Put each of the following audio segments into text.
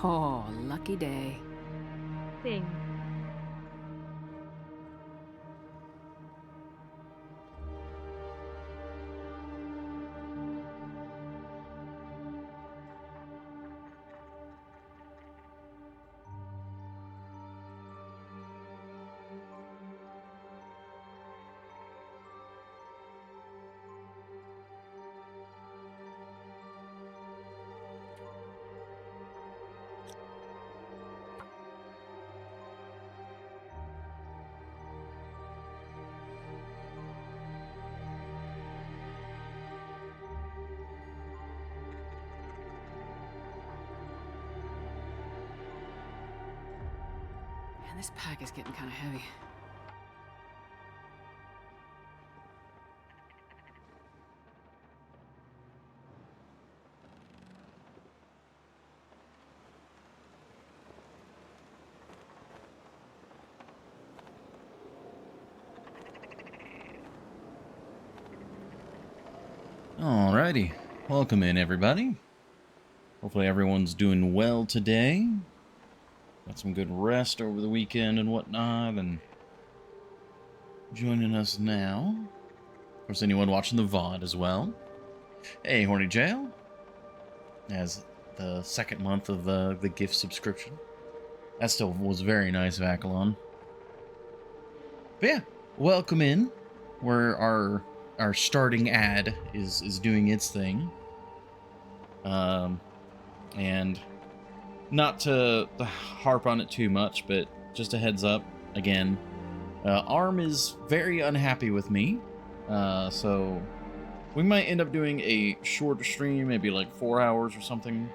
Oh, lucky day. Thing. Man, this pack is getting kind of heavy. Alrighty, welcome in everybody. Hopefully everyone's doing well today. Got some good rest over the weekend and whatnot, and joining us now. Of course, anyone watching the VOD as well. Hey, Horny Jail. As the second month of the gift subscription. That still was very nice, Vacalon. But yeah, welcome in. Where our starting ad is doing its thing. And not to harp on it too much, but just a heads up, again, ARM is very unhappy with me, so we might end up doing a shorter stream, maybe like 4 hours or something.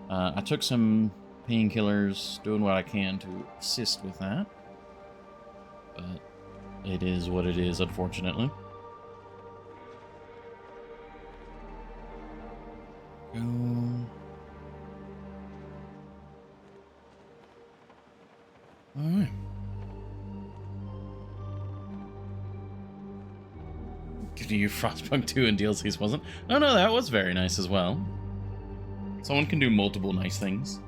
I took some painkillers, doing what I can to assist with that, but it is what it is, unfortunately. Alright. Giving you Frostpunk 2 and DLCs wasn't? Oh no, that was very nice as well. Someone can do multiple nice things.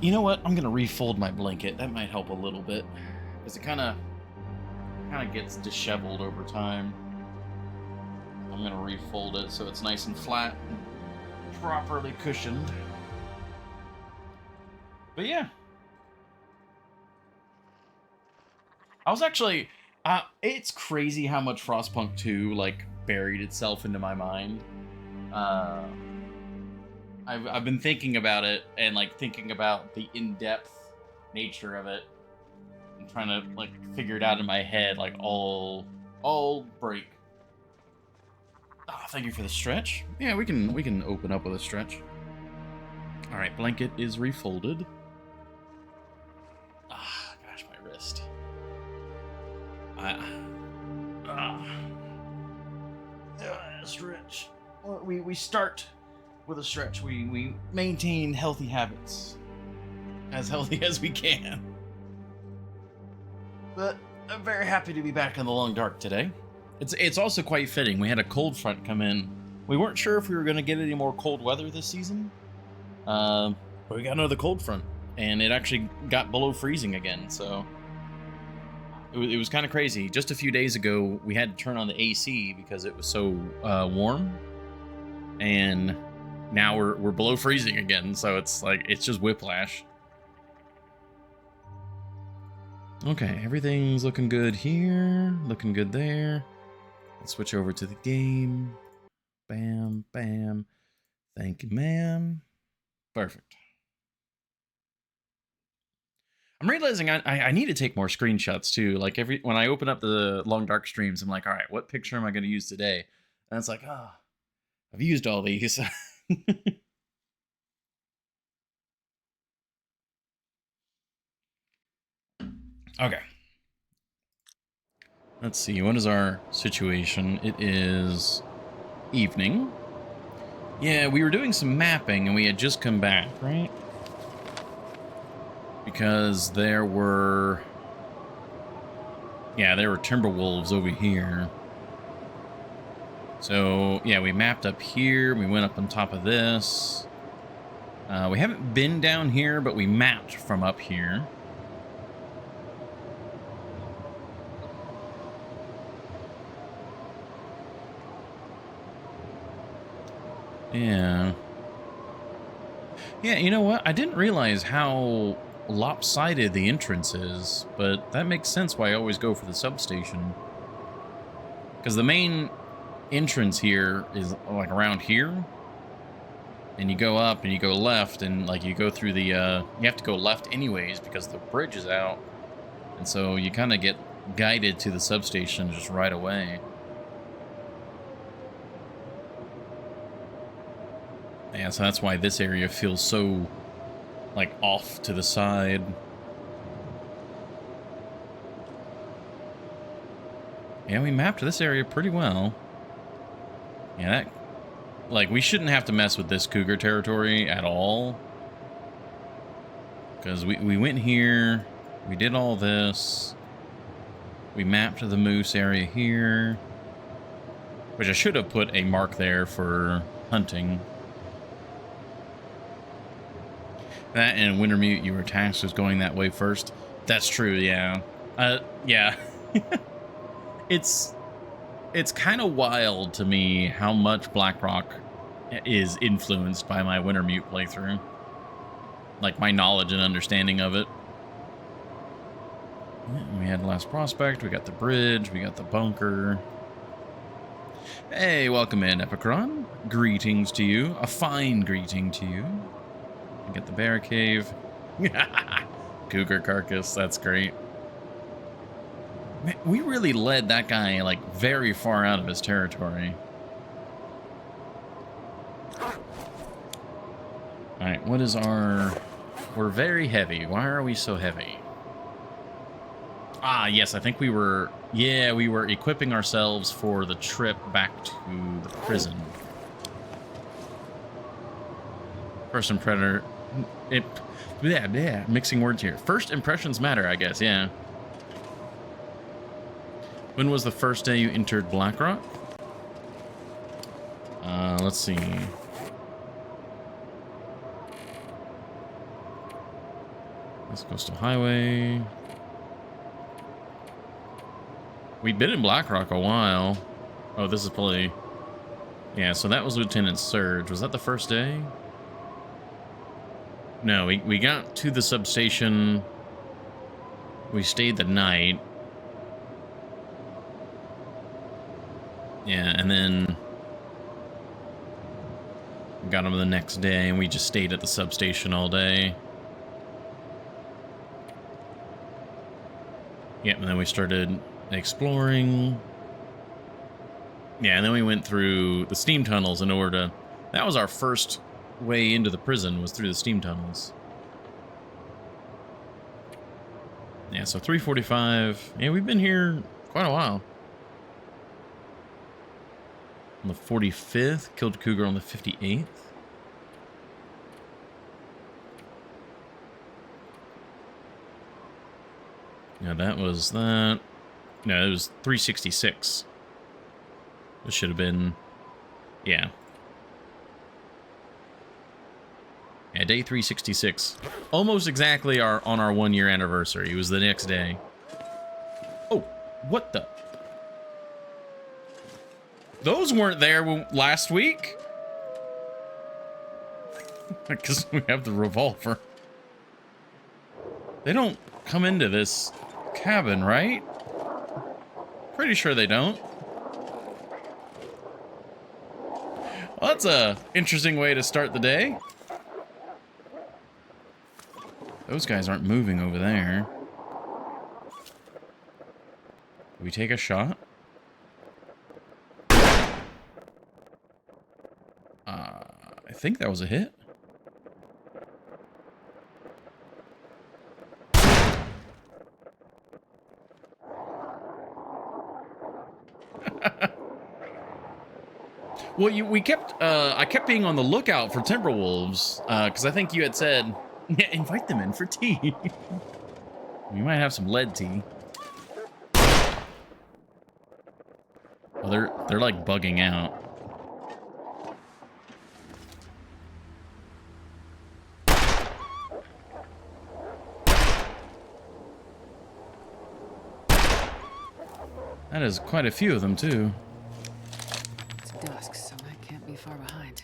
You know what? I'm gonna refold my blanket. That might help a little bit, because it kind of gets disheveled over time. I'm gonna refold it so it's nice and flat, and properly cushioned. But yeah, I was actually. It's crazy how much Frostpunk 2 like buried itself into my mind. I've been thinking about it and like thinking about the in-depth nature of it and trying to like figure it out in my head, like all break. Oh, thank you for the stretch. Yeah, we can open up with a stretch. All right, blanket is refolded. Ah, gosh, my wrist. Stretch. We start with a stretch. We maintain healthy habits. As healthy as we can. But I'm very happy to be back in the long dark today. It's also quite fitting. We had a cold front come in. We weren't sure if we were going to get any more cold weather this season. But we got another cold front. And it actually got below freezing again, so it was kind of crazy. Just a few days ago, we had to turn on the AC because it was so warm. And now we're below freezing again, so it's just whiplash. Okay, everything's looking good here, looking good there. Let's switch over to the game. Bam, bam. Thank you, ma'am. Perfect. I'm realizing I need to take more screenshots too. Like when I open up the Long Dark streams, I'm like, all right, what picture am I going to use today? And it's like, I've used all these. Okay. Let's see, what is our situation? It is evening. Yeah, we were doing some mapping and we had just come back, right? Because there were Yeah, there were timber wolves over here. So, yeah, we mapped up here. We went up on top of this. We haven't been down here, but we mapped from up here. Yeah. Yeah, you know what? I didn't realize how lopsided the entrance is, but that makes sense why I always go for the substation. Because the main entrance here is like around here. And you go up and you go left and like you go through the, you have to go left anyways because the bridge is out. And so you kind of get guided to the substation just right away. Yeah, so that's why this area feels so, like, off to the side. Yeah, we mapped this area pretty well. Yeah, that, like, we shouldn't have to mess with this cougar territory at all. Because we went here, we did all this. We mapped the moose area here. Which I should have put a mark there for hunting. That and Wintermute, you were tasked with going that way first. That's true, yeah. Yeah. It's kind of wild to me how much Blackrock is influenced by my Wintermute playthrough. Like, my knowledge and understanding of it. Yeah, we had the last prospect, we got the bridge, we got the bunker. Hey, welcome in, Epicron. Greetings to you. A fine greeting to you. Get the bear cave. Cougar carcass, that's great. Man, we really led that guy, like, very far out of his territory. Alright, what is our... We're very heavy. Why are we so heavy? Ah, yes, I think we were... Yeah, we were equipping ourselves for the trip back to the prison. Person Predator... Yeah, mixing words here. First impressions matter, I guess, yeah. When was the first day you entered Blackrock? Let's see. This Coastal Highway. We've been in Blackrock a while. Oh, this is probably... Yeah, so that was Lieutenant Surge. Was that the first day? No, we got to the substation. We stayed the night. Yeah, and then we got them the next day, and we just stayed at the substation all day. Yep, and then we started exploring. Yeah, and then we went through the steam tunnels in order to... That was our first way into the prison, was through the steam tunnels. Yeah, so 345. Yeah, we've been here quite a while. On the 45th, killed cougar on the 58th. Yeah, that was that. No, it was 366. This should have been... Yeah. Yeah, day 366. Almost exactly on our 1 year anniversary. It was the next day. Oh, what the? Those weren't there last week. Because we have the revolver. They don't come into this cabin, right? Pretty sure they don't. Well, that's a interesting way to start the day. Those guys aren't moving over there. Do we take a shot? I think that was a hit. Well, we kept, I kept being on the lookout for Timberwolves, because I think you had said, yeah, invite them in for tea. We might have some lead tea. Well, they're like bugging out. That is quite a few of them, too. It's dusk, so I can't be far behind.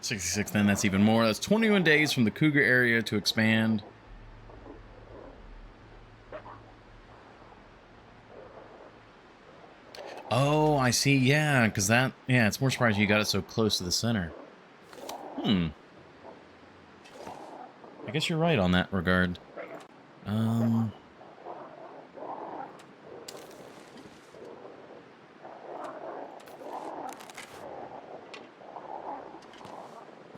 $66, then that's even more. That's 21 days from the cougar area to expand. Oh, I see. Yeah, because that... Yeah, it's more surprising you got it so close to the center. I guess you're right on that regard. I'm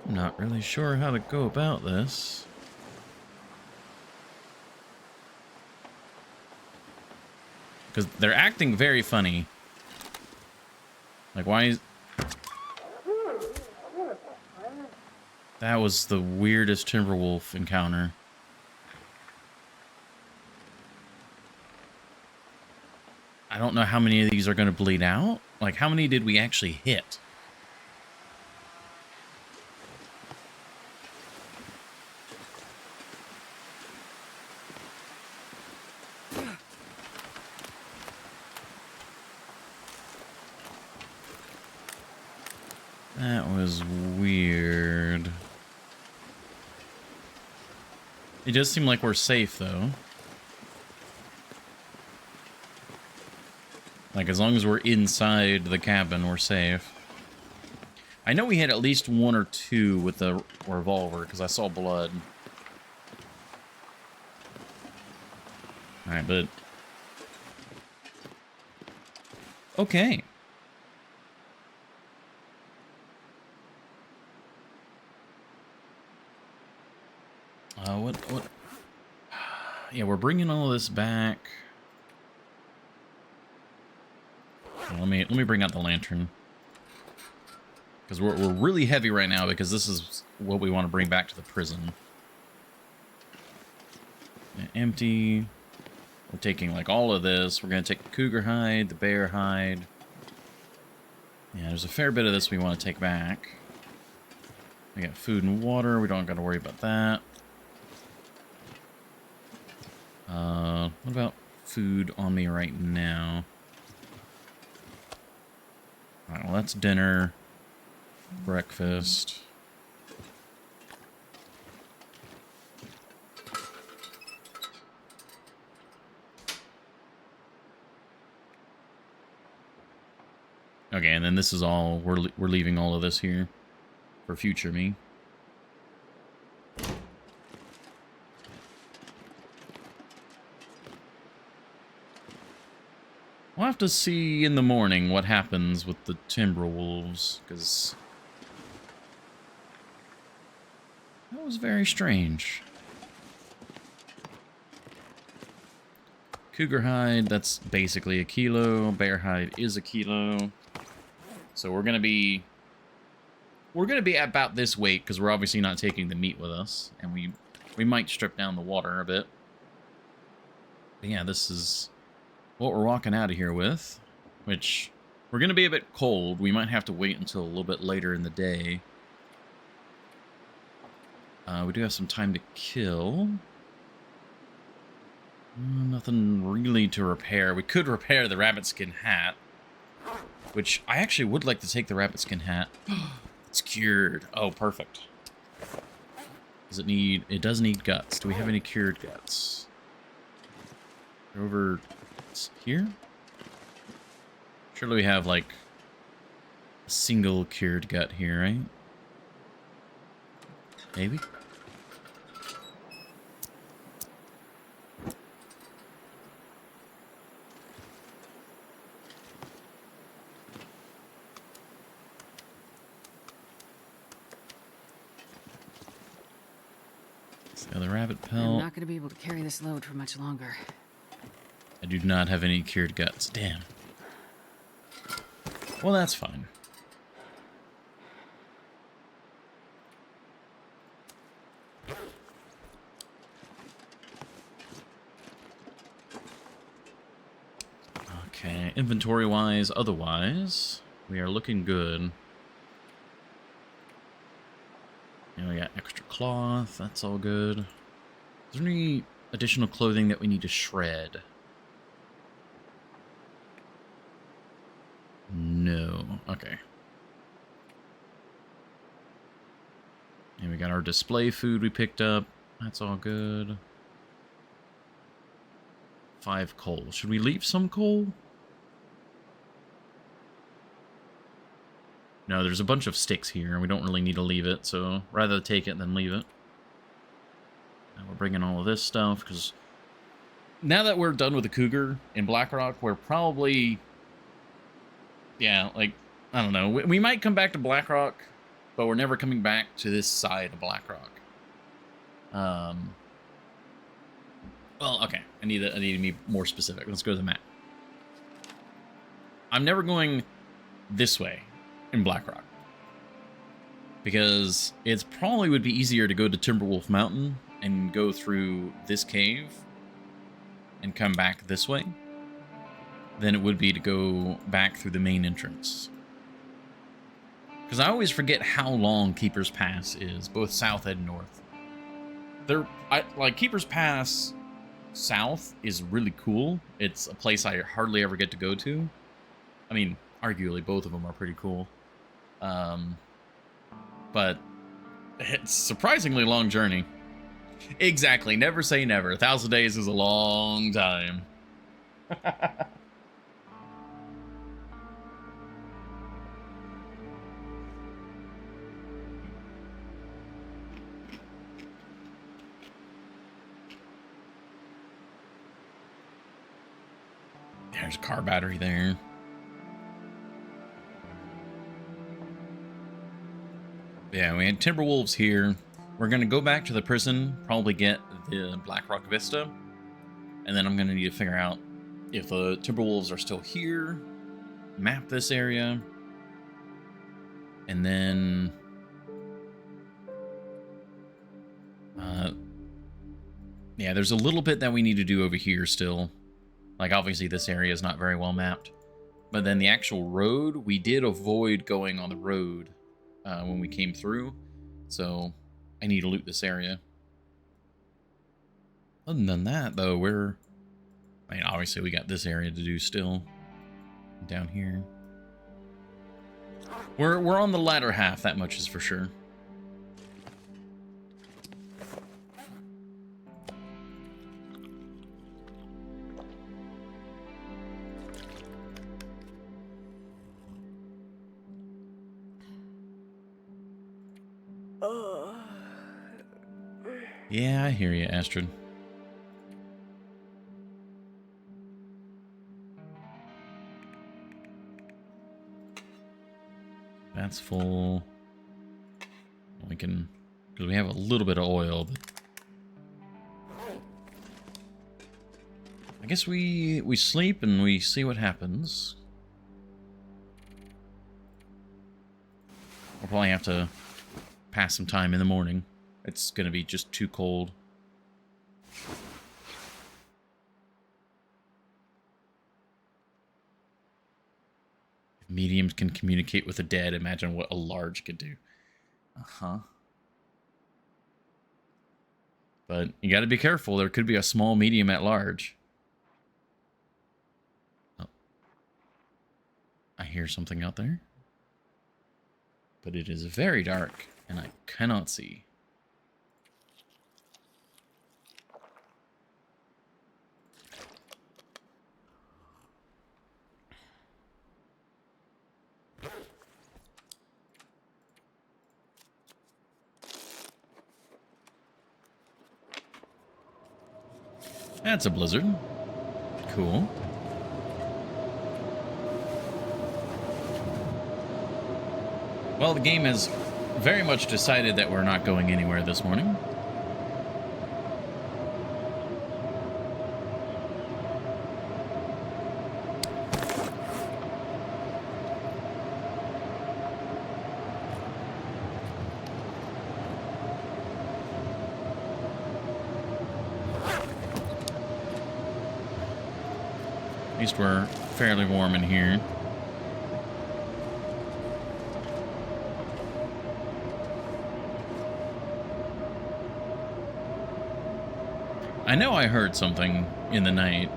not really sure how to go about this. Because they're acting very funny. Like, why is... That was the weirdest Timberwolf encounter. I don't know how many of these are going to bleed out. Like, how many did we actually hit? That was weird. It does seem like we're safe, though. Like, as long as we're inside the cabin, we're safe. I know we had at least one or two with the revolver, because I saw blood. Alright, but... Okay. What? Yeah, we're bringing all of this back. Let me bring out the lantern. Because we're really heavy right now, because this is what we want to bring back to the prison. Empty. We're taking, like, all of this. We're going to take the cougar hide, the bear hide. Yeah, there's a fair bit of this we want to take back. We got food and water. We don't got to worry about that. What about food on me right now? Alright, well, that's dinner. Breakfast. Okay, and then this is all, we're leaving all of this here for future me. We'll have to see in the morning what happens with the Timberwolves, because that was very strange. Cougar hide, that's basically a kilo. Bear hide is a kilo. So we're gonna be at about this weight, because we're obviously not taking the meat with us, and we might strip down the water a bit. But yeah, this is what we're walking out of here with, which we're going to be a bit cold. We might have to wait until a little bit later in the day. We do have some time to kill. Nothing really to repair. We could repair the rabbit skin hat, which I actually would like to take the rabbit skin hat. It's cured. Oh, perfect. Does it need... It does need guts. Do we have any cured guts? They're over... here? Surely we have, like, a single cured gut here, right? Maybe? So the rabbit pelt. I'm not going to be able to carry this load for much longer. I do not have any cured guts. Damn. Well, that's fine. Okay, inventory-wise, otherwise, we are looking good. And we got extra cloth, that's all good. Is there any additional clothing that we need to shred? No. Okay. And we got our display food we picked up. That's all good. 5 coal. Should we leave some coal? No, there's a bunch of sticks here, and we don't really need to leave it, so rather take it than leave it. And we're bringing all of this stuff, because now that we're done with the Cougar in Blackrock, we're probably... Yeah, like, I don't know. We might come back to Blackrock, but we're never coming back to this side of Blackrock. Well, okay. I need to be more specific. Let's go to the map. I'm never going this way in Blackrock, because it probably would be easier to go to Timberwolf Mountain and go through this cave and come back this way than it would be to go back through the main entrance. Because I always forget how long Keeper's Pass is, both south and north. Like Keeper's Pass south is really cool. It's a place I hardly ever get to go to. I mean, arguably both of them are pretty cool. But it's a surprisingly long journey. Exactly, never say never. 1,000 days is a long time. There's a car battery there. Yeah, we had Timberwolves here. We're going to go back to the prison, probably get the Blackrock Vista, and then I'm going to need to figure out if the Timberwolves are still here, map this area, and then... yeah, there's a little bit that we need to do over here still. Like, obviously, this area is not very well mapped. But then the actual road, we did avoid going on the road when we came through. So, I need to loot this area. Other than that, though, I mean, obviously, we got this area to do still. Down here. We're on the latter half, that much is for sure. Yeah, I hear you, Astrid. That's full. We can, because we have a little bit of oil, but I guess we sleep and we see what happens. We'll probably have to pass some time in the morning. It's going to be just too cold. If mediums can communicate with the dead, imagine what a large could do. Uh-huh. But you got to be careful. There could be a small medium at large. Oh. I hear something out there. But it is very dark, and I cannot see. That's a blizzard. Cool. Well, the game has very much decided that we're not going anywhere this morning. At least we're fairly warm in here. I know I heard something in the night.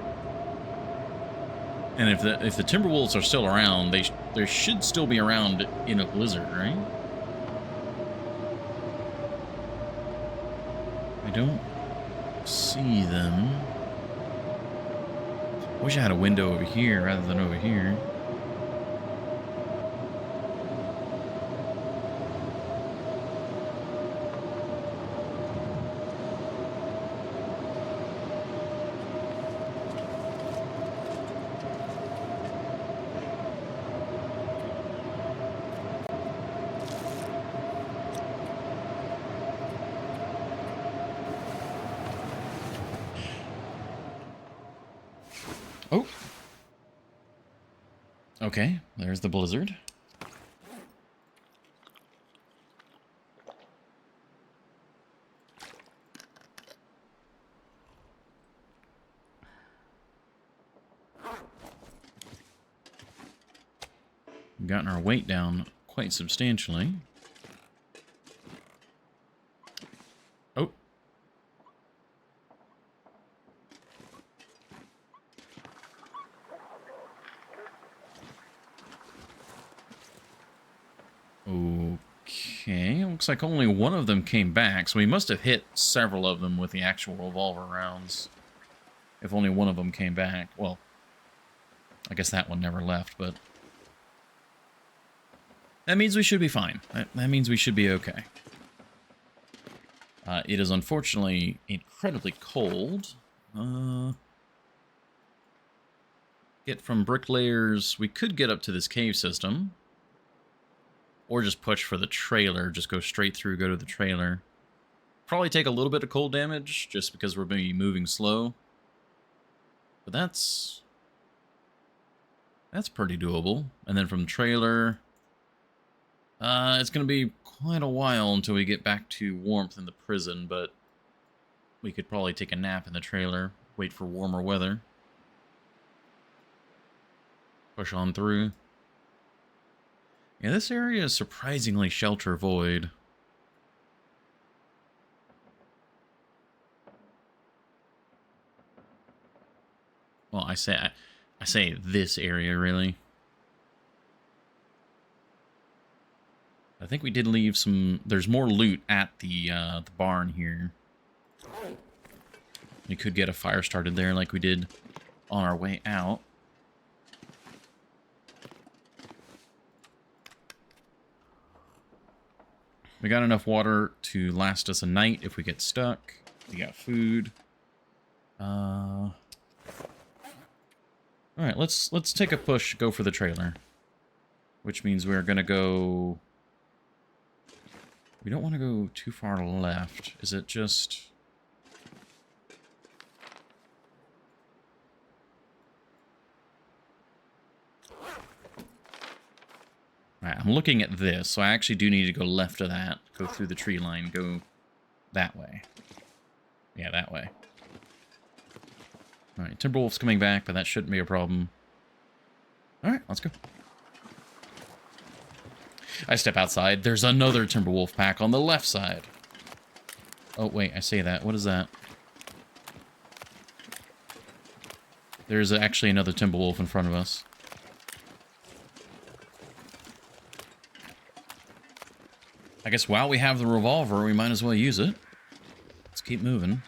And if the Timberwolves are still around, they should still be around in a blizzard, right? I don't see them. Wish I had a window over here rather than over here. Oh. Okay, there's the blizzard. We've gotten our weight down quite substantially. Oh. Okay, looks like only one of them came back, so we must have hit several of them with the actual revolver rounds. If only one of them came back. Well, I guess that one never left, but... that means we should be fine. That means we should be okay. It is unfortunately incredibly cold. Get from bricklayers... we could get up to this cave system. Or just push for the trailer. Just go straight through, go to the trailer. Probably take a little bit of cold damage, just because we're going to be moving slow. But that's pretty doable. And then from the trailer... it's going to be quite a while until we get back to warmth in the prison, but... we could probably take a nap in the trailer. Wait for warmer weather. Push on through. Yeah, this area is surprisingly shelter void. Well, I say this area, really. I think we did leave some... there's more loot at the barn here. We could get a fire started there like we did on our way out. We got enough water to last us a night if we get stuck. We got food. Alright, let's take a push, go for the trailer. Which means we're gonna go... we don't want to go too far left. Is it just... Alright, I'm looking at this, so I actually do need to go left of that. Go through the tree line, go that way. Yeah, that way. Alright, Timberwolf's coming back, but that shouldn't be a problem. Alright, let's go. I step outside. There's another Timberwolf pack on the left side. Oh, wait, I say that. What is that? There's actually another Timberwolf in front of us. I guess while we have the revolver, we might as well use it. Let's keep moving.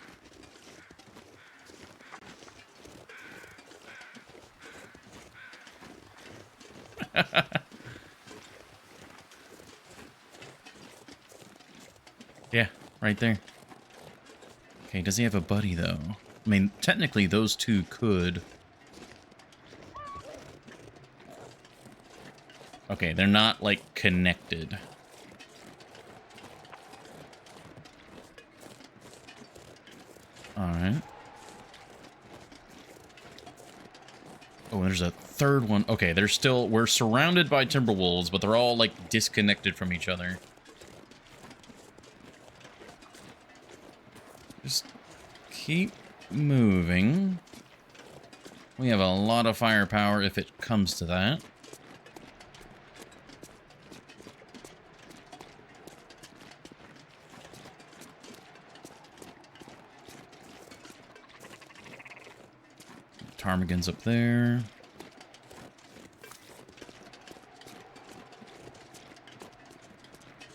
Yeah, right there. Okay, does he have a buddy, though? I mean, technically, those two could... okay, they're not, like, connected. Alright. Oh, there's a third one. Okay, they're still... we're surrounded by Timberwolves, but they're all, like, disconnected from each other. Just keep moving. We have a lot of firepower if it comes to that. Ptarmigan's up there.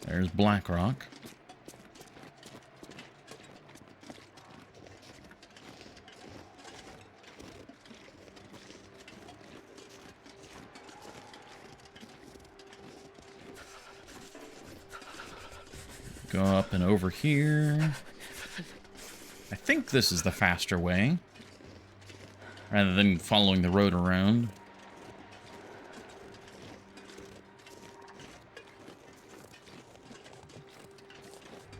There's Blackrock. Go up and over here. I think this is the faster way, rather than following the road around.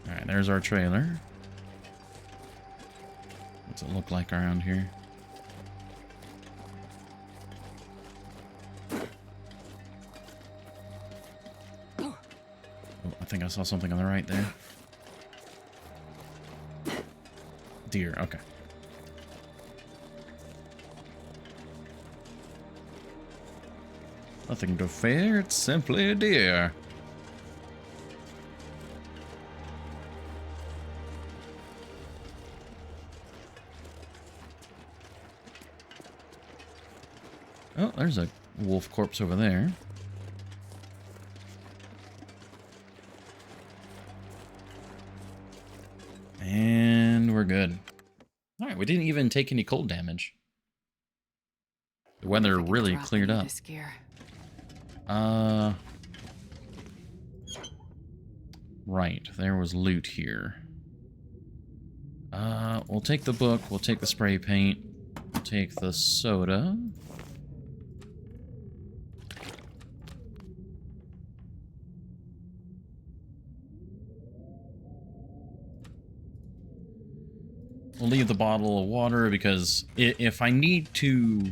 Alright, there's our trailer. What's it look like around here? Oh, I think I saw something on the right there. Deer, okay. Nothing to fear, it's simply a deer. Oh, there's a wolf corpse over there. And we're good. Alright, we didn't even take any cold damage. The weather really cleared up. Right, there was loot here. We'll take the book, we'll take the spray paint, we'll take the soda. We'll leave the bottle of water because if I need to...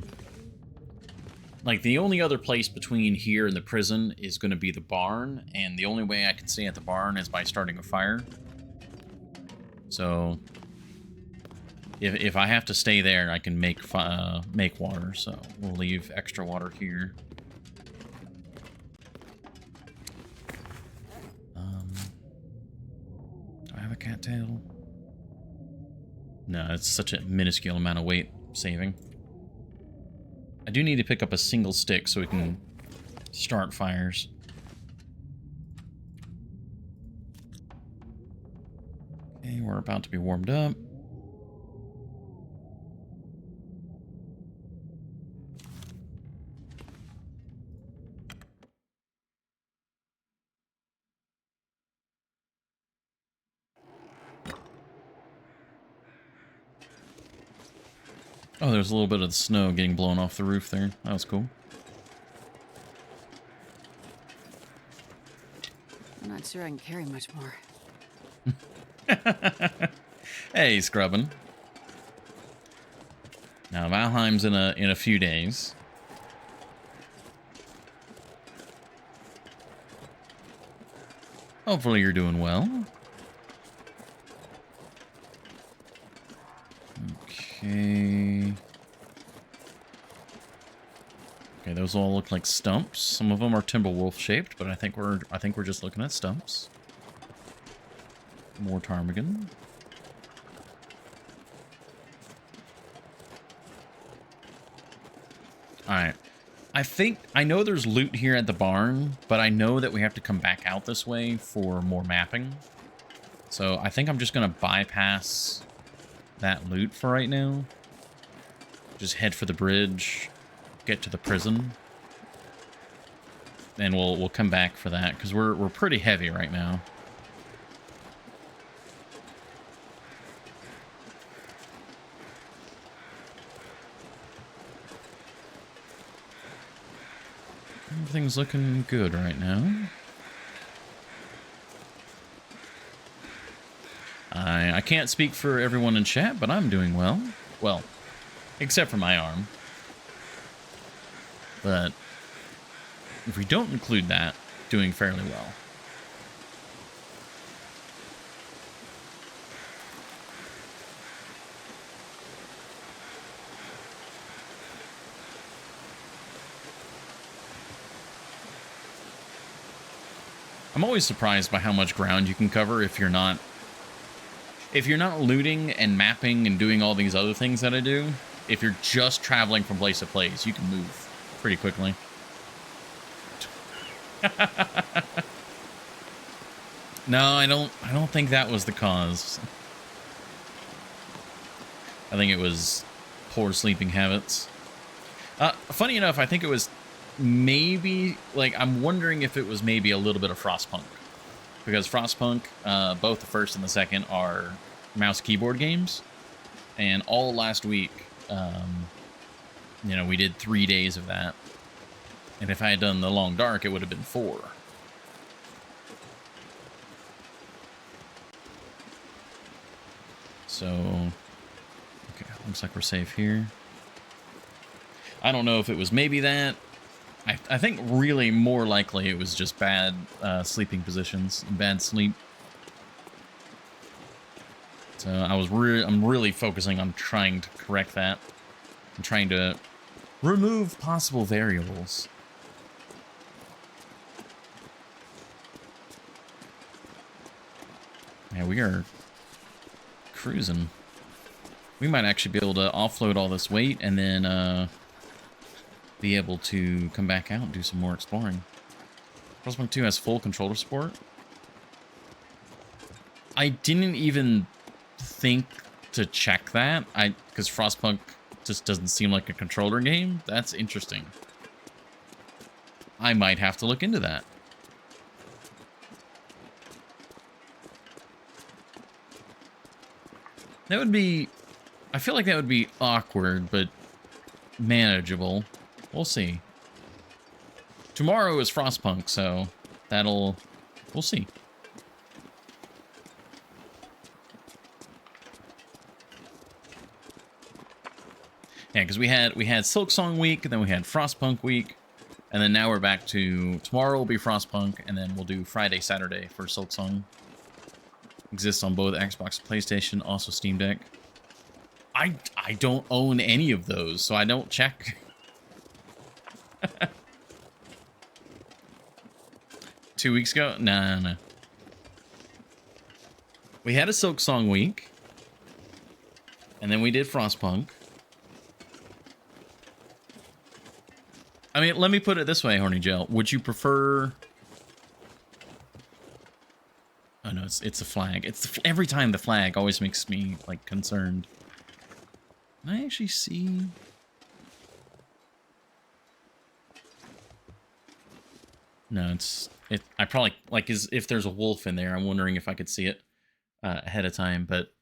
Like, the only other place between here and the prison is going to be the barn, and the only way I can stay at the barn is by starting a fire. So, if I have to stay there, I can make water, so we'll leave extra water here. Do I have a cattail? No, it's such a minuscule amount of weight saving. I do need to pick up a single stick so we can start fires. Okay, we're about to be warmed up. Oh, there's a little bit of the snow getting blown off the roof there. That was cool. I'm not sure I can carry much more. Hey, scrubbing. Now, Valheim's in a few days. Hopefully you're doing well. Okay. Okay, those all look like stumps. Some of them are Timberwolf shaped, but I think we're just looking at stumps. More ptarmigan. Alright. I know there's loot here at the barn, but I know that we have to come back out this way for more mapping. So I think I'm just gonna bypass that loot for right now. Just head for the bridge, get to the prison, and we'll come back for that because we're pretty heavy right now. Everything's looking good right now. I can't speak for everyone in chat, but I'm doing well. Well, except for my arm. But if we don't include that, doing fairly well. I'm always surprised by how much ground you can cover if you're not looting and mapping and doing all these other things that I do. If you're just traveling from place to place, you can move pretty quickly. No, I don't think that was the cause. I think it was poor sleeping habits. Funny enough, I think it was maybe, like, I'm wondering if it was maybe a little bit of Frostpunk. Because Frostpunk, both the first and the second, are mouse keyboard games. And all last week, you know, we did 3 days of that. And if I had done the Long Dark, it would have been 4. So, okay, looks like we're safe here. I don't know if it was maybe that. I think really more likely it was just bad sleeping positions and bad sleep. So I'm really focusing on trying to correct that. I'm trying to remove possible variables. Yeah, we are cruising. We might actually be able to offload all this weight and then be able to come back out and do some more exploring. Frostpunk 2 has full controller support. I didn't even think to check that. Because Frostpunk just doesn't seem like a controller game. That's interesting. I might have to look into that. That would be... I feel like that would be awkward, but manageable. We'll see. Tomorrow is Frostpunk, so we'll see. Yeah, because we had Silksong week, and then we had Frostpunk week, and then now we're back to tomorrow will be Frostpunk, and then we'll do Friday, Saturday for Silksong. Exists on both Xbox, PlayStation, also Steam Deck. I don't own any of those, so I don't check. 2 weeks ago? No. We had a Silksong week, and then we did Frostpunk. I mean, let me put it this way, Horny Gel. Would you prefer... Oh no, it's a flag. Every time the flag always makes me, like, concerned. Can I actually see... No, I probably, like, if there's a wolf in there, I'm wondering if I could see it ahead of time, but...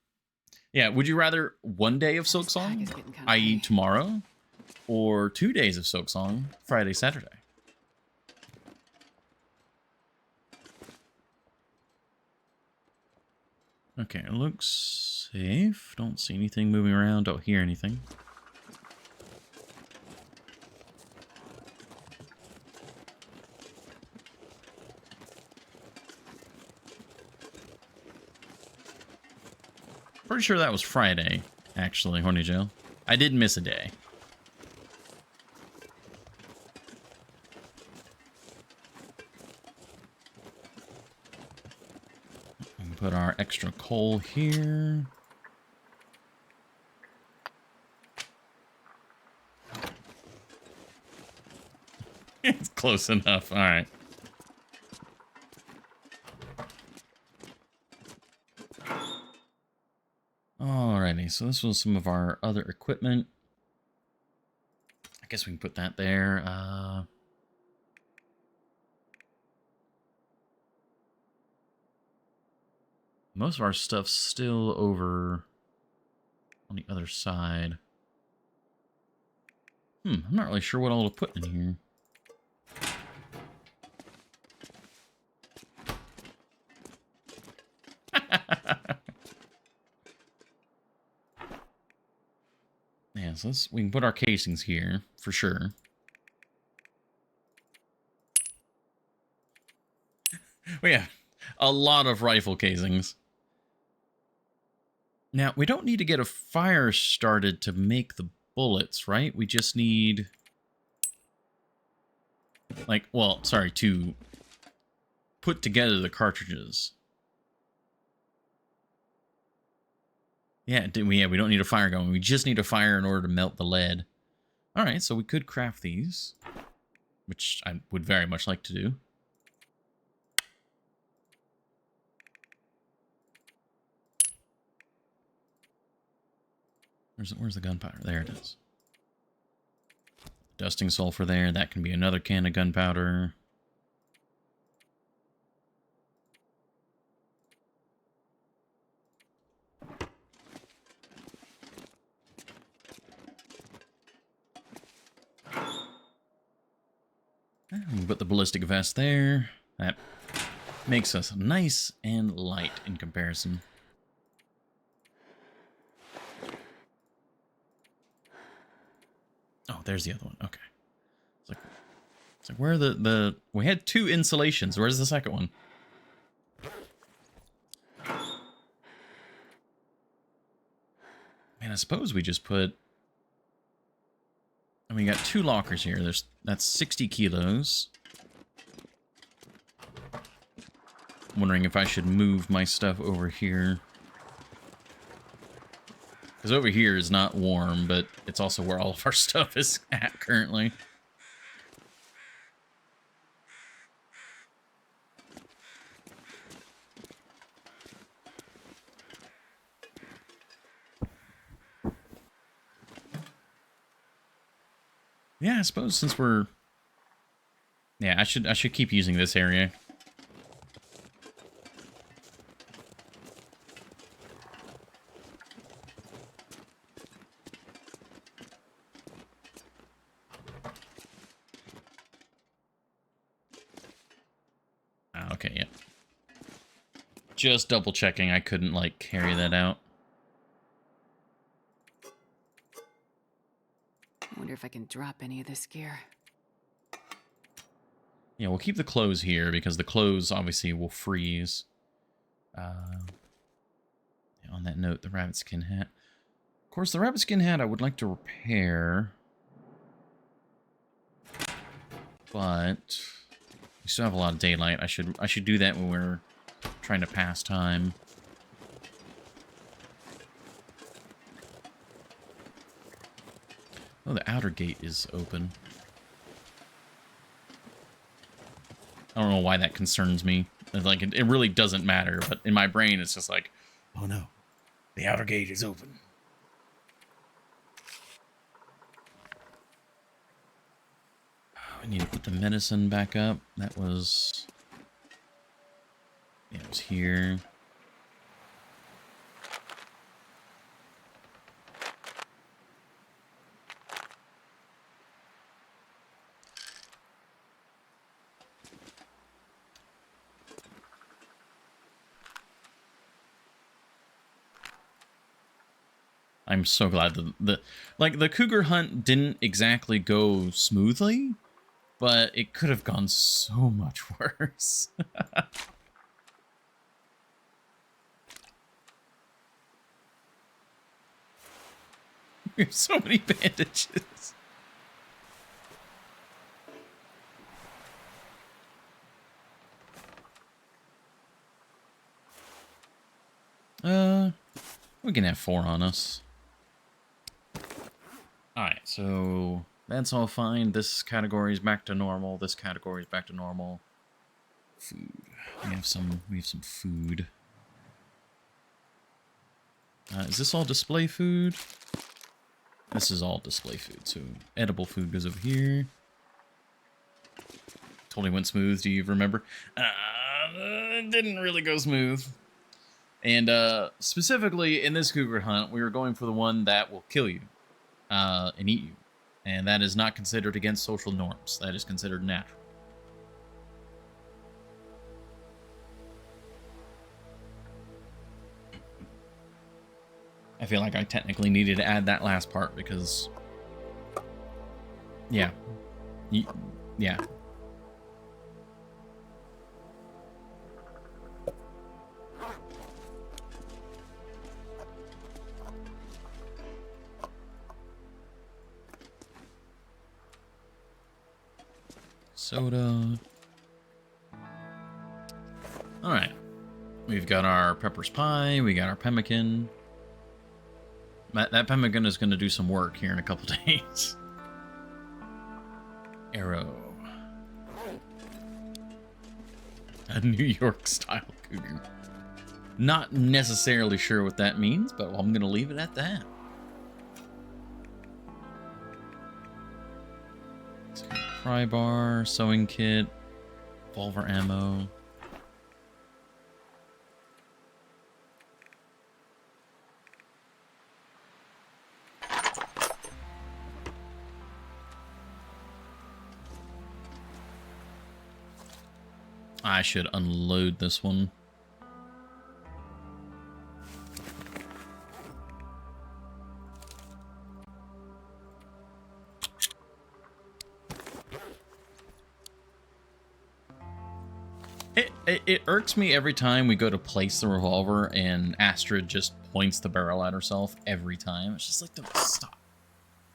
Yeah, would you rather 1 day of Silksong, i.e. tomorrow, or 2 days of Silksong, Friday, Saturday? Okay, it looks safe. Don't see anything moving around. Don't hear anything. Pretty sure that was Friday, actually, Horny Joe. I did miss a day. Put our extra coal here. It's close enough. All right. Alrighty, so this was some of our other equipment. I guess we can put that there. Most of our stuff's still over on the other side. I'm not really sure what all to put in here. Yeah, so we can put our casings here, for sure. We have a lot of rifle casings. Now, we don't need to get a fire started to make the bullets, right? We just need... Like, well, sorry, to put together the cartridges. Yeah, we don't need a fire going. We just need a fire in order to melt the lead. All right, so we could craft these, which I would very much like to do. Where's the gunpowder? There it is. Dusting sulfur there. That can be another can of gunpowder. We put the ballistic vest there. That makes us nice and light in comparison. Oh, there's the other one. Okay. It's like where are the we had 2 insulations. Where's the second one? Man, I suppose we just put. And we got 2 lockers here. That's 60 kilos. I'm wondering if I should move my stuff over here. Because over here is not warm, but it's also where all of our stuff is at currently. Yeah, I suppose since we're... Yeah, I should keep using this area. Okay, yeah. Just double checking I couldn't, like, carry that out. I wonder if I can drop any of this gear. Yeah, we'll keep the clothes here because the clothes obviously will freeze. On that note, the rabbit skin hat. Of course, the rabbit skin hat I would like to repair. But we still have a lot of daylight. I should do that when we're trying to pass time. Oh, the outer gate is open. I don't know why that concerns me. Like, it really doesn't matter, but in my brain, it's just like, oh no, the outer gate is open. I need to put the medicine back up. That was... Yeah, it was here. I'm so glad that the cougar hunt didn't exactly go smoothly, but it could have gone so much worse. We have so many bandages. We can have 4 on us. Alright, so that's all fine. This category is back to normal. This category is back to normal. Food. We have some food. Is this all display food? This is all display food, so edible food goes over here. Totally went smooth, do you remember? It didn't really go smooth. And specifically in this cougar hunt, we were going for the one that will kill you and eat you. And that is not considered against social norms. That is considered natural. I feel like I technically needed to add that last part because... Yeah. Yeah. Soda. we've got our pepper's pie. We got our pemmican. That pemmican is going to do some work here in a couple days. Arrow. A New York style cougar. Not necessarily sure what that means, but I'm going to leave it at that. Pry bar, sewing kit, revolver ammo. I should unload this one. It irks me every time we go to place the revolver and Astrid just points the barrel at herself every time. It's just like, don't stop.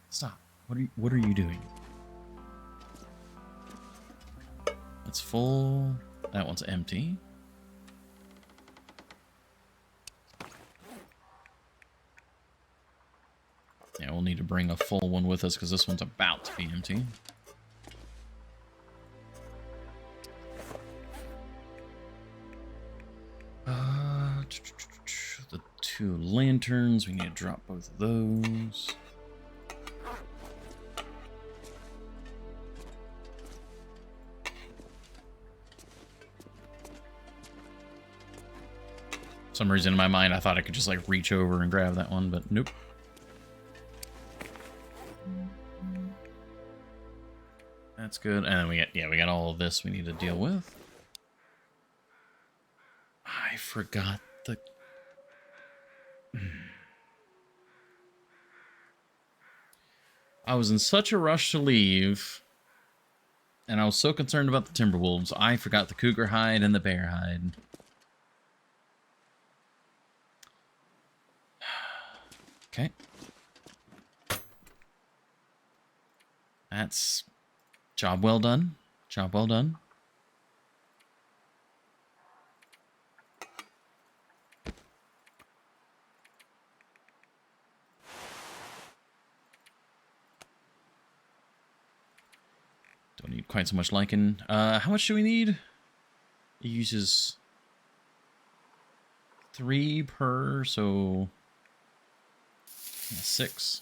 Stop. What are you doing? That's full. That one's empty. Yeah, we'll need to bring a full one with us because this one's about to be empty. The 2 lanterns, we need to drop both of those. For some reason in my mind, I thought I could just like reach over and grab that one, but nope. That's good. And then we got all of this we need to deal with. I forgot the... I was in such a rush to leave, and I was so concerned about the Timberwolves, I forgot the cougar hide and the bear hide. Okay. That's... job well done. Job well done. Don't need quite so much lichen. How much do we need? It uses 3 per, so... yeah, 6.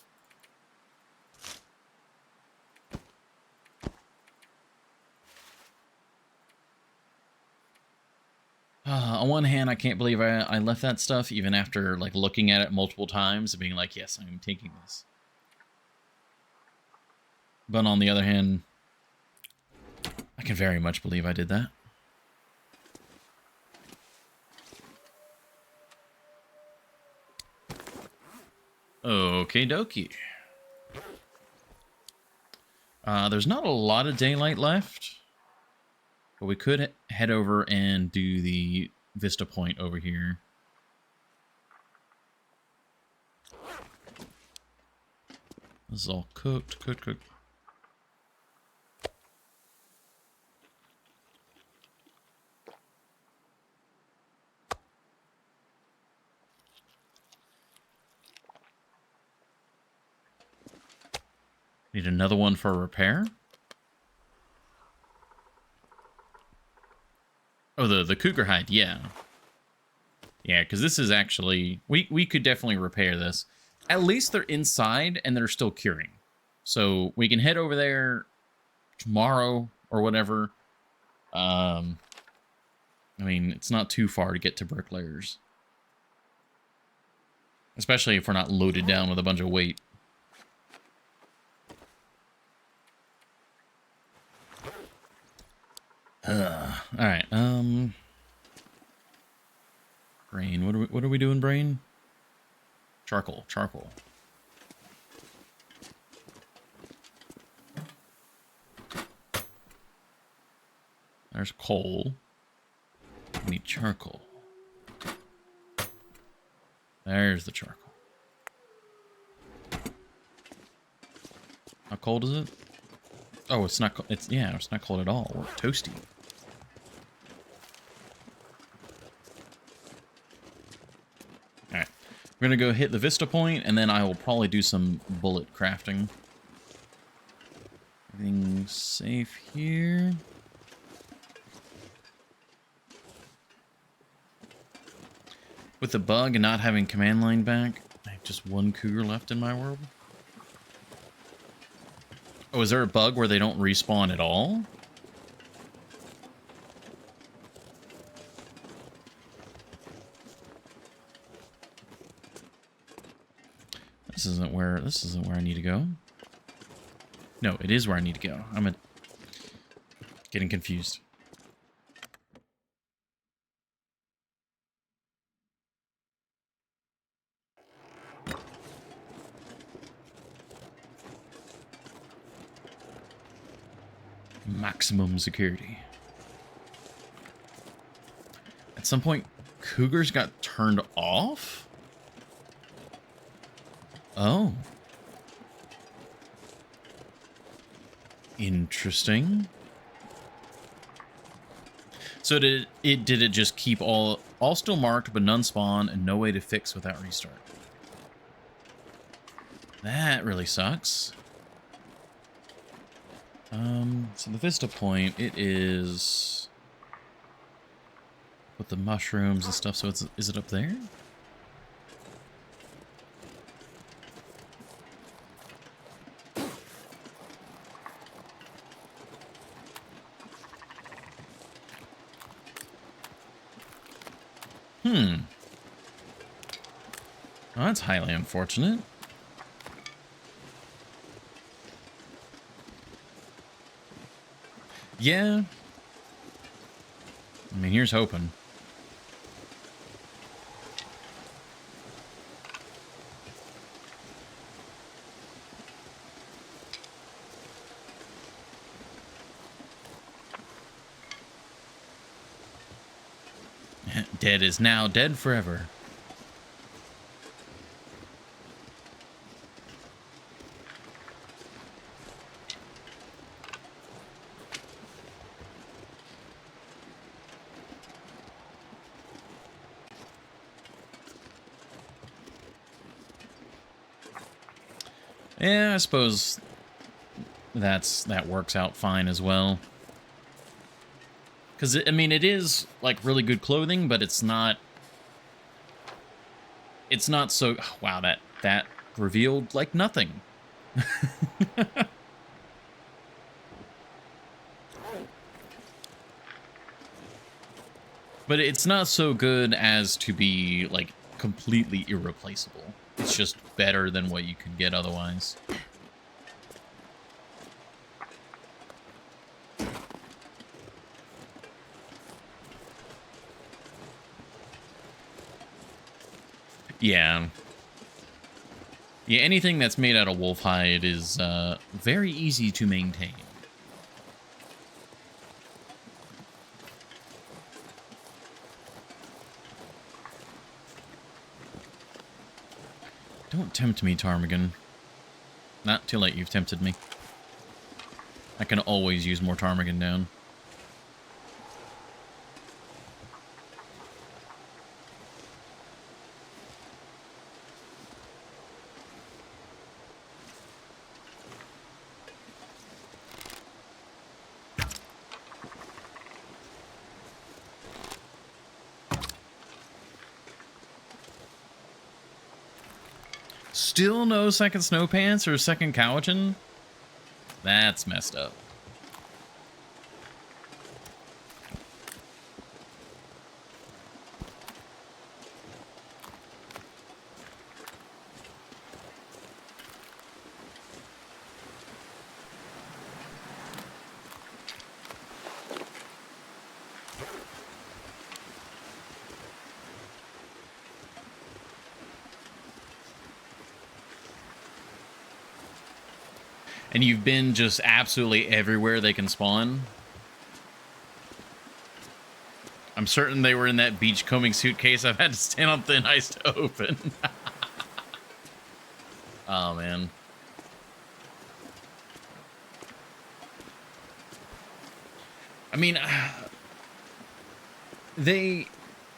On one hand, I can't believe I left that stuff, even after like looking at it multiple times and being like, yes, I'm taking this. But on the other hand, I can very much believe I did that. Okie dokie. There's not a lot of daylight left, but we could head over and do the Vista Point over here. This is all cooked. Need another one for repair. Oh, the cougar hide, yeah. Yeah, because this is actually... We could definitely repair this. At least they're inside and they're still curing. So we can head over there tomorrow or whatever. I mean, it's not too far to get to bricklayers. Especially if we're not loaded down with a bunch of weight. Alright, Brain, what are we doing, Brain? Charcoal. There's coal. We need charcoal. There's the charcoal. How cold is it? Oh, it's not. It's not cold at all. We're toasty. We're going to go hit the Vista Point, and then I will probably do some bullet crafting. Everything's safe here. With the bug and not having command line back, I have just one cougar left in my world. Oh, is there a bug where they don't respawn at all? This isn't where I need to go. No, it is where I need to go. Getting confused. Maximum security. At some point, cougars got turned off? Oh. Interesting. So did it just keep all still marked but none spawn and no way to fix without restart? That really sucks. So the Vista Point, it is with the mushrooms and stuff, so is it up there? Well, that's highly unfortunate. Yeah. I mean, here's hoping. Dead is now dead forever. Yeah, I suppose that works out fine as well. Because, I mean, it is, like, really good clothing, but it's not so... Wow, that revealed, like, nothing. But it's not so good as to be, like, completely irreplaceable. It's just better than what you could get otherwise. Yeah. Yeah, anything that's made out of wolf hide is very easy to maintain. Don't tempt me, ptarmigan. Not too late, you've tempted me. I can always use more ptarmigan down. Still no second snow pants or second cowichan? That's messed up. And you've been just absolutely everywhere they can spawn. I'm certain they were in that beachcombing suitcase I've had to stand on thin ice to open. Oh, man. I mean,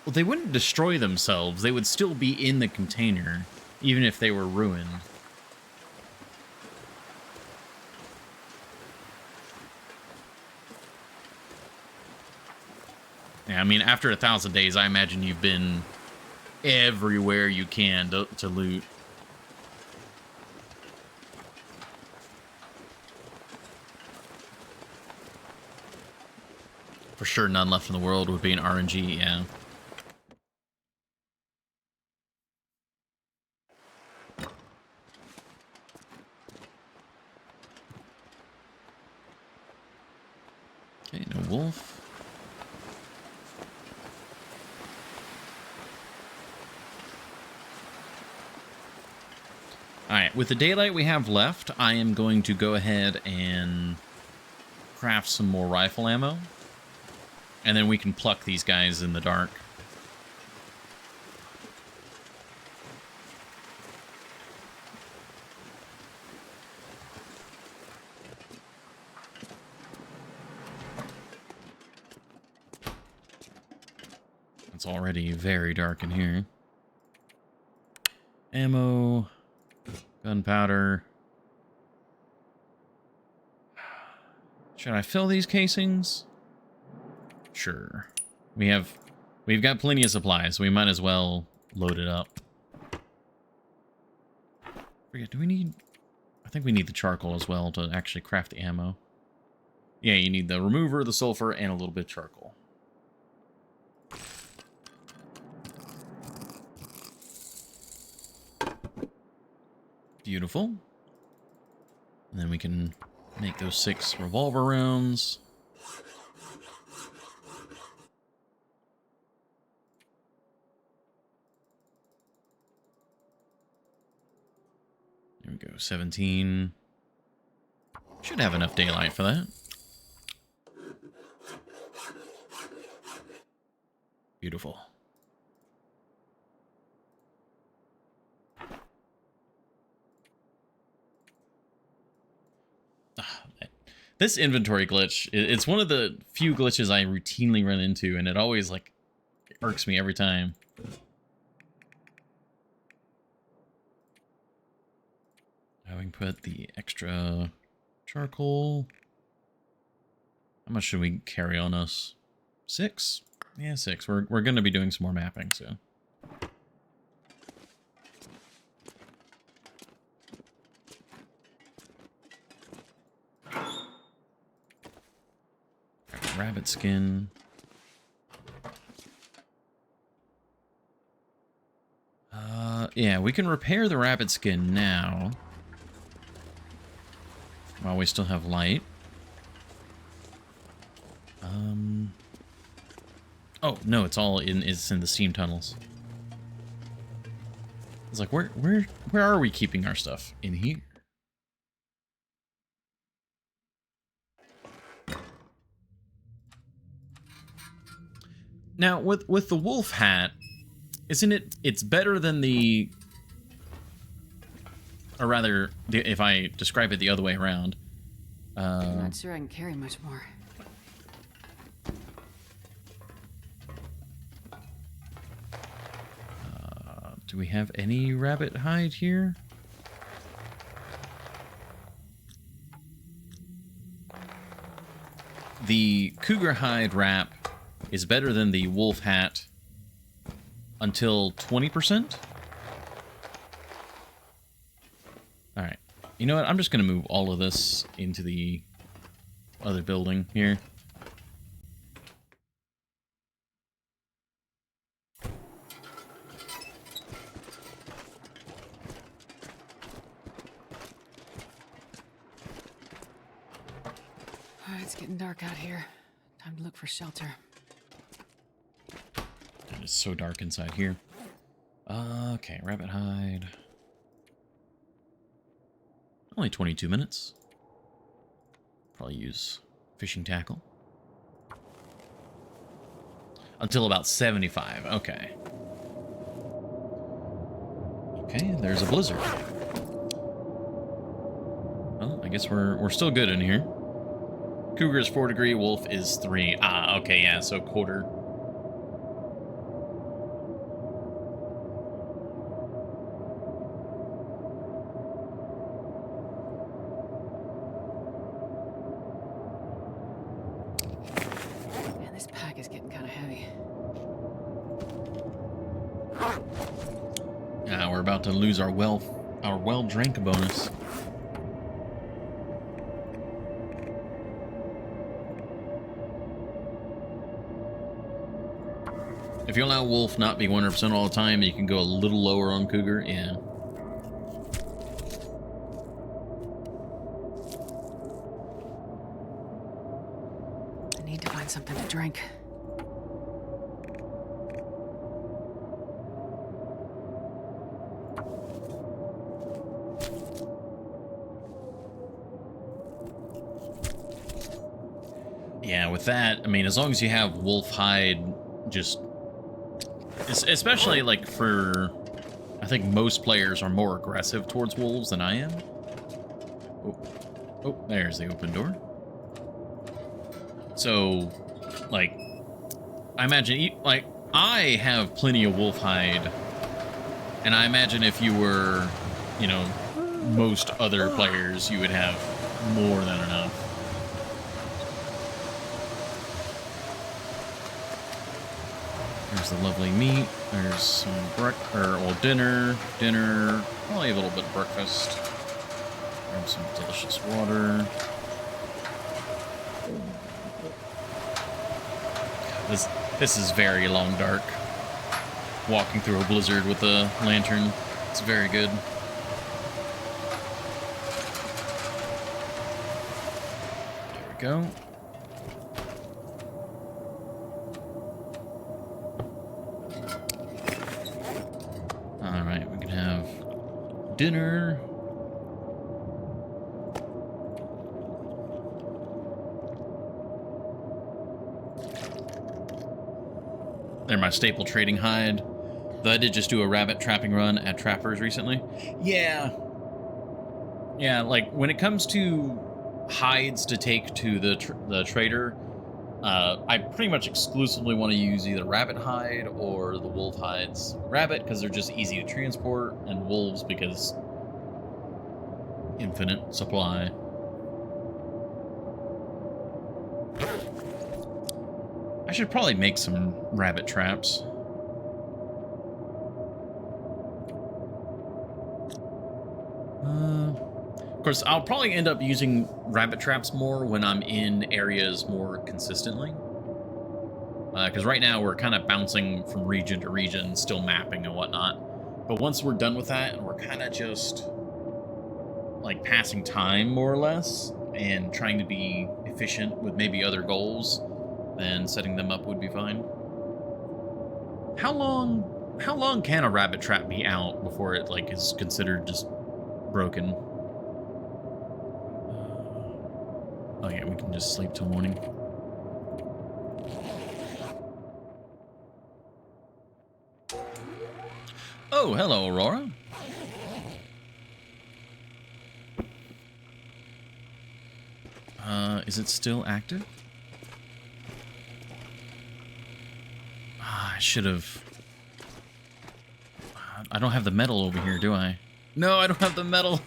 Well, they wouldn't destroy themselves. They would still be in the container, even if they were ruined. Yeah, I mean, after 1,000 days, I imagine you've been everywhere you can to loot. For sure, none left in the world would be an RNG, yeah. Okay, no wolf. Alright, with the daylight we have left, I am going to go ahead and craft some more rifle ammo. And then we can pluck these guys in the dark. It's already very dark in here. Ammo, gunpowder. Should I fill these casings? Sure. We've got plenty of supplies, so we might as well load it up. Forget, do we need... I think we need the charcoal as well to actually craft the ammo. Yeah, you need the remover, the sulfur, and a little bit of charcoal. Beautiful. And then we can make those 6 revolver rounds. There we go, 17. Should have enough daylight for that. Beautiful. This inventory glitch, it's one of the few glitches I routinely run into, and it always, like, irks me every time. Now we can put the extra charcoal. How much should we carry on us? 6? Yeah, 6. We're going to be doing some more mapping, so... Rabbit skin. Yeah, we can repair the rabbit skin now. While we still have light. Oh, no, it's in the steam tunnels. It's like, where are we keeping our stuff? In here. Now, with the wolf hat, isn't it's better than the... Or rather, if I describe it the other way around. I'm not sure I can carry much more. Do we have any rabbit hide here? The cougar hide wrap is better than the wolf hat until 20%. Alright. You know what? I'm just going to move all of this into the other building here. It's getting dark out here. Time to look for shelter. It is so dark inside here. Okay, rabbit hide. Only 22 minutes. Probably use fishing tackle. Until about 75. Okay. Okay, there's a blizzard. Well, I guess we're still good in here. Cougar is 4 degree, wolf is 3. Ah, okay, yeah, so quarter. wow, we're about to lose our well drank bonus. If you allow Wolf not be 100% all the time, you can go a little lower on Cougar, yeah. I need to find something to drink. Yeah, with that, I mean, as long as you have wolf hide, just... especially, like, for... I think most players are more aggressive towards wolves than I am. Oh, there's the open door. So, like, I imagine, like, I have plenty of wolf hide, and I imagine if you were, you know, most other players, you would have more than enough. There's the lovely meat. There's some dinner, probably a little bit of breakfast. Grab some delicious water. This is very long dark. Walking through a blizzard with a lantern. It's very good. There we go. Alright, we can have dinner. They're my staple trading hide. Though I did just do a rabbit trapping run at Trappers recently. Yeah. Yeah, like, when it comes to hides to take to the trader, I pretty much exclusively want to use either rabbit hide or the wolf hides. Rabbit, because they're just easy to transport, and wolves, because infinite supply. I should probably make some rabbit traps. Of course, I'll probably end up using rabbit traps more when I'm in areas more consistently. Because right now we're kind of bouncing from region to region, still mapping and whatnot. But once we're done with that and we're kind of just like passing time more or less and trying to be efficient with maybe other goals, then setting them up would be fine. How long can a rabbit trap be out before it like is considered just broken? Oh yeah, we can just sleep till morning. Oh, hello, Aurora. Is it still active? I should have... I don't have the metal over here, do I? No, I don't have the metal.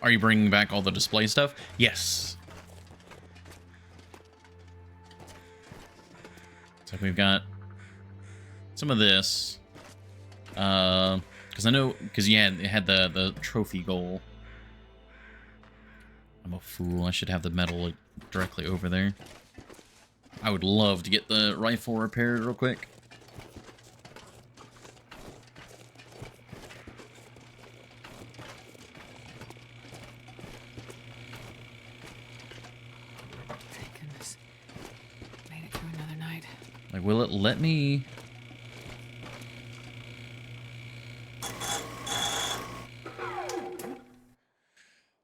Are you bringing back all the display stuff? Yes. So we've got some of this. Because I know, because yeah, it had the trophy goal. I'm a fool. I should have the metal like, directly over there. I would love to get the rifle repaired real quick. Thank goodness. Made it through another night. Like, will it let me...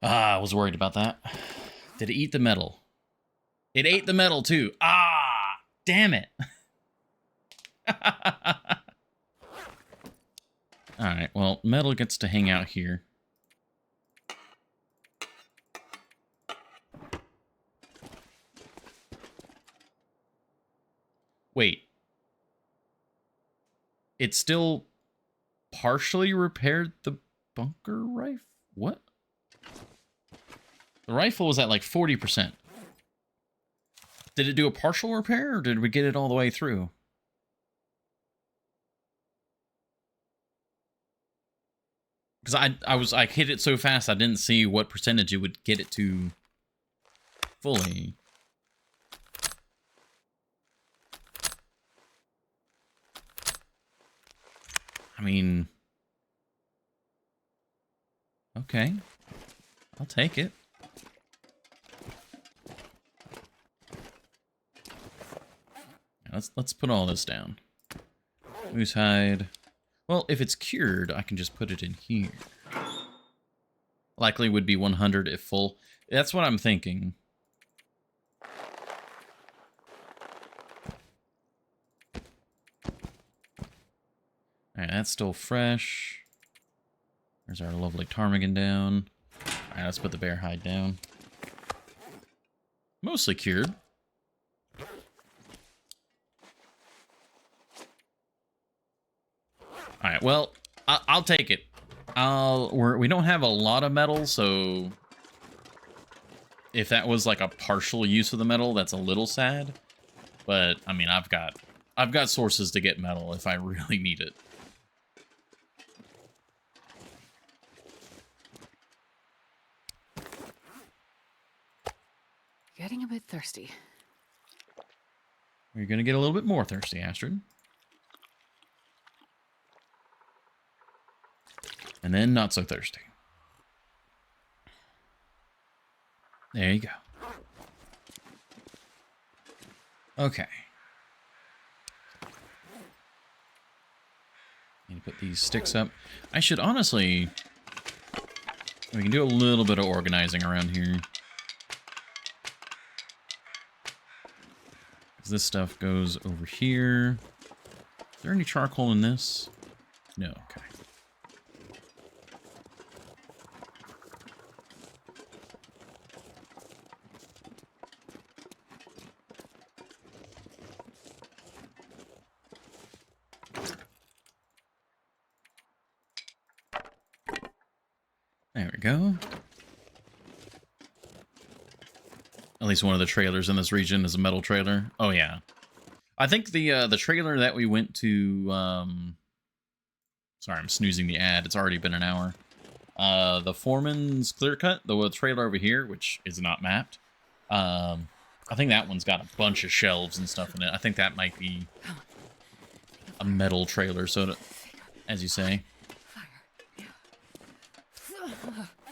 Ah, I was worried about that. Did it eat the metal? It ate the metal, too. Ah, damn it. Alright, well, metal gets to hang out here. Wait. It still partially repaired the bunker rifle? What? The rifle was at like 40%. Did it do a partial repair, or did we get it all the way through? Because I hit it so fast I didn't see what percentage it would get it to fully. I mean, okay, I'll take it. Let's put all this down. Moose hide. Well, if it's cured, I can just put it in here. Likely would be 100 if full. That's what I'm thinking. Alright, that's still fresh. There's our lovely ptarmigan down. Alright, let's put the bear hide down. Mostly cured. Alright, well, I'll take it. We don't have a lot of metal, so if that was like a partial use of the metal, that's a little sad. But I mean, I've got sources to get metal if I really need it. Getting a bit thirsty. You're gonna get a little bit more thirsty, Astrid. And then not so thirsty. There you go. Okay. Need to put these sticks up. I should honestly... We can do a little bit of organizing around here. This stuff goes over here. Is there any charcoal in this? No, okay. There we go. At least one of the trailers in this region is a metal trailer. Oh yeah, I think the trailer that we went to. Sorry, I'm snoozing the ad. It's already been an hour. The Foreman's Clear Cut, the trailer over here, which is not mapped. I think that one's got a bunch of shelves and stuff in it. I think that might be a metal trailer, so to, as you say.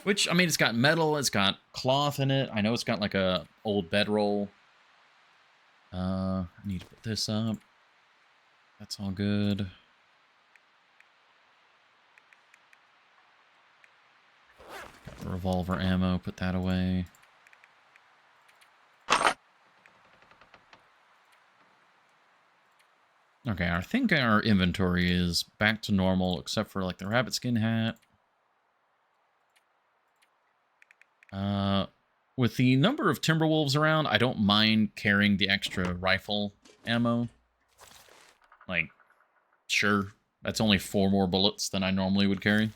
Which, I mean, it's got metal, it's got cloth in it. I know it's got like a old bedroll. I need to put this up. That's all good. Got the revolver ammo, put that away. Okay, I think our inventory is back to normal, except for like the rabbit skin hat. With the number of Timberwolves around, I don't mind carrying the extra rifle ammo. Like, sure, that's only 4 more bullets than I normally would carry.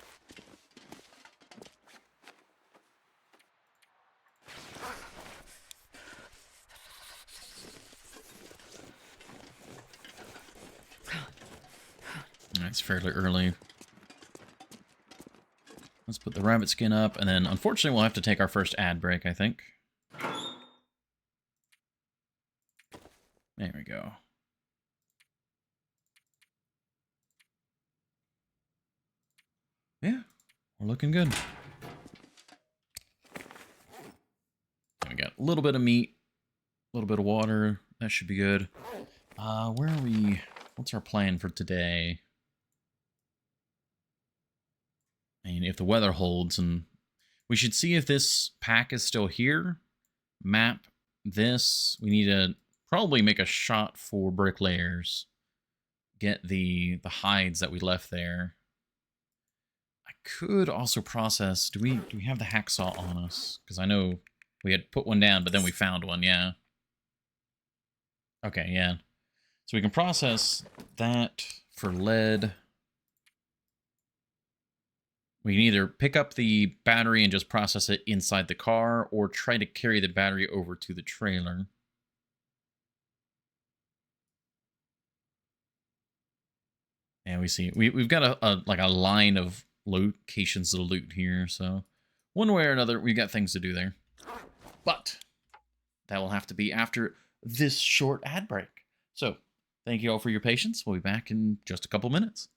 It's fairly early. Let's put the rabbit skin up, and then unfortunately we'll have to take our first ad break, I think. There we go. Yeah, we're looking good. We got a little bit of meat, a little bit of water. That should be good. Where are we? What's our plan for today? I mean, if the weather holds, and we should see if this pack is still here. Map this. We need to probably make a shot for bricklayers. Get the hides that we left there. I could also process. Do we have the hacksaw on us? Because I know we had put one down, but then we found one. Yeah. Okay. Yeah. So we can process that for lead. We can either pick up the battery and just process it inside the car, or try to carry the battery over to the trailer. And we see we've got a like a line of locations to loot here, so one way or another we got things to do there. But that will have to be after this short ad break. So thank you all for your patience. We'll be back in just a couple minutes.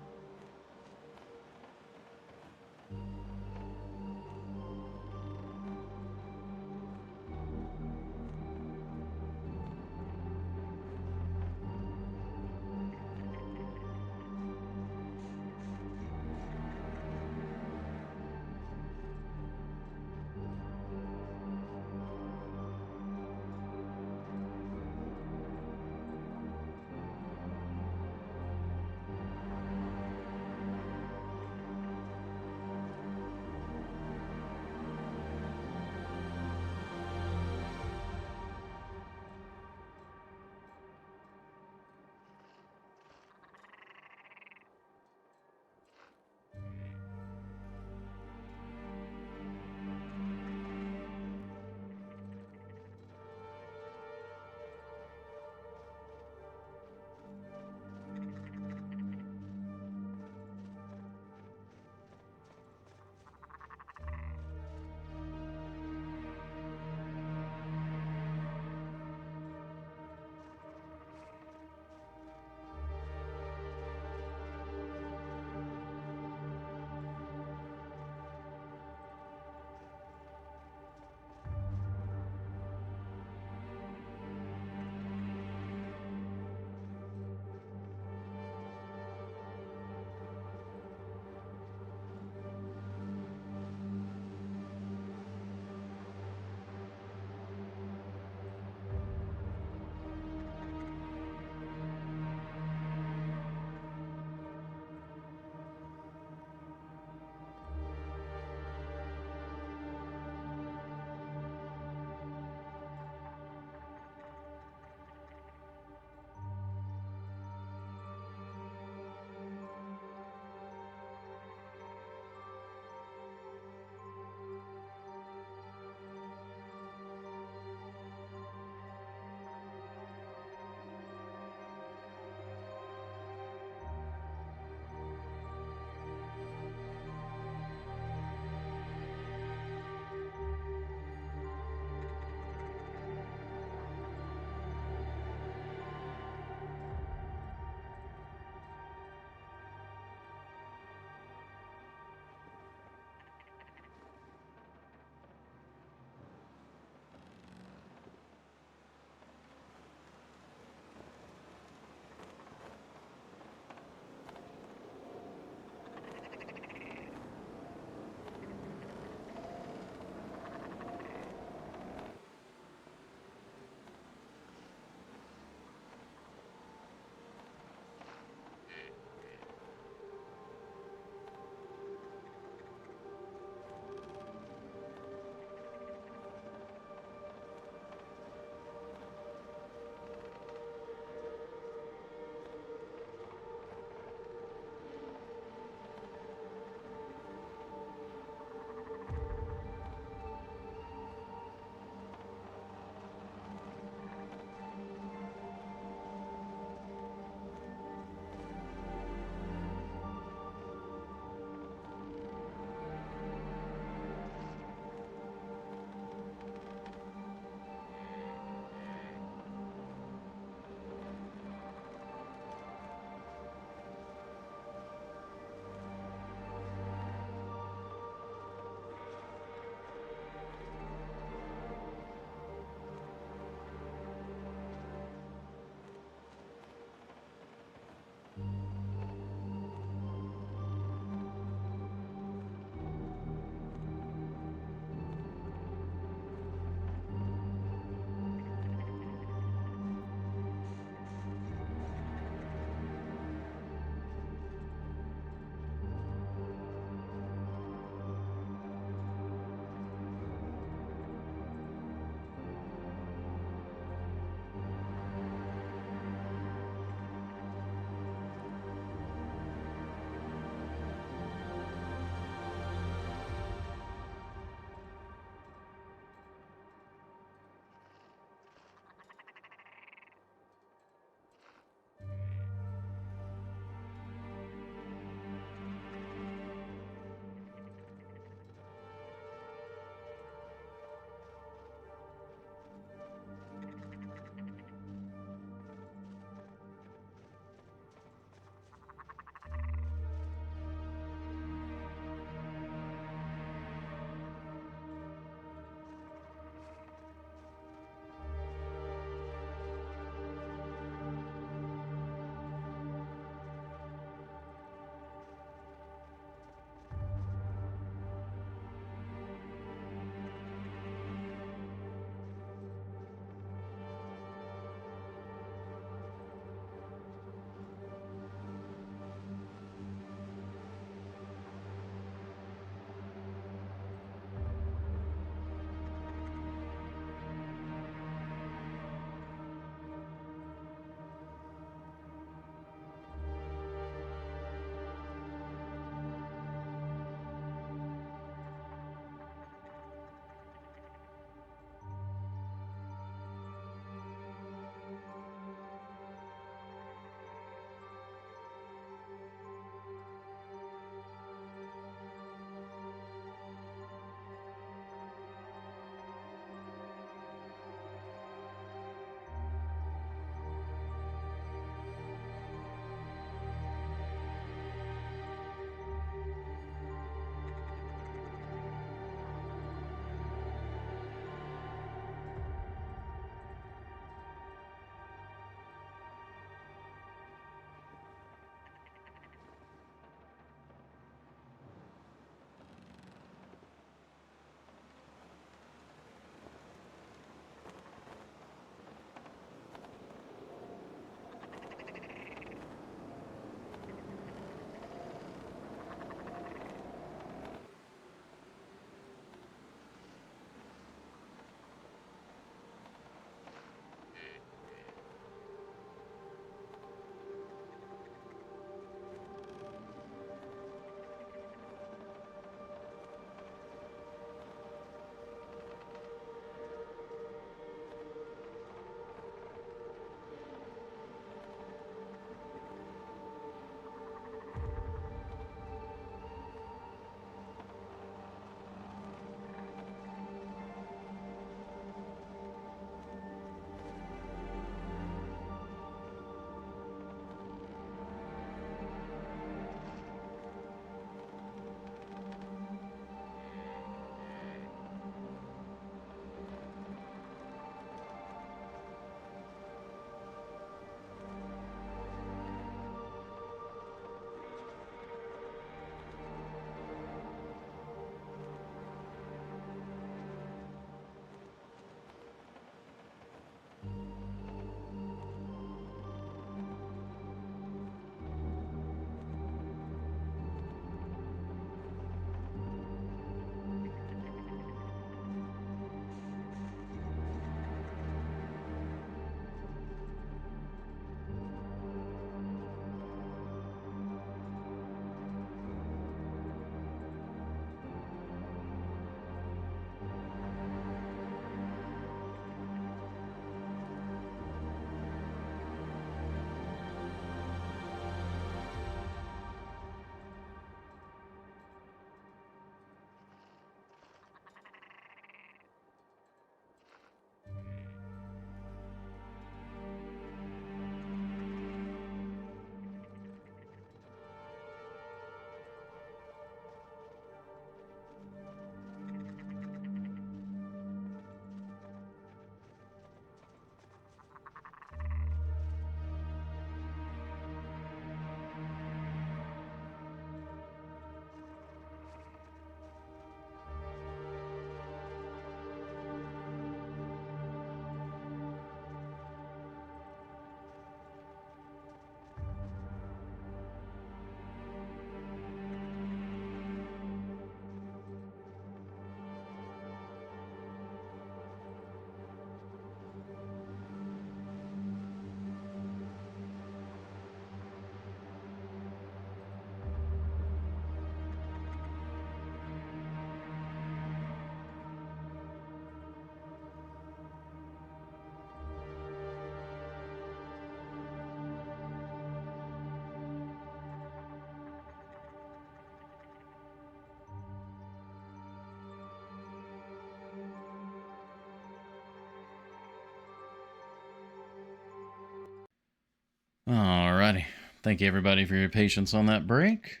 Alrighty. Thank you everybody for your patience on that break.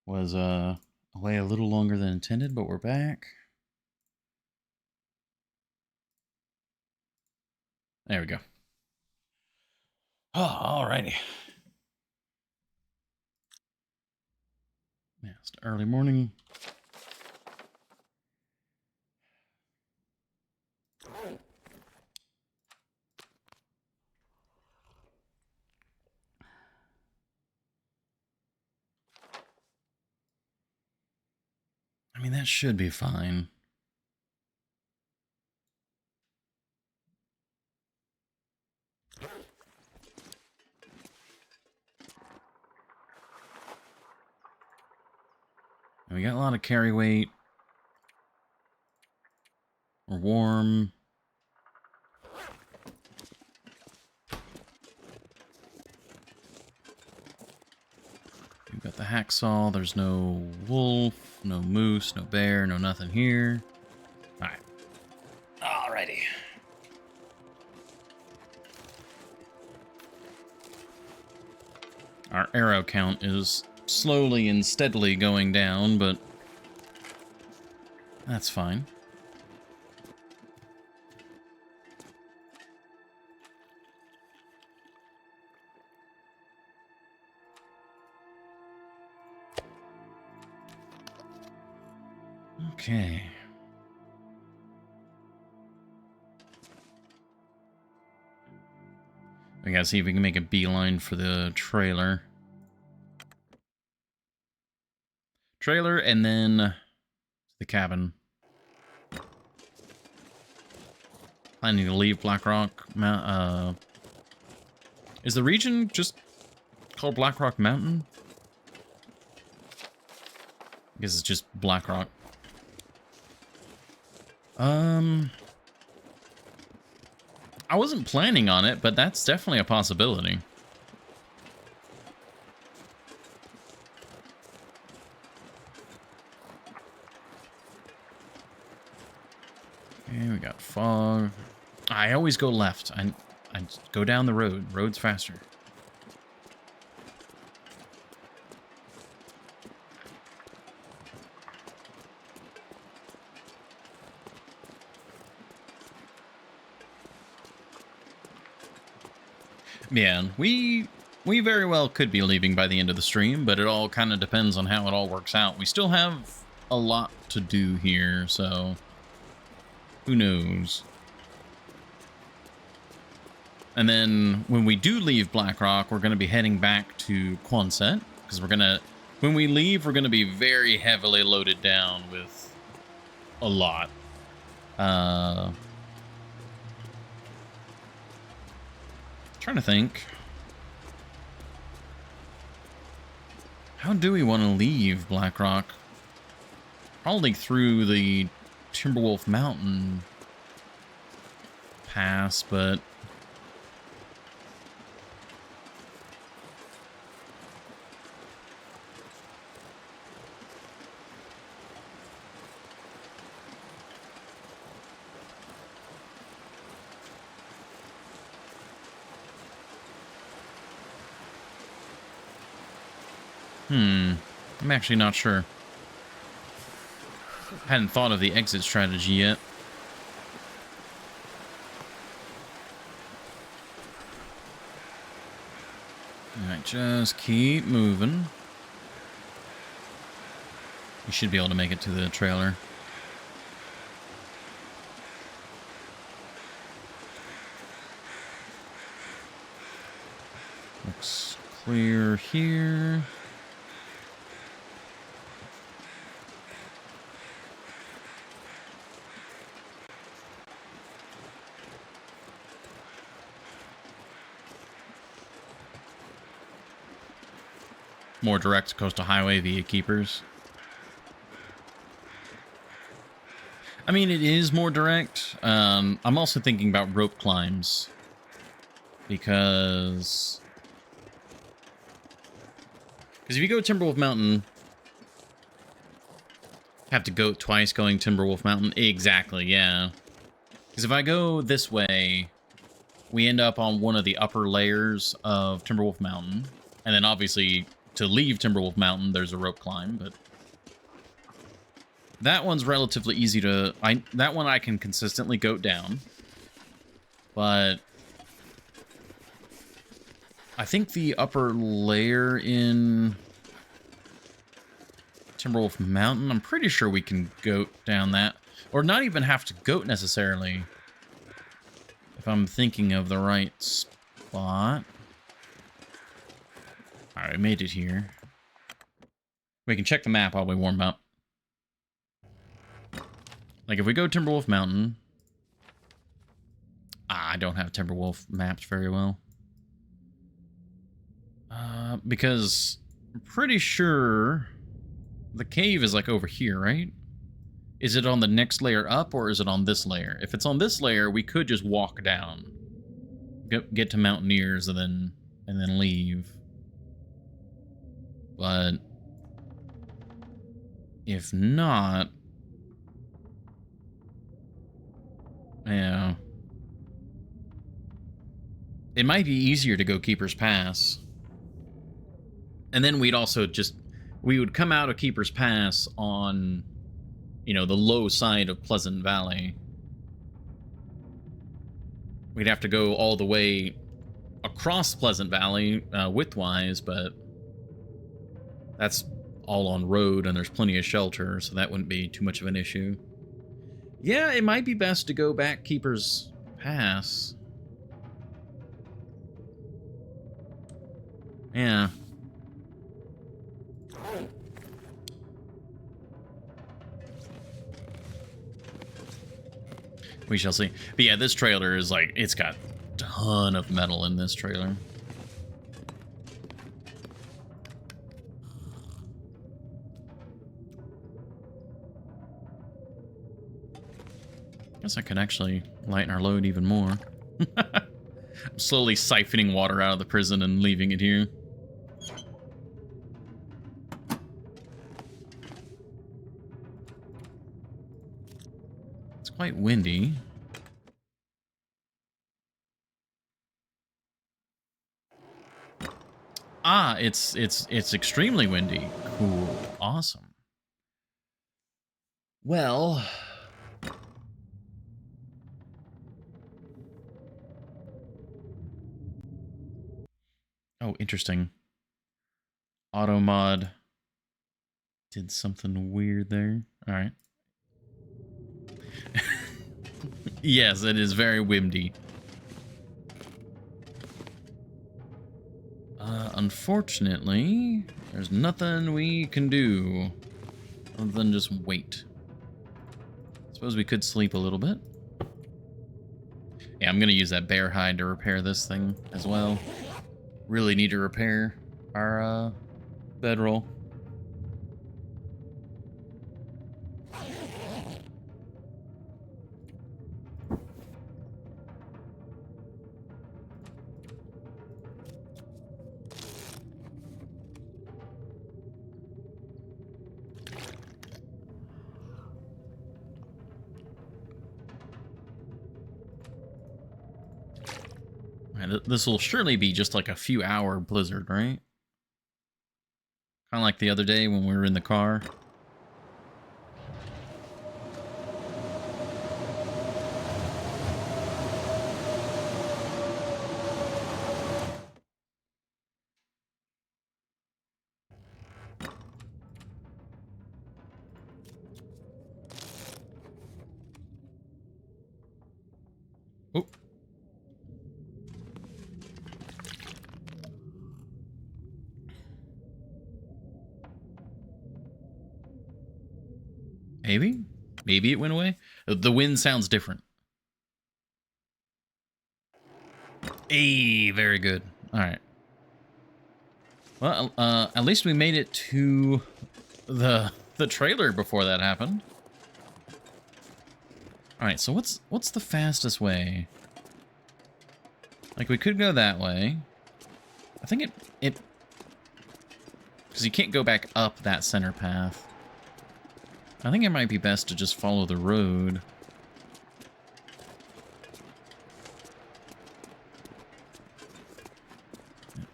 Was away a little longer than intended, but we're back. There we go. Oh, alrighty. Yeah, it's early morning. I mean, that should be fine. And we got a lot of carry weight. We're warm. We've got the hacksaw. There's no wolf, no moose, no bear, no nothing here. Alright. Alrighty. Our arrow count is slowly and steadily going down, but that's fine. Okay. We gotta see if we can make a beeline for the trailer. Trailer and then the cabin. Planning to leave Blackrock. Is the region just called Blackrock Mountain? I guess it's just Blackrock. I wasn't planning on it, but that's definitely a possibility. Okay, we got fog. I always go left. I go down the road. Road's faster. Yeah, we very well could be leaving by the end of the stream, but it all kind of depends on how it all works out. We still have a lot to do here, so who knows? And then when we do leave Blackrock, we're going to be heading back to Quonset, because when we leave, we're going to be very heavily loaded down with a lot. Trying to think. How do we want to leave Blackrock? Probably through the Timberwolf Mountain pass, but I'm actually not sure. Hadn't thought of the exit strategy yet. Alright, just keep moving. You should be able to make it to the trailer. Looks clear here. More direct coastal highway via Keepers. I mean, it is more direct. I'm also thinking about rope climbs. Because if you go Timberwolf Mountain, have to go twice going Timberwolf Mountain. Exactly, yeah. Because if I go this way, we end up on one of the upper layers of Timberwolf Mountain. And then obviously, to leave Timberwolf Mountain, there's a rope climb, but that one's relatively easy to... that one I can consistently goat down. But I think the upper layer in Timberwolf Mountain, I'm pretty sure we can goat down that. Or not even have to goat necessarily. If I'm thinking of the right spot. Alright, we made it here. We can check the map while we warm up. Like, if we go Timberwolf Mountain... I don't have Timberwolf mapped very well. Because I'm pretty sure the cave is, like, over here, right? Is it on the next layer up, or is it on this layer? If it's on this layer, we could just walk down. Get to Mountaineers and then leave. But if not... yeah. It might be easier to go Keeper's Pass. And then we'd also just... we would come out of Keeper's Pass on, you know, the low side of Pleasant Valley. We'd have to go all the way across Pleasant Valley, widthwise, but that's all on road, and there's plenty of shelter, so that wouldn't be too much of an issue. Yeah, it might be best to go back Keeper's Pass. Yeah. We shall see. But yeah, this trailer is like, it's got a ton of metal in this trailer. Guess I could actually lighten our load even more. I'm slowly siphoning water out of the prison and leaving it here. It's quite windy. Ah, it's extremely windy. Cool. Awesome. Well, oh, interesting. Automod did something weird there. All right. Yes, it is very windy. Unfortunately, there's nothing we can do other than just wait. Suppose we could sleep a little bit. Yeah, I'm gonna use that bear hide to repair this thing as well. Really need to repair our bedroll. This will surely be just like a few hour blizzard, right? Kind of like the other day when we were in the car. Oh. Maybe it went away. The wind sounds different. Hey, very good. All right. Well, at least we made it to the trailer before that happened. All right. So what's the fastest way? Like, we could go that way. I think it because you can't go back up that center path. I think it might be best to just follow the road.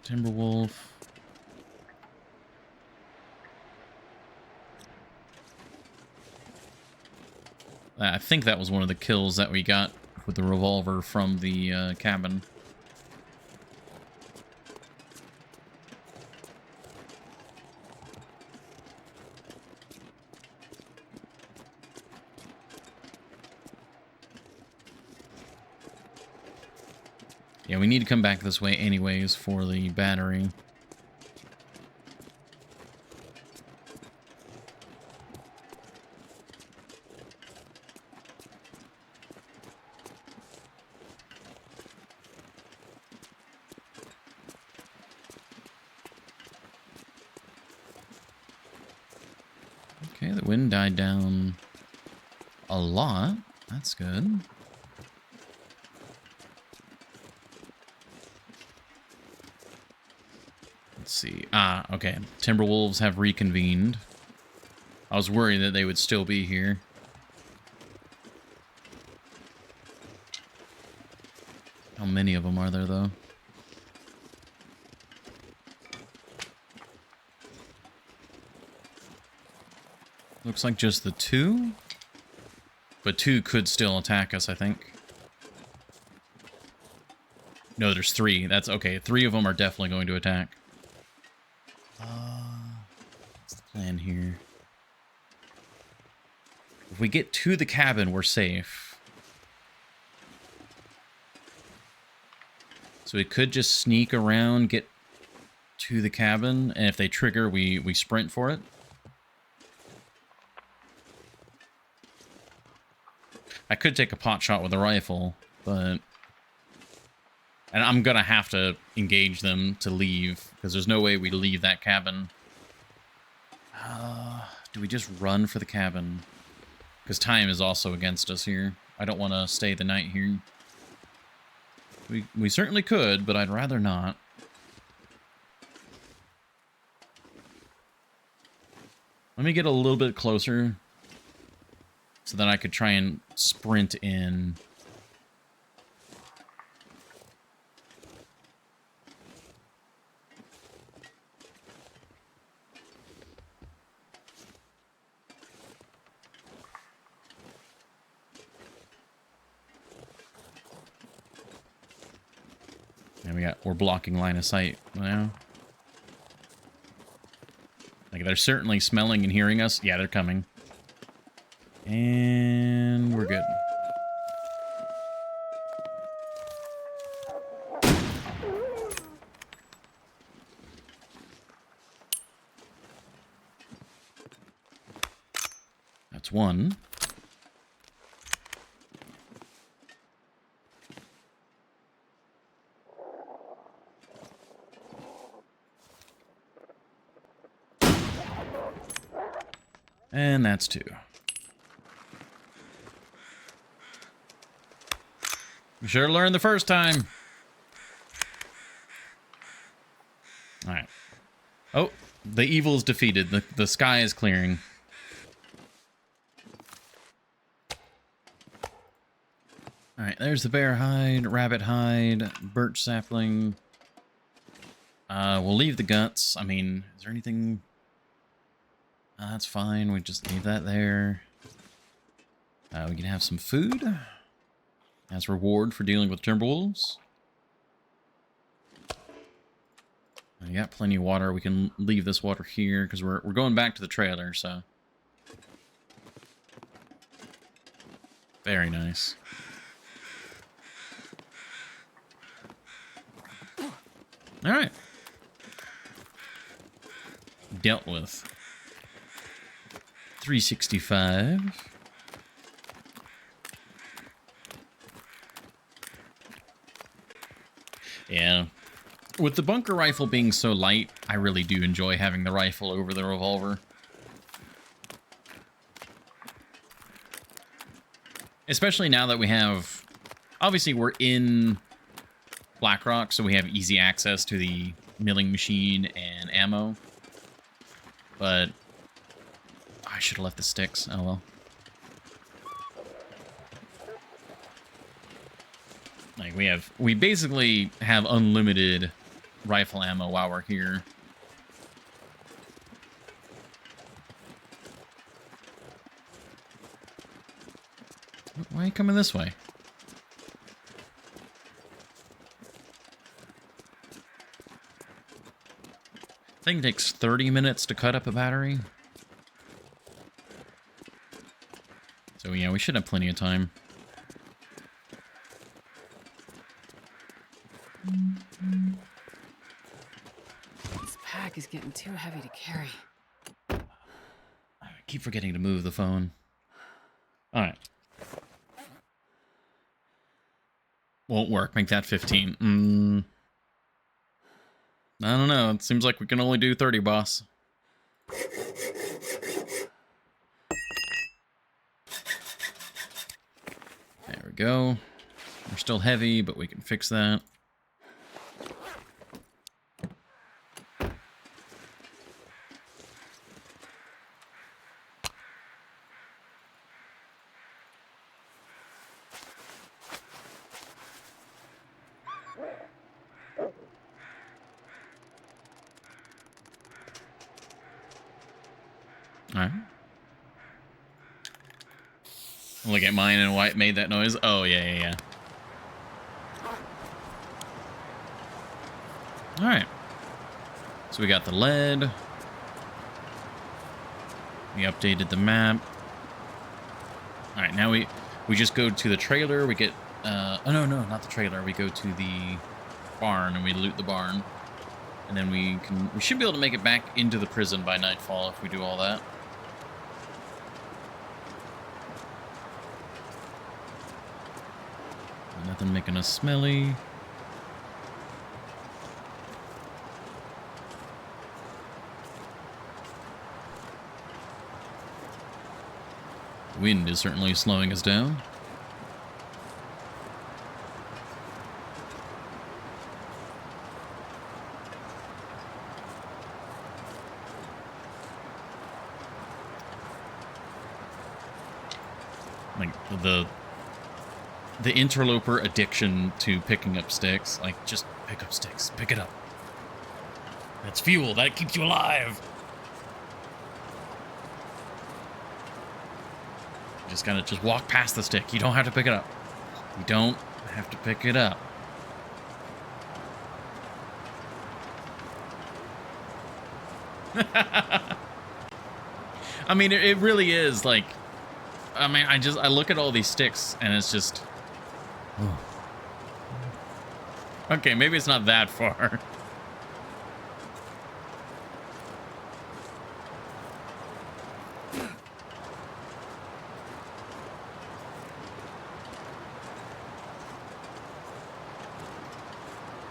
Timberwolf. I think that was one of the kills that we got with the revolver from the cabin. Yeah, we need to come back this way anyways for the battery. Okay, the wind died down a lot. That's good. Let's see. Ah, okay. Timberwolves have reconvened. I was worried that they would still be here. How many of them are there, though? Looks like just the two. But two could still attack us, I think. No, there's three. That's okay. Three of them are definitely going to attack. What's the plan here? If we get to the cabin, we're safe. So we could just sneak around, get to the cabin, and if they trigger, we sprint for it. I could take a pot shot with a rifle, but... And I'm gonna have to engage them to leave, because there's no way we leave that cabin. Do we just run for the cabin? Because time is also against us here. I don't want to stay the night here. We certainly could, but I'd rather not. Let me get a little bit closer, so that I could try and sprint in. And we're blocking line of sight now. Like, they're certainly smelling and hearing us. Yeah, they're coming. And we're good. That's one. And that's two. We should have learned the first time. Alright. Oh, the evil is defeated. The sky is clearing. Alright, there's the bear hide, rabbit hide, birch sapling. We'll leave the guts. I mean, is there anything... that's fine. We just leave that there. We can have some food as reward for dealing with timberwolves. We got plenty of water. We can leave this water here because we're going back to the trailer. So very nice. All right, dealt with. 365. Yeah. With the bunker rifle being so light, I really do enjoy having the rifle over the revolver. Especially now that we have... Obviously, we're in Blackrock, so we have easy access to the milling machine and ammo. But... I should have left the sticks. Oh well. Like, we basically have unlimited rifle ammo while we're here. Why are you coming this way? I think it takes 30 minutes to cut up a battery. So yeah, we should have plenty of time. This pack is getting too heavy to carry. I keep forgetting to move the phone. Alright. Won't work. Make that 15. I don't know. It seems like we can only do 30, boss. There we go. We're still heavy, but we can fix that. Alright. Look at mine and why it made that noise. Oh, yeah. Alright. So we got the lead. We updated the map. Alright, now we just go to the trailer. We get... oh, no, not the trailer. We go to the barn and we loot the barn. And then we should be able to make it back into the prison by nightfall if we do all that. Nothing making us smelly. The wind is certainly slowing us down. Like the interloper addiction to picking up sticks. Like, just pick up sticks. Pick it up. That's fuel. That keeps you alive. You just gotta just walk past the stick. You don't have to pick it up. You don't have to pick it up. I mean, it really is like... I mean, I look at all these sticks and it's just... Oh. Okay, maybe it's not that far.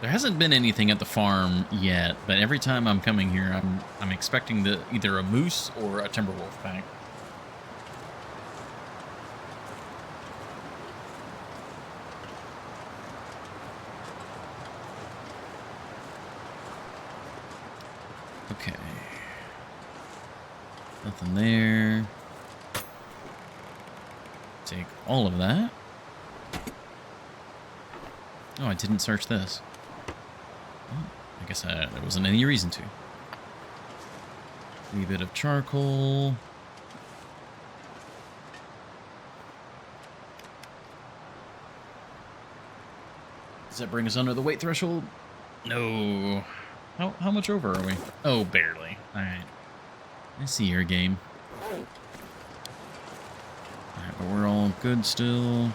There hasn't been anything at the farm yet, but every time I'm coming here, I'm expecting either a moose or a timber wolf pack. Okay. Nothing there. Take all of that. Oh, I didn't search this. Oh, I guess there wasn't any reason to. A bit of charcoal. Does that bring us under the weight threshold? No. How much over are we? Oh, barely. Alright. I see your game. Alright, but we're all good still.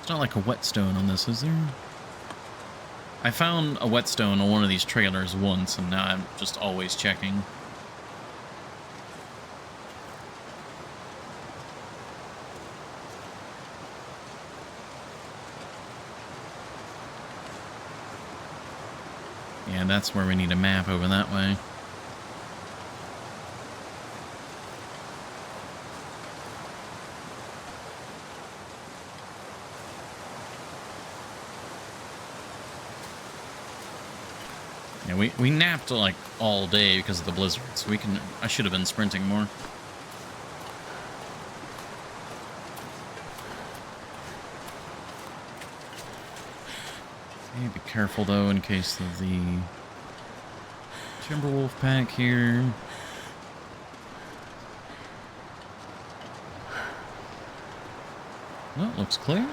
It's not like a whetstone on this, is there? I found a whetstone on one of these trailers once, and now I'm just always checking. Yeah, that's where we need a map over that way. Yeah, we napped like all day because of the blizzard, so I should have been sprinting more. Okay, be careful though in case of the Timberwolf pack here. Well, looks clear.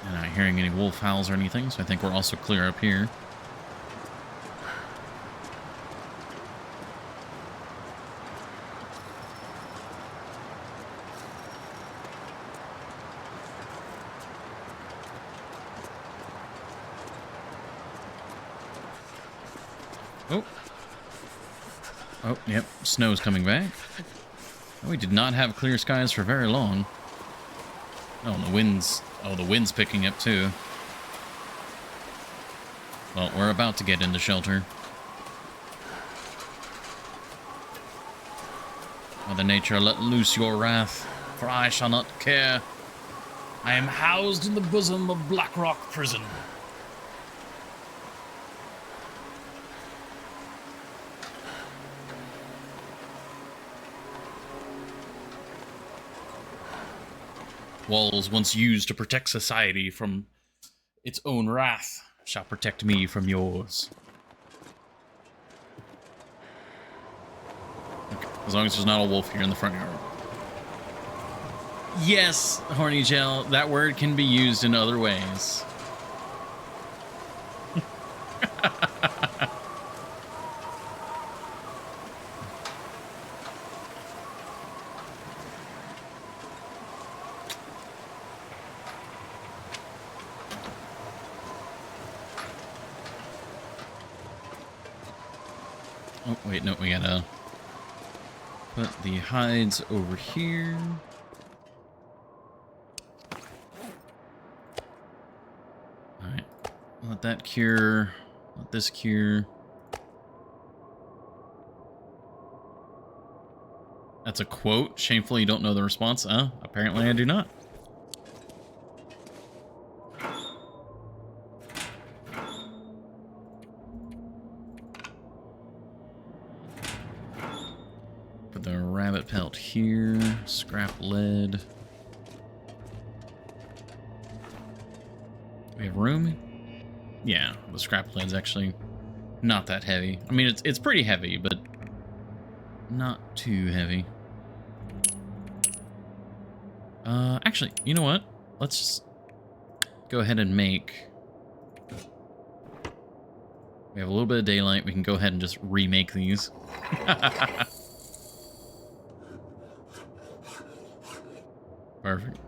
And not hearing any wolf howls or anything, so I think we're also clear up here. Oh. Oh, yep. Snow's coming back. Oh, we did not have clear skies for very long. Oh, and the wind's... Oh, the wind's picking up, too. Well, we're about to get into shelter. Mother Nature, let loose your wrath, for I shall not care. I am housed in the bosom of Blackrock prison. Walls once used to protect society from its own wrath shall protect me from yours. Okay, as long as there's not a wolf here in the front yard. Yes, Horny Gel, that word can be used in other ways. Oh, wait, no, we gotta put the hides over here. Alright, let that cure, let this cure. That's a quote. Shamefully, you don't know the response. Apparently I do not. Put the rabbit pelt here. Scrap lead. We have room? Yeah, the scrap lead's actually not that heavy. I mean, it's pretty heavy, but not too heavy. Actually, you know what? Let's just go ahead and make... We have a little bit of daylight. We can go ahead and just remake these. Perfect.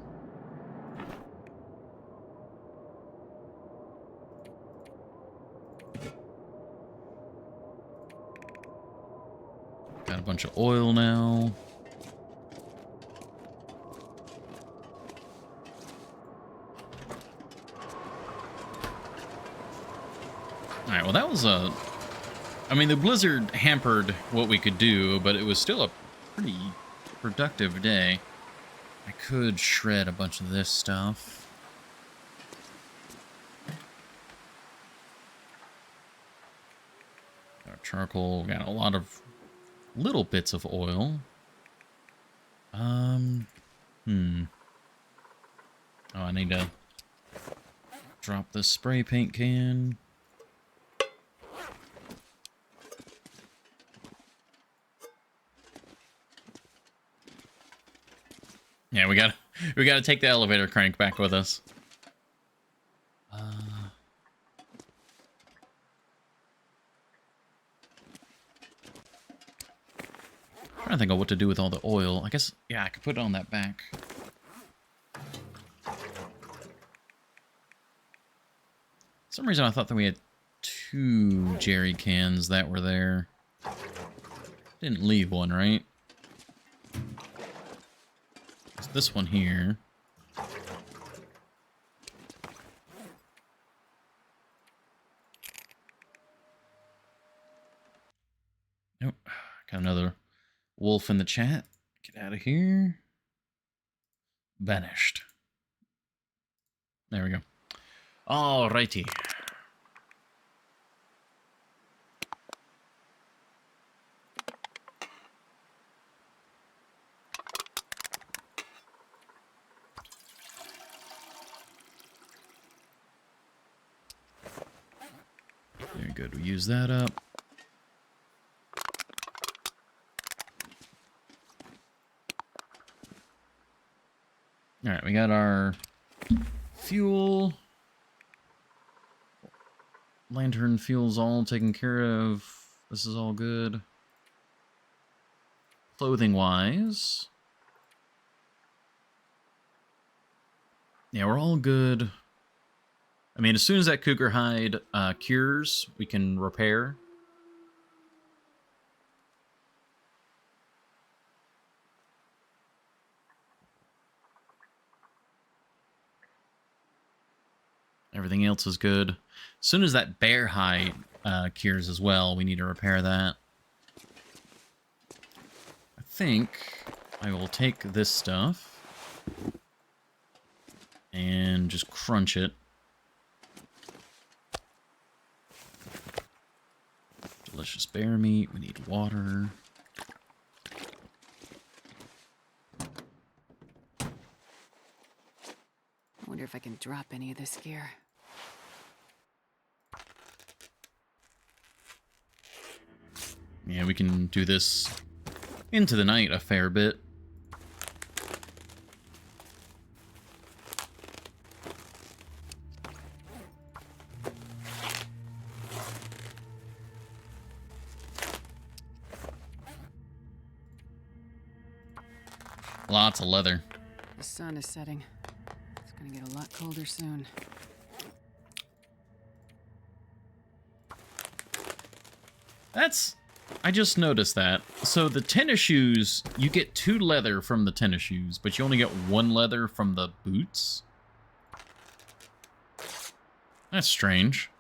Got a bunch of oil now. Alright, well that was a... I mean, the blizzard hampered what we could do, but it was still a pretty productive day. I could shred a bunch of this stuff. Our charcoal, got a lot of little bits of oil. Oh, I need to drop this spray paint can. Yeah, we gotta take the elevator crank back with us. Trying to think of what to do with all the oil. I guess, yeah, I could put it on that back. For some reason I thought that we had 2 jerry cans that were there. Didn't leave one, right? It's this one here. Nope. Got another Wolf in the chat. Get out of here. Vanished. There we go. Alrighty. Very good. We use that up. Alright, we got our fuel. Lantern fuel's all taken care of. This is all good. Clothing-wise. Yeah, we're all good. I mean, as soon as that cougar hide cures, we can repair. Everything else is good. As soon as that bear hide cures as well, we need to repair that. I think I will take this stuff and just crunch it. Delicious bear meat. We need water. I wonder if I can drop any of this gear. Yeah, we can do this into the night a fair bit. Lots of leather. The sun is setting. It's gonna get a lot colder soon. I just noticed that. So the tennis shoes, you get 2 leather from the tennis shoes, but you only get 1 leather from the boots? That's strange.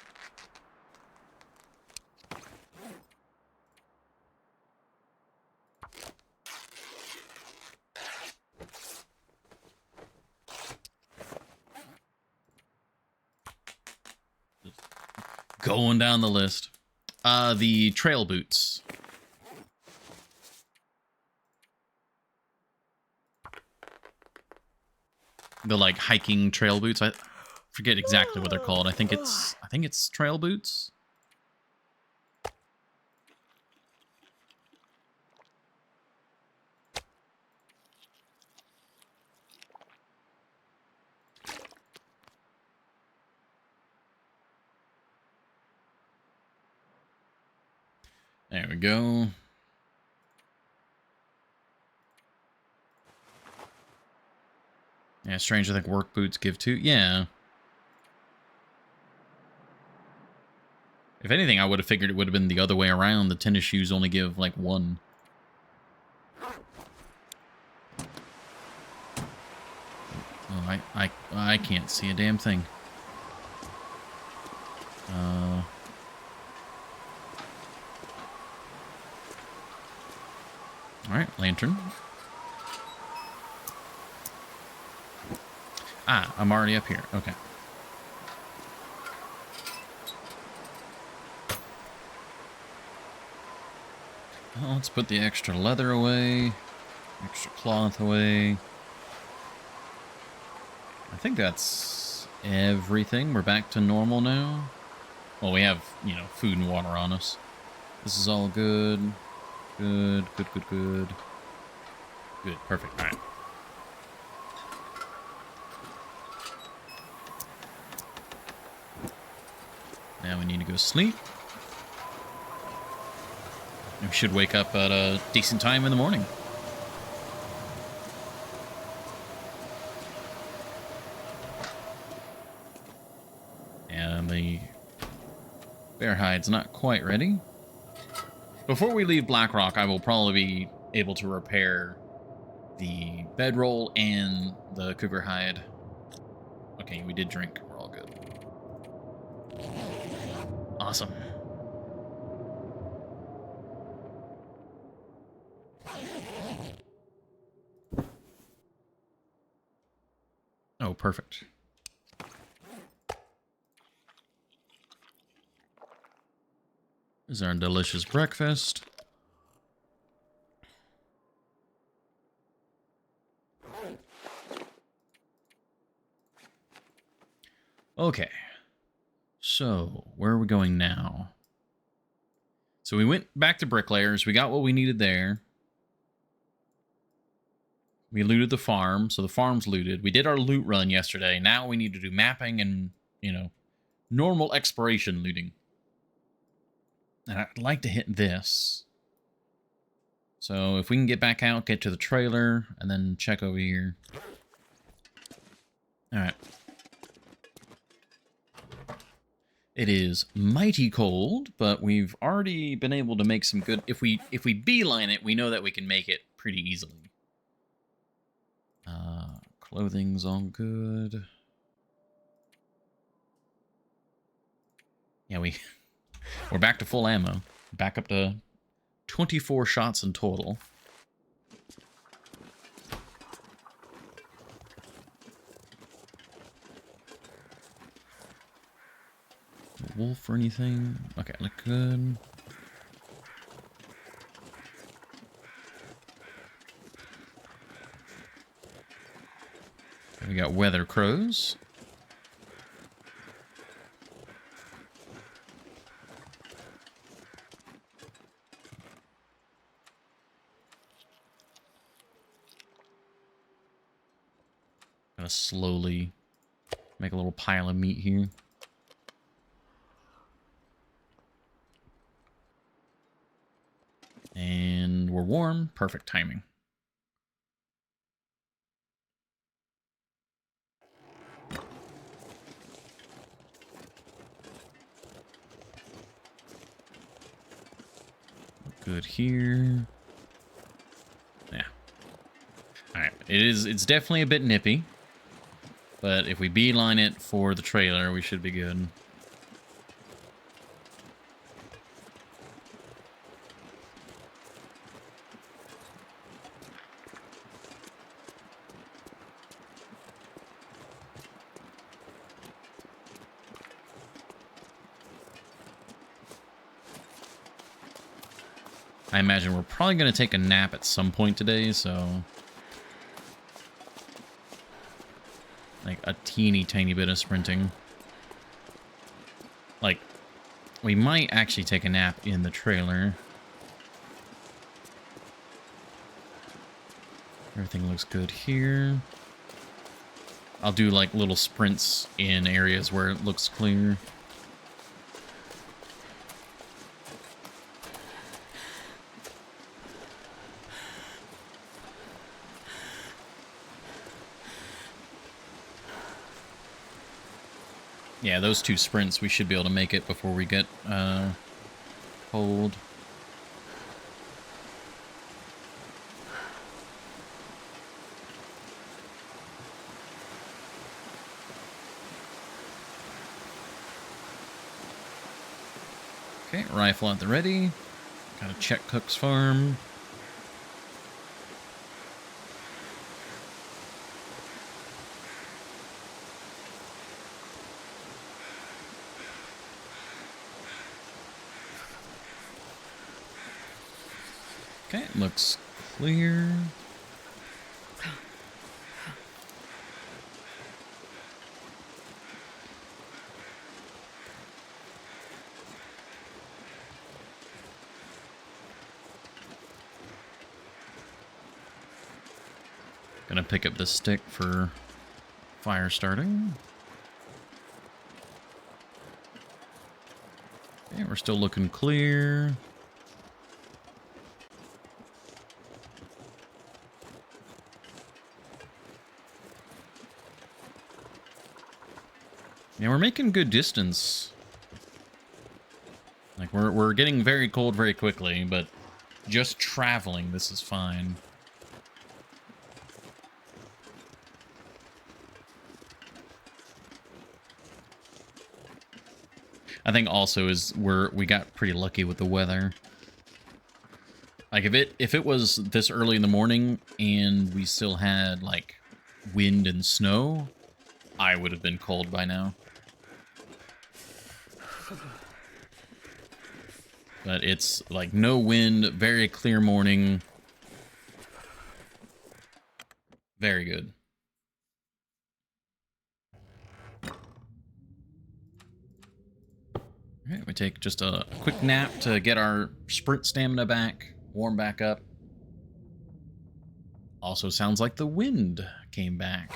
Going down the list. The trail boots. The like hiking trail boots. I forget exactly what they're called. I think it's trail boots. There we go. Yeah, strange. I think work boots give 2. Yeah. If anything, I would have figured it would have been the other way around. The tennis shoes only give like 1. Oh, I can't see a damn thing. All right, lantern. Ah, I'm already up here. Okay. Well, let's put the extra leather away. Extra cloth away. I think that's everything. We're back to normal now. Well, we have, you know, food and water on us. This is all good. Good. Good, perfect. All right. Now we need to go sleep. We should wake up at a decent time in the morning. And the bear hide's not quite ready. Before we leave Blackrock, I will probably be able to repair the bedroll and the cougar hide. Okay, we did drink. We're all good. Awesome. Oh, perfect. This is our delicious breakfast. Okay. So, where are we going now? So we went back to Bricklayers. We got what we needed there. We looted the farm, so the farm's looted. We did our loot run yesterday. Now we need to do mapping and, you know, normal exploration looting. And I'd like to hit this. So if we can get back out, get to the trailer, and then check over here. Alright. It is mighty cold, but we've already been able to make some good... If we beeline it, we know that we can make it pretty easily. Clothing's all good. Yeah, we're back to full ammo. Back up to 24 shots in total. Wolf or anything? Okay, look good. We got weather crows. Gonna slowly make a little pile of meat here. And we're warm. Perfect timing. Good here. Yeah. Alright. It's definitely a bit nippy. But if we beeline it for the trailer, we should be good. I imagine we're probably going to take a nap at some point today, so... like a teeny tiny bit of sprinting. Like, we might actually take a nap in the trailer. Everything looks good here. I'll do like little sprints in areas where it looks clear. Yeah, those two sprints, we should be able to make it before we get cold. Okay, rifle at the ready. Gotta check Cook's farm. Okay, looks clear. Gonna pick up this stick for fire starting. Okay, we're still looking clear. Yeah, we're making good distance. Like, we're getting very cold very quickly, but just traveling, this is fine. I think also is we got pretty lucky with the weather. Like, if it was this early in the morning and we still had like wind and snow, I would have been cold by now. But it's like no wind, very clear morning. Very good. Alright, we take just a quick nap to get our sprint stamina back, warm back up. Also sounds like the wind came back.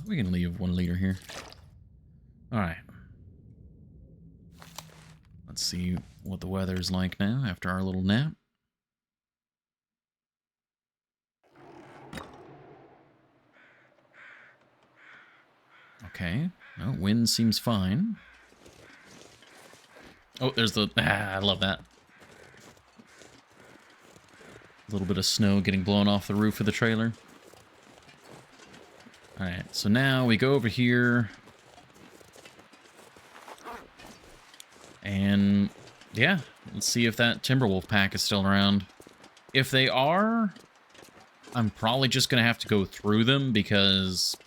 We can leave 1 liter here. Alright. Let's see what the weather's like now after our little nap. Okay. Well, wind seems fine. Oh, there's the... I love that. A little bit of snow getting blown off the roof of the trailer. Alright, so now we go over here. And, yeah, let's see if that Timberwolf pack is still around. If they are, I'm probably just going to have to go through them because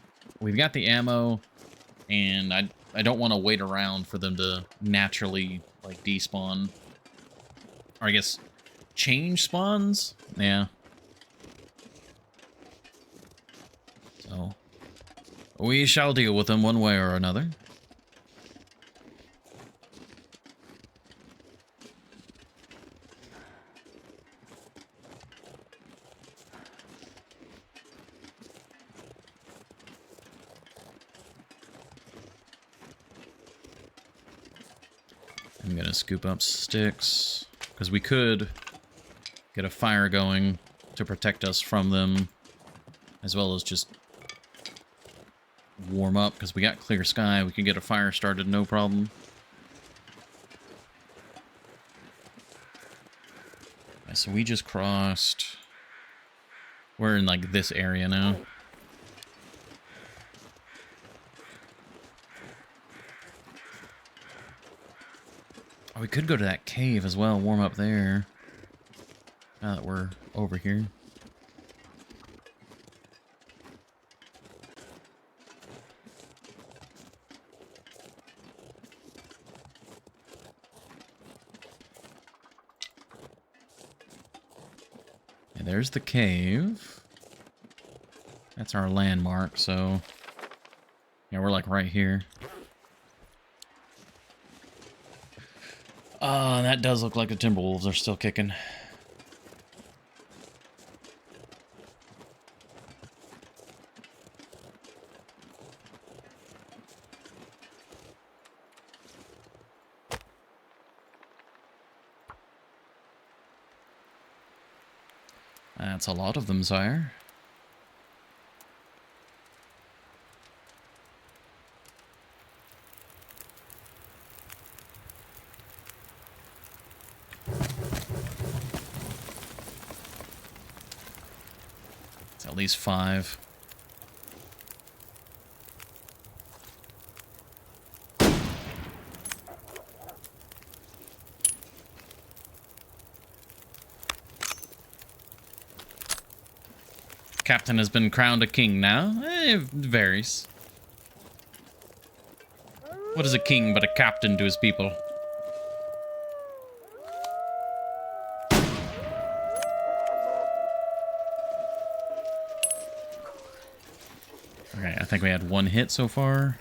we've got the ammo, and I don't want to wait around for them to naturally, like, despawn. Or I guess, change spawns? Yeah. So, we shall deal with them one way or another. I'm gonna scoop up sticks, because we could get a fire going to protect us from them, as well as just warm up, because we got clear sky. We can get a fire started, no problem. Right, so we just crossed. We're in, like, this area now. Oh, we could go to that cave as well, warm up there. Now that we're over here. And there's the cave. That's our landmark, so... yeah, we're like right here. That does look like the Timberwolves are still kicking. That's a lot of them, sire. It's at least 5. Captain has been crowned a king now. It varies. What is a king but a captain to his people? Okay, I think we had 1 hit so far.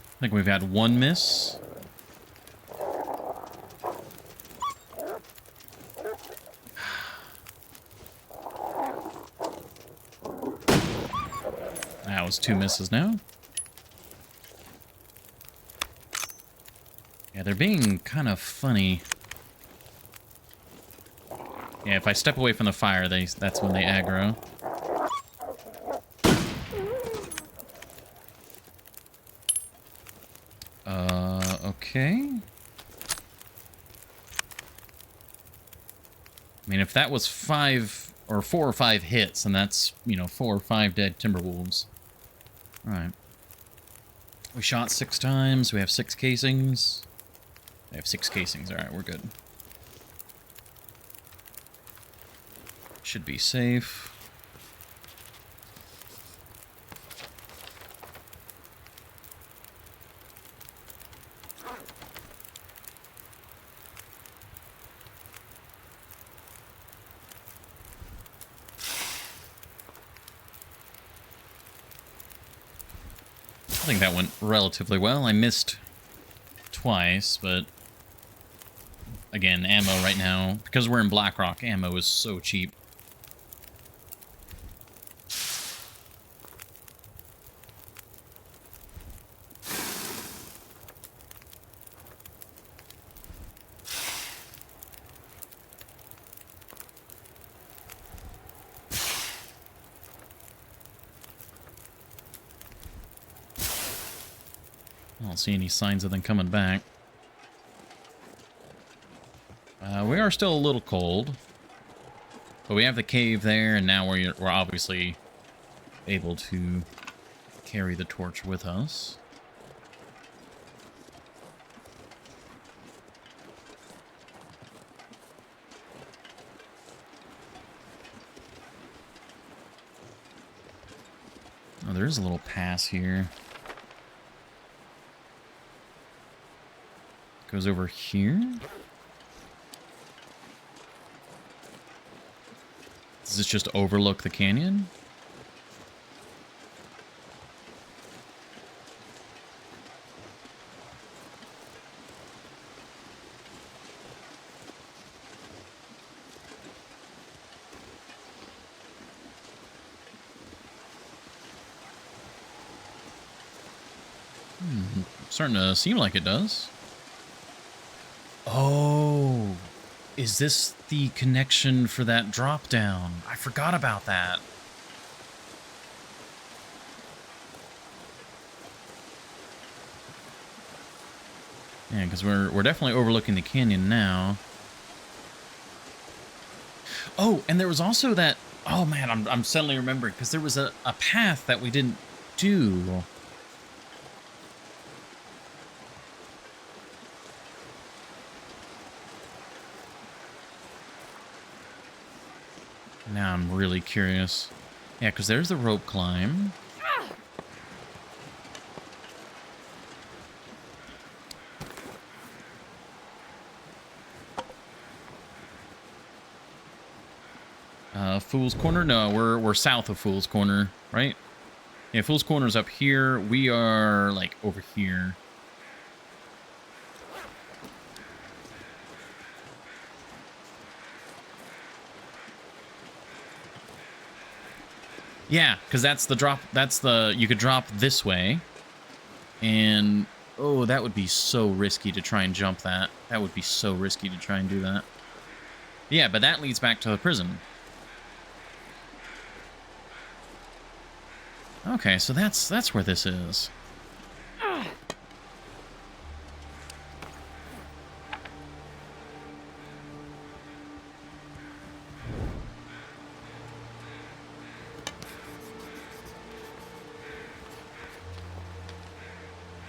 I think we've had 1 miss. That was 2 misses now. Yeah, they're being kind of funny. Yeah, if I step away from the fire, that's when they aggro. Okay. I mean, if that was 5 or 4 or 5 hits, and that's, you know, 4 or 5 dead Timberwolves. All right. We shot 6 times. We have 6 casings. We have 6 casings. All right, we're good. Should be safe. I think that went relatively well. I missed twice, but again, ammo right now, because we're in Blackrock, ammo is so cheap. I don't see any signs of them coming back. We are still a little cold, but we have the cave there, and now we're obviously able to carry the torch with us. Oh, there's a little pass here. Goes over here. Does this just overlook the canyon? Starting to seem like it does. Oh, is this the connection for that drop down? I forgot about that. Yeah, because we're definitely overlooking the canyon now. Oh, and there was also that. Oh man, I'm suddenly remembering, because there was a path that we didn't do. Now I'm really curious. Yeah, because there's the rope climb. Fool's Corner? No, we're south of Fool's Corner, right? Yeah, Fool's Corner's up here. We are, like, over here. Yeah, because that's the drop. That's the... You could drop this way. And... Oh, that would be so risky to try and jump that. That would be so risky to try and do that. Yeah, but that leads back to the prison. Okay, so that's where this is.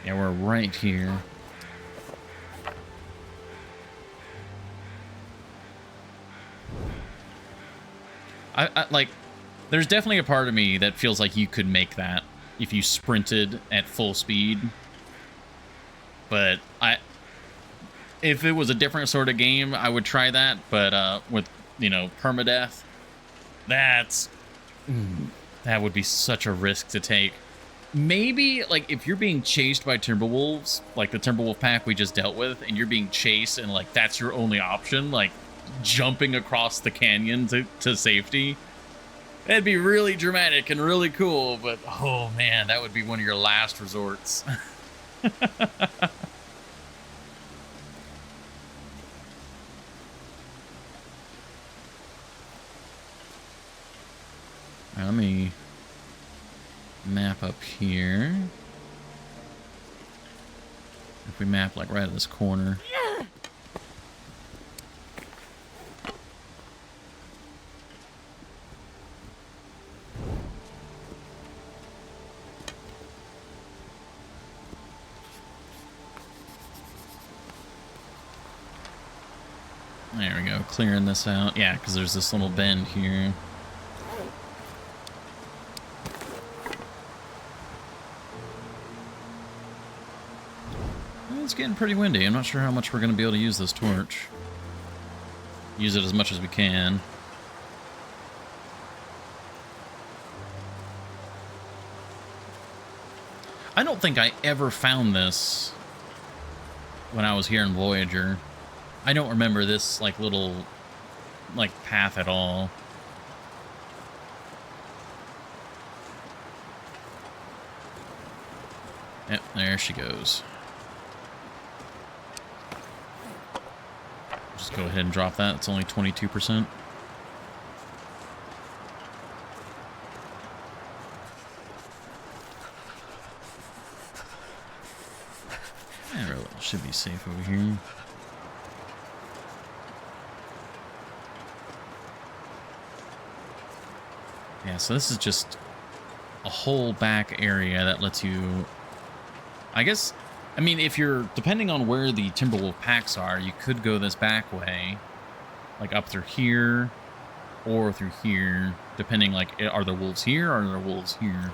Yeah, we're right here. I like, there's definitely a part of me that feels like you could make that if you sprinted at full speed. But if it was a different sort of game, I would try that. But with, you know, permadeath, that would be such a risk to take. Maybe, like, if you're being chased by Timberwolves, like the Timberwolf pack we just dealt with, and you're being chased and, like, that's your only option, like, jumping across the canyon to safety, that'd be really dramatic and really cool, but, oh, man, that would be one of your last resorts. Let me map up here. If we map like right at this corner. There we go, clearing this out. Yeah, because there's this little bend here. It's getting pretty windy. I'm not sure how much we're going to be able to use this torch. Use it as much as we can. I don't think I ever found this when I was here in Voyager. I don't remember this, like, little, like, path at all. Yep, there she goes. Just go ahead and drop that. It's only 22%. Yeah, really should be safe over here. Yeah, so this is just a whole back area that lets you, I guess, I mean, if you're, depending on where the Timberwolf packs are, you could go this back way, like up through here, or through here, depending, like, are there wolves here, or are there wolves here?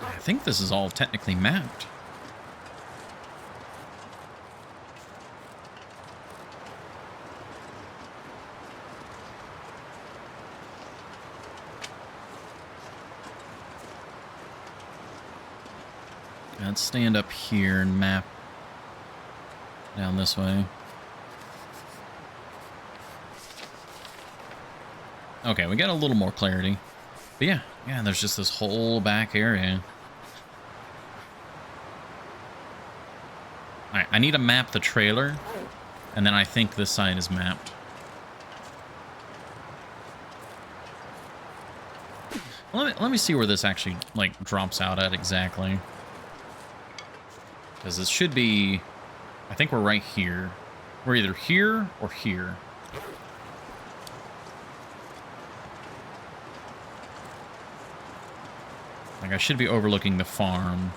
I think this is all technically mapped. Let's stand up here and map down this way. Okay, we got a little more clarity. But yeah, there's just this whole back area. Alright, I need to map the trailer, and then I think this side is mapped. Let me see where this actually, like, drops out at exactly. Because it should be, I think we're right here. We're either here or here. Like, I should be overlooking the farm.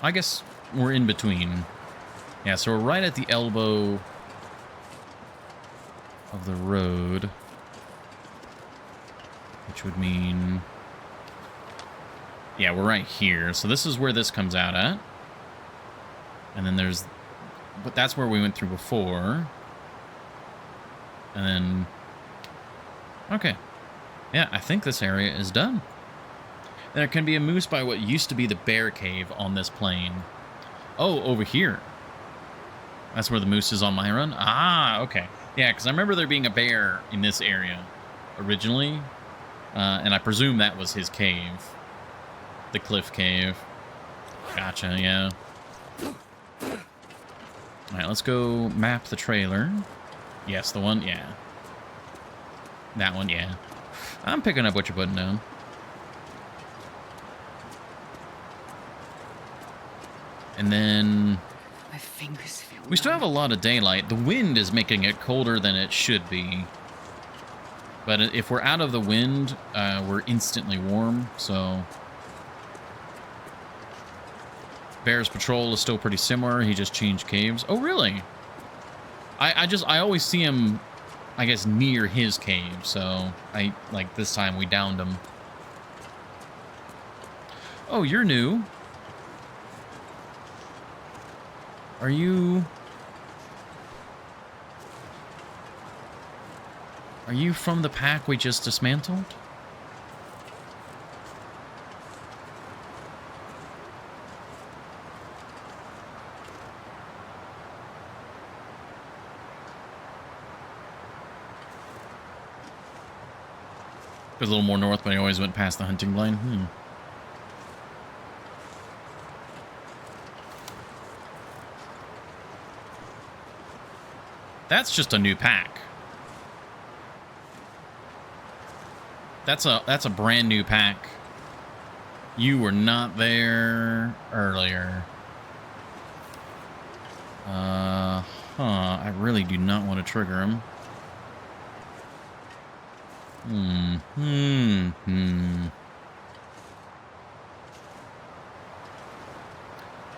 I guess we're in between. Yeah, so we're right at the elbow of the road, which would mean, yeah, we're right here. So this is where this comes out at, and then there's, but that's where we went through before, and then, okay, yeah, I think this area is done. There can be a moose by what used to be the bear cave on this plane. Oh, over here. That's where the moose is on my run? Ah, okay. Yeah, because I remember there being a bear in this area originally, and I presume that was his cave. The cliff cave. Gotcha, yeah. Alright, let's go map the trailer. Yes, the one, yeah. That one, yeah. I'm picking up what you're putting down. And then My fingers feel we still have a lot of daylight. The wind is making it colder than it should be. But if we're out of the wind, we're instantly warm, so... Bear's patrol is still pretty similar. He just changed caves. Oh, really? I always see him, I guess, near his cave, so... like, this time we downed him. Oh, you're new. Are you... Are you from the pack we just dismantled? Goes a little more north, but he always went past the hunting blind. That's just a new pack. That's a brand new pack. You were not there earlier. I really do not want to trigger him.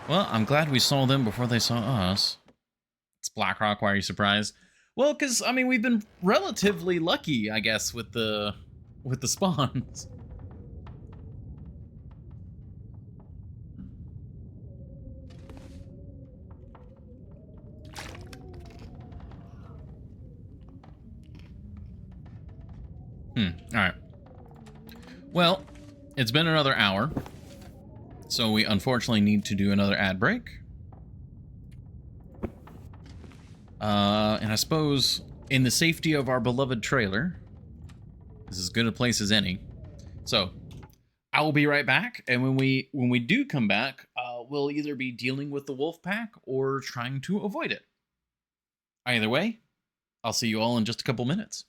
Well, I'm glad we saw them before they saw us. It's Blackrock. Why are you surprised? Well, because I mean, we've been relatively lucky, I guess, with the spawns. All right. Well, it's been another hour, so we unfortunately need to do another ad break. And I suppose in the safety of our beloved trailer, this is as good a place as any. So I will be right back, and when we do come back, we'll either be dealing with the wolf pack or trying to avoid it. Either way, I'll see you all in just a couple minutes.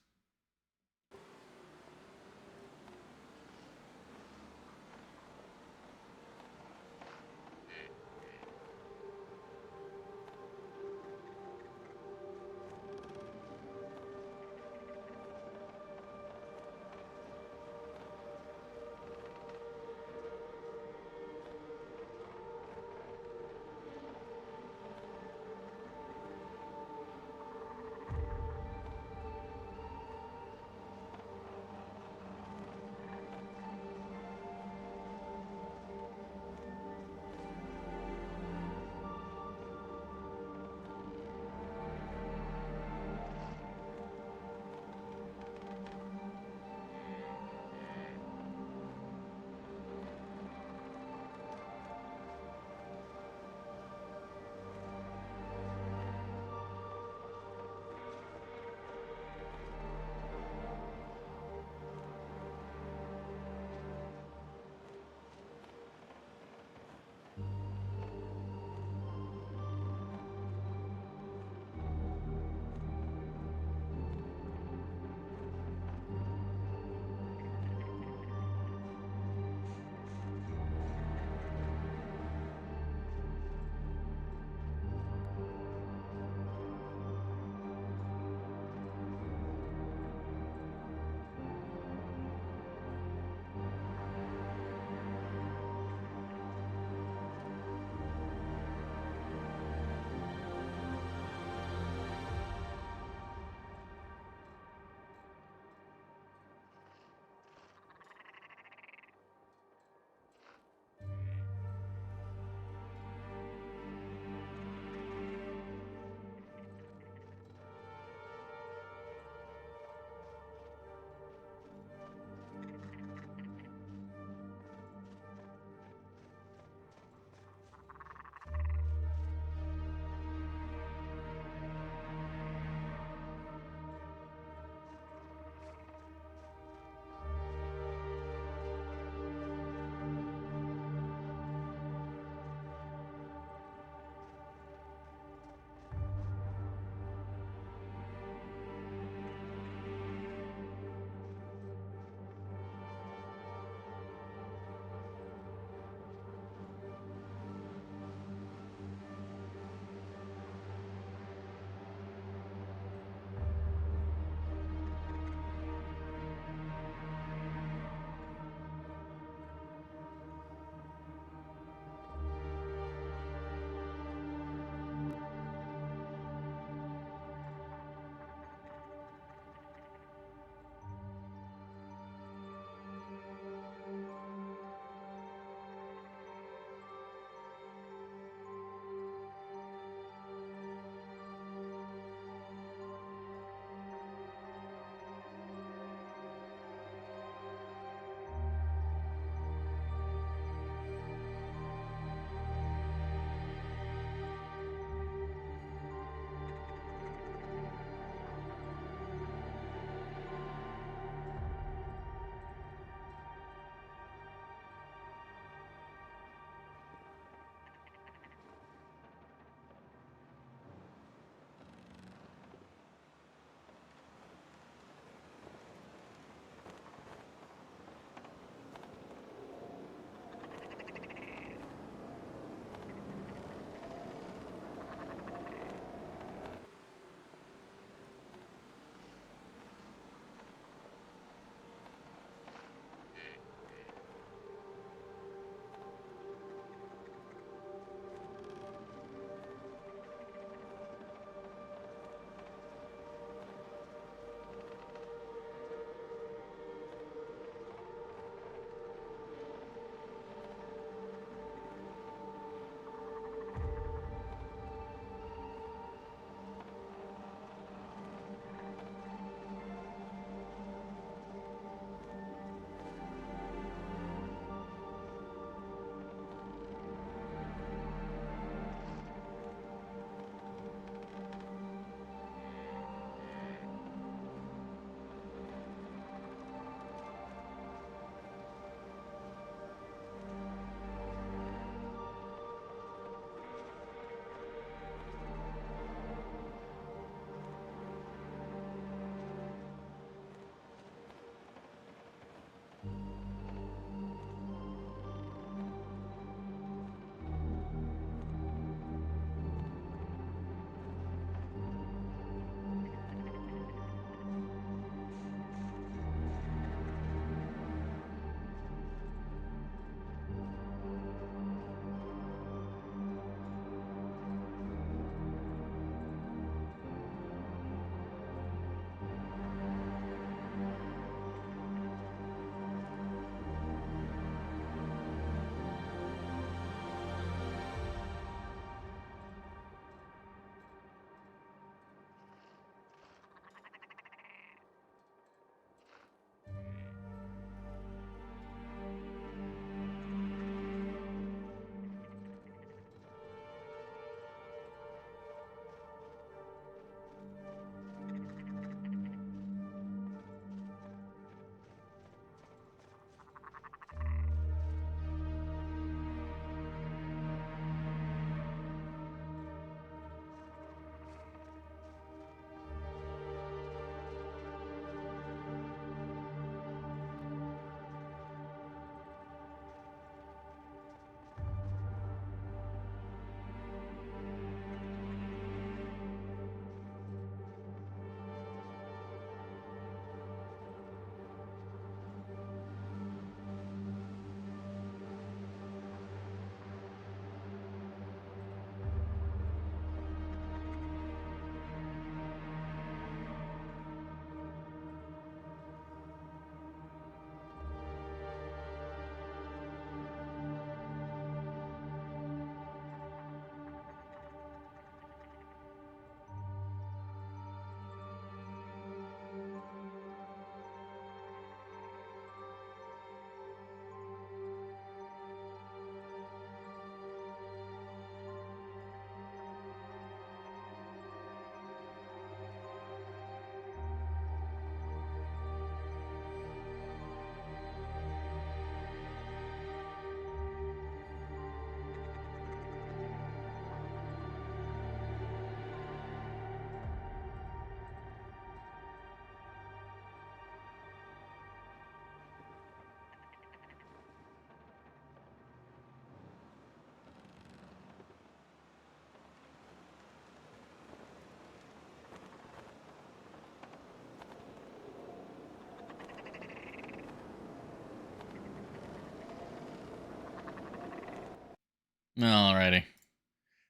Alrighty.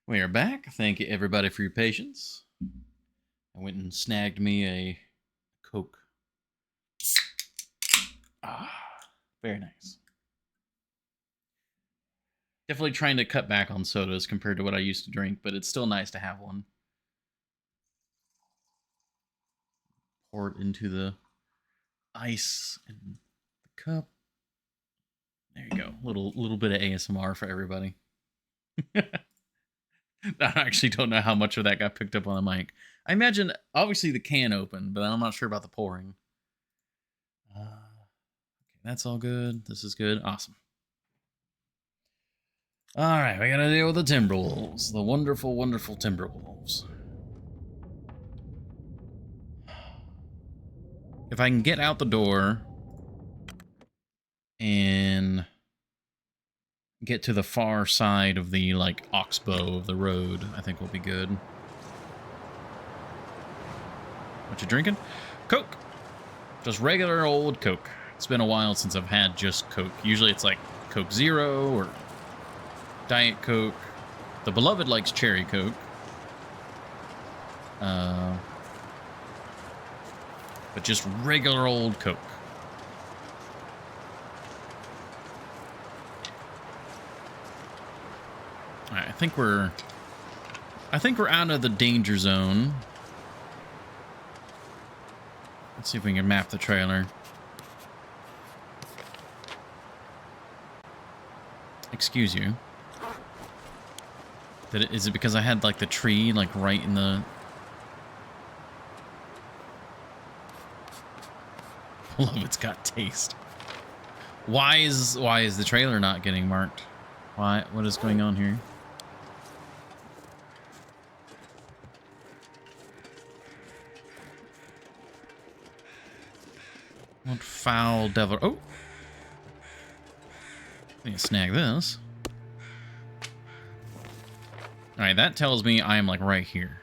We are back. Thank you, everybody, for your patience. I went and snagged me a Coke. Ah, very nice. Definitely trying to cut back on sodas compared to what I used to drink, but it's still nice to have one. Pour it into the ice and the cup. There you go. Little bit of ASMR for everybody. I actually don't know how much of that got picked up on the mic. I imagine, obviously, the can opened, but I'm not sure about the pouring. Okay, that's all good. This is good. Awesome. All right, we gotta deal with the Timberwolves. The wonderful, wonderful Timberwolves. If I can get out the door and get to the far side of the, like, oxbow of the road, I think we'll be good. What you drinking? Coke. Just regular old Coke. It's been a while since I've had just Coke. Usually it's like Coke Zero or Diet Coke. The beloved likes Cherry Coke. But just regular old Coke. Alright, I think we're out of the danger zone. Let's see if we can map the trailer. Excuse you. Is it because I had, like, the tree, like, right in the... Love it's got taste. Why is the trailer not getting marked? What is going on here? What foul devil? Oh! I can snag this. Alright, that tells me I am, like, right here.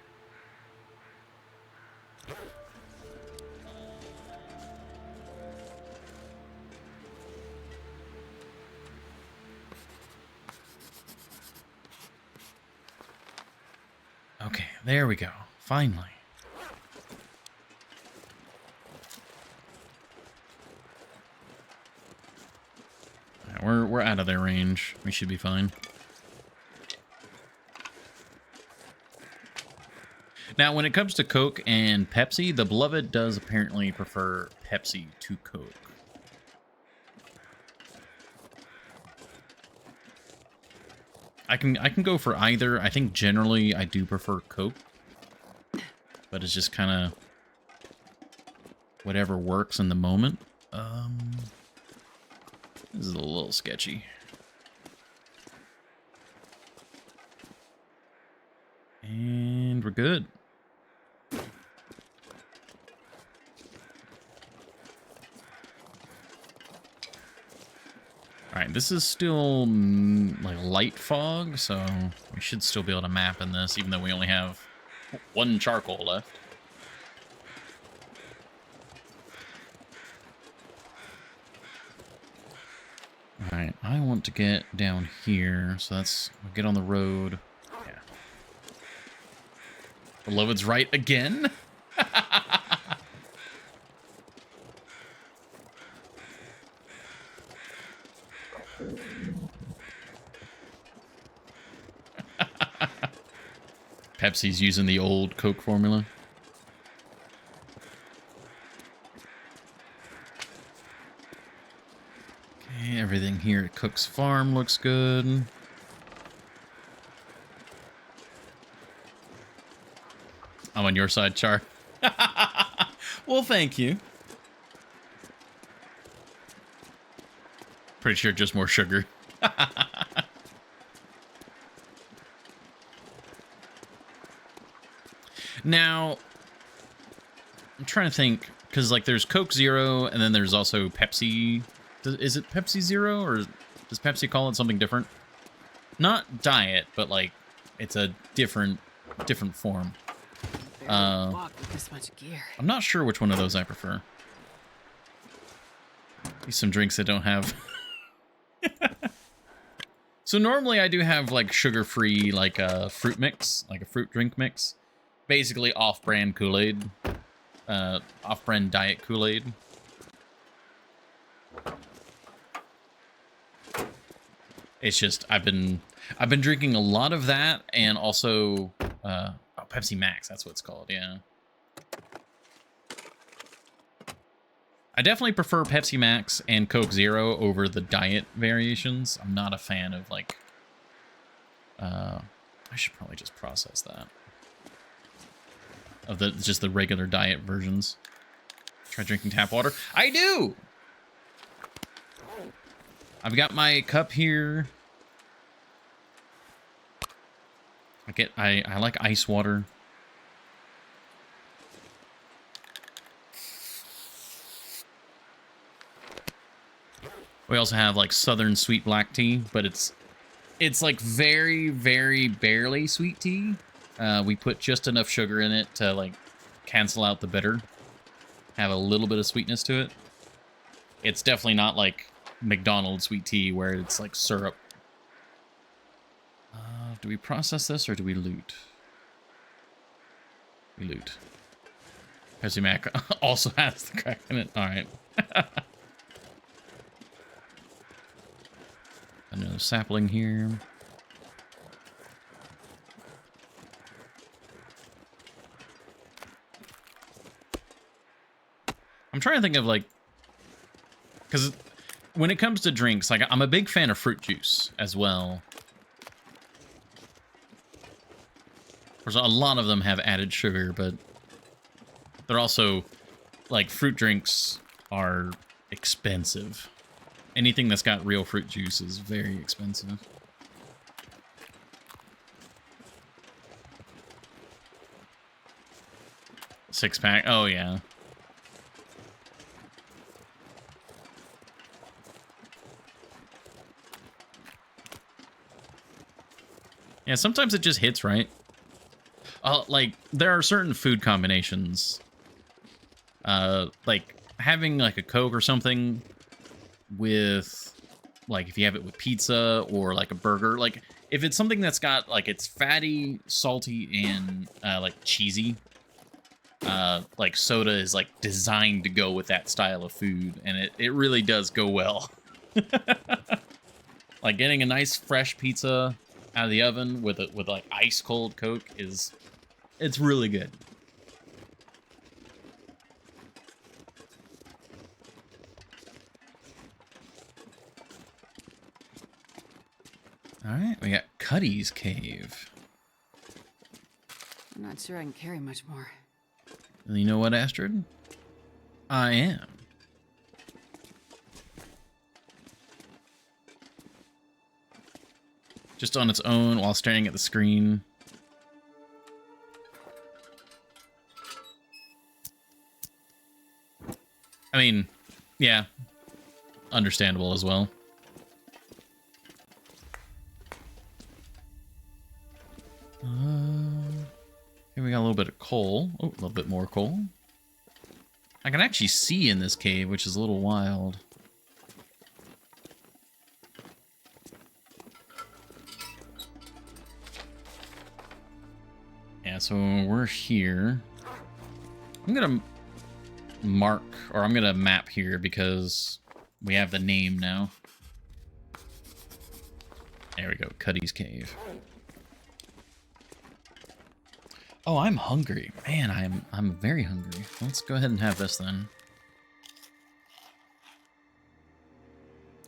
Okay, there we go. Finally. Right, we're out of their range. We should be fine. Now, when it comes to Coke and Pepsi, the beloved does apparently prefer Pepsi to Coke. I can go for either. I think generally I do prefer Coke, but it's just kind of whatever works in the moment. This is a little sketchy. And we're good. Alright, this is still like light fog, so we should still be able to map in this, even though we only have one charcoal left. Alright, I want to get down here, so we'll get on the road. Yeah. Beloved's right again? Pepsi's using the old Coke formula. Okay, everything here at Cook's Farm looks good. I'm on your side, Char. Well, thank you. Pretty sure just more sugar. Now, I'm trying to think, because, like, there's Coke Zero, and then there's also Pepsi. Is it Pepsi Zero, or does Pepsi call it something different? Not diet, but, like, it's a different form. Walk with this much gear. I'm not sure which one of those I prefer. Maybe some drinks that don't have... So normally I do have like sugar-free, like a fruit mix, like a fruit drink mix. Basically off-brand Kool-Aid. Off-brand diet Kool-Aid. It's just I've been drinking a lot of that, and also Pepsi Max, that's what it's called, yeah. I definitely prefer Pepsi Max and Coke Zero over the diet variations. I'm not a fan of, like... I should probably just process that. Of just the regular diet versions. Try drinking tap water. I do! I've got my cup here. I like ice water. We also have like Southern sweet black tea, but it's like very, very barely sweet tea. We put just enough sugar in it to like cancel out the bitter. Have a little bit of sweetness to it. It's definitely not like McDonald's sweet tea where it's like syrup. Do we process this or do we loot? We loot. Pepsi Mac also has the crack in it. All right. Another sapling here. I'm trying to think of like, because when it comes to drinks, like I'm a big fan of fruit juice as well. There's a lot of them have added sugar, but they're also like fruit drinks are expensive. Anything that's got real fruit juice is very expensive. Six-pack. Oh, yeah. Yeah, sometimes it just hits right. Like, there are certain food combinations. Like, having, like, a Coke or something with, like, if you have it with pizza or, like, a burger. Like, if it's something that's got, like, it's fatty, salty, and, like, cheesy. Like, soda is, like, designed to go with that style of food. And it really does go well. Like, getting a nice, fresh pizza out of the oven with like ice cold Coke it's really good. All right, we got Cuddy's Cave. I'm not sure I can carry much more. And you know what, Astrid? I am. Just on its own while staring at the screen. I mean, yeah. Understandable as well. Here we got a little bit of coal. Oh, a little bit more coal. I can actually see in this cave, which is a little wild. Yeah, so we're here. I'm gonna mark, or I'm gonna map here because we have the name now. There we go, Cuddy's Cave. Oh, I'm hungry. Man, I'm very hungry. Let's go ahead and have this then.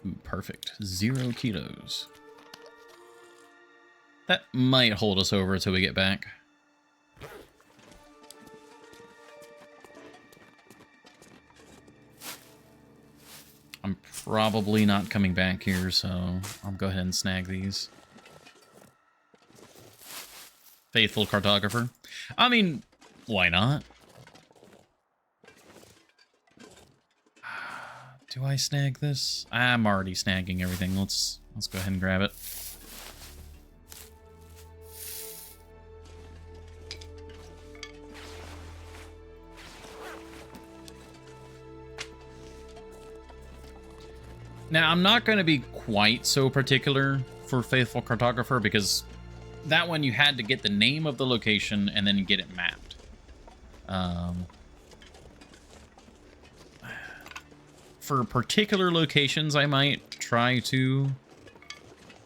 Ooh, perfect. 0 kilos. That might hold us over until we get back. I'm probably not coming back here, so I'll go ahead and snag these. Faithful cartographer. I mean, why not? Do I snag this? I'm already snagging everything. Let's go ahead and grab it. Now, I'm not going to be quite so particular for Faithful Cartographer, because that one you had to get the name of the location and then get it mapped. For particular locations, I might try to,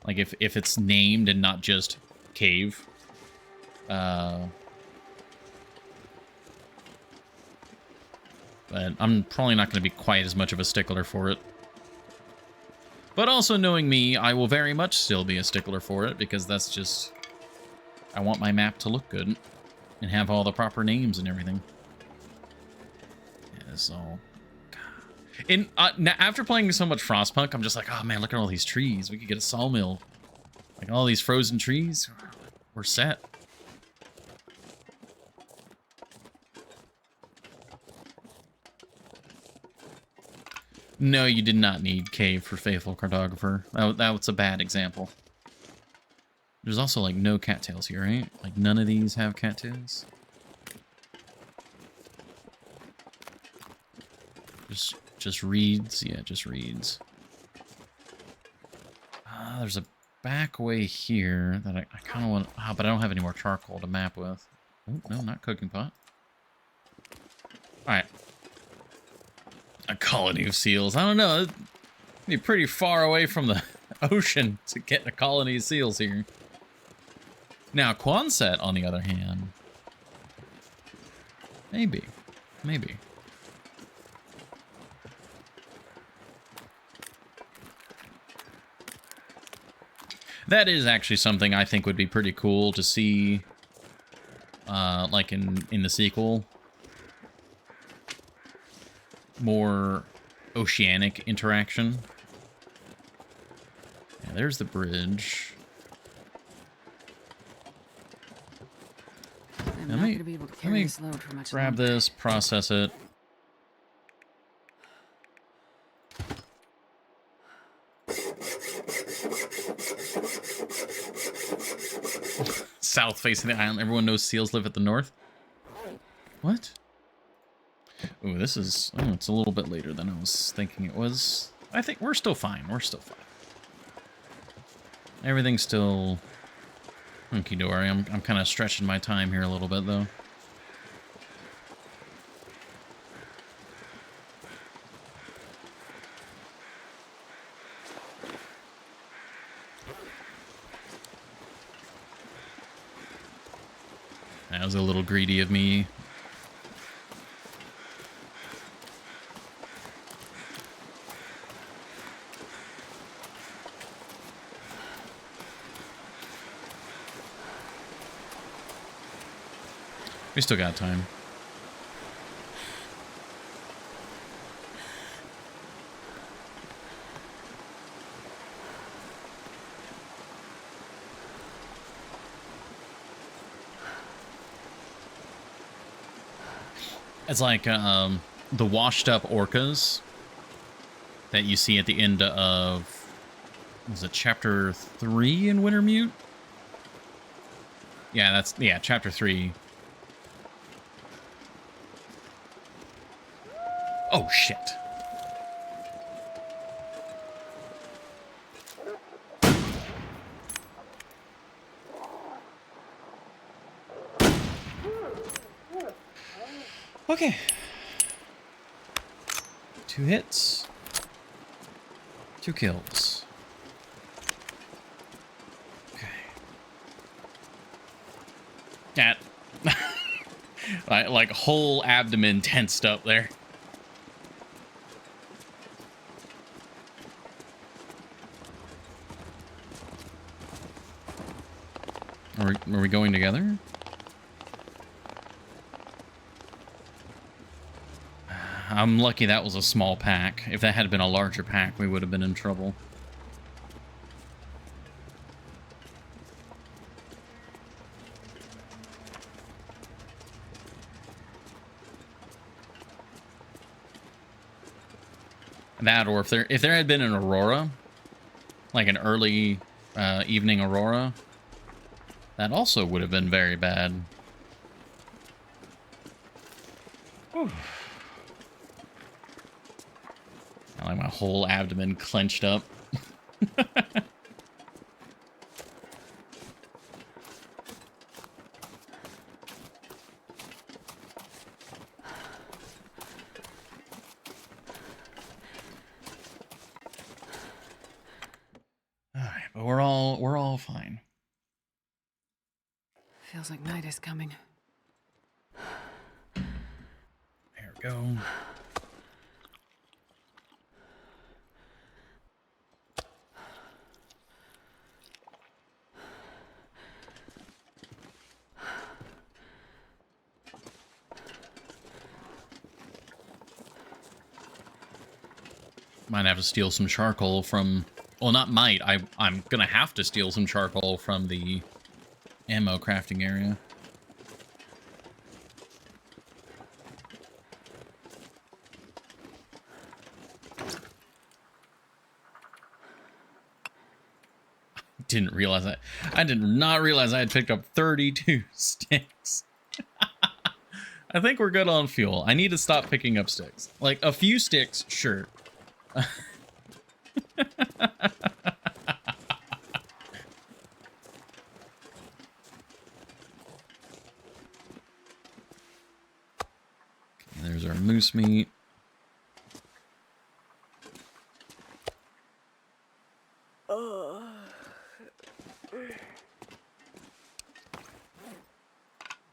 like, if it's named and not just cave. But I'm probably not going to be quite as much of a stickler for it. But also, knowing me, I will very much still be a stickler for it, because that's just... I want my map to look good and have all the proper names and everything. Yeah, so... after playing so much Frostpunk, I'm just like, oh man, look at all these trees. We could get a sawmill. Like, all these frozen trees. We're set. No, you did not need cave for Faithful Cartographer. That was a bad example. There's also, like, no cattails here, right? Like, none of these have cattails. Just reeds? Yeah, just reeds. There's a back way here that I kind of want... Oh, but I don't have any more charcoal to map with. Oh, no, not cooking pot. Alright. A colony of seals. I don't know. It'd be pretty far away from the ocean to get a colony of seals here. Now, Quonset, on the other hand... Maybe. Maybe. That is actually something I think would be pretty cool to see, like in the sequel. More oceanic interaction. Yeah, there's the bridge. I'm not going to be able to carry this load for much grab longer. this, process it. South facing the island. Everyone knows seals live at the north. What? Ooh, this is... Oh, it's a little bit later than I was thinking it was. I think we're still fine. We're still fine. Everything's still hunky-dory. I'm kind of stretching my time here a little bit, though. That was a little greedy of me. We still got time. It's like the washed up orcas that you see at the end of, was it chapter 3 in Wintermute? Yeah, chapter 3. Oh, shit. Okay. 2 hits. 2 kills. Okay. That. like whole abdomen tensed up there. Are we going together? I'm lucky that was a small pack. If that had been a larger pack, we would have been in trouble. That, or if there had been an aurora, like an early evening aurora, that also would have been very bad. Whew. I like my whole abdomen clenched up. But we're all fine. Feels like night is coming. There we go. Might have to steal some charcoal from... Well, not might. I'm gonna have to steal some charcoal from the ammo crafting area. Didn't realize that. I did not realize I had picked up 32 sticks. I think we're good on fuel. I need to stop picking up sticks. Like, a few sticks, sure. There's our moose meat.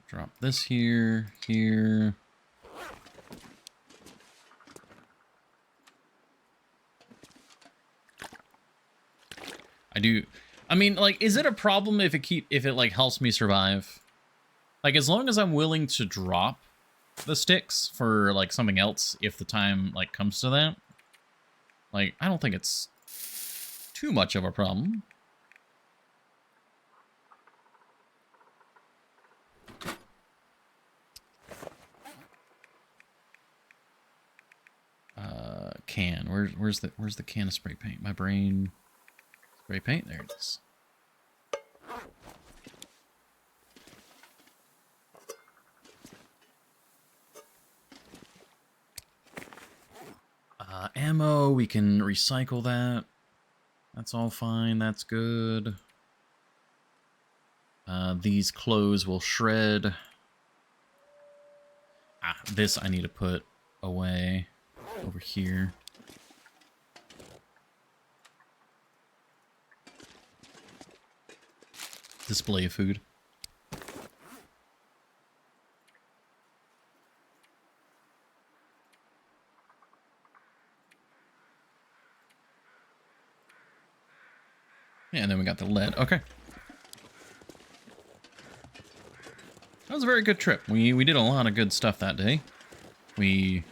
Drop this here. I mean, like, is it a problem if it like helps me survive? Like, as long as I'm willing to drop the sticks for like something else if the time like comes to that. Like, I don't think it's too much of a problem. Can. Where's the can of spray paint? My brain. Spray paint, there it is. Ammo, we can recycle that. That's all fine, that's good. These clothes will shred. This I need to put away over here. Display of food. Yeah, and then we got the lead. Okay. That was a very good trip. We did a lot of good stuff that day. I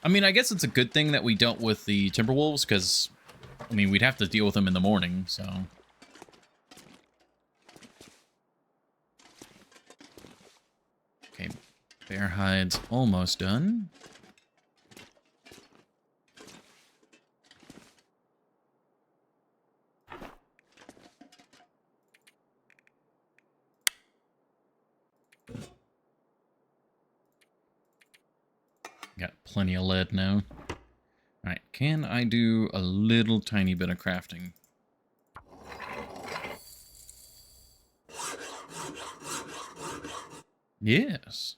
mean, I guess it's a good thing that we dealt with the Timberwolves, because, I mean, we'd have to deal with them in the morning, so... Okay, bear hide's almost done. Got plenty of lead now. Alright, can I do a little tiny bit of crafting? Yes.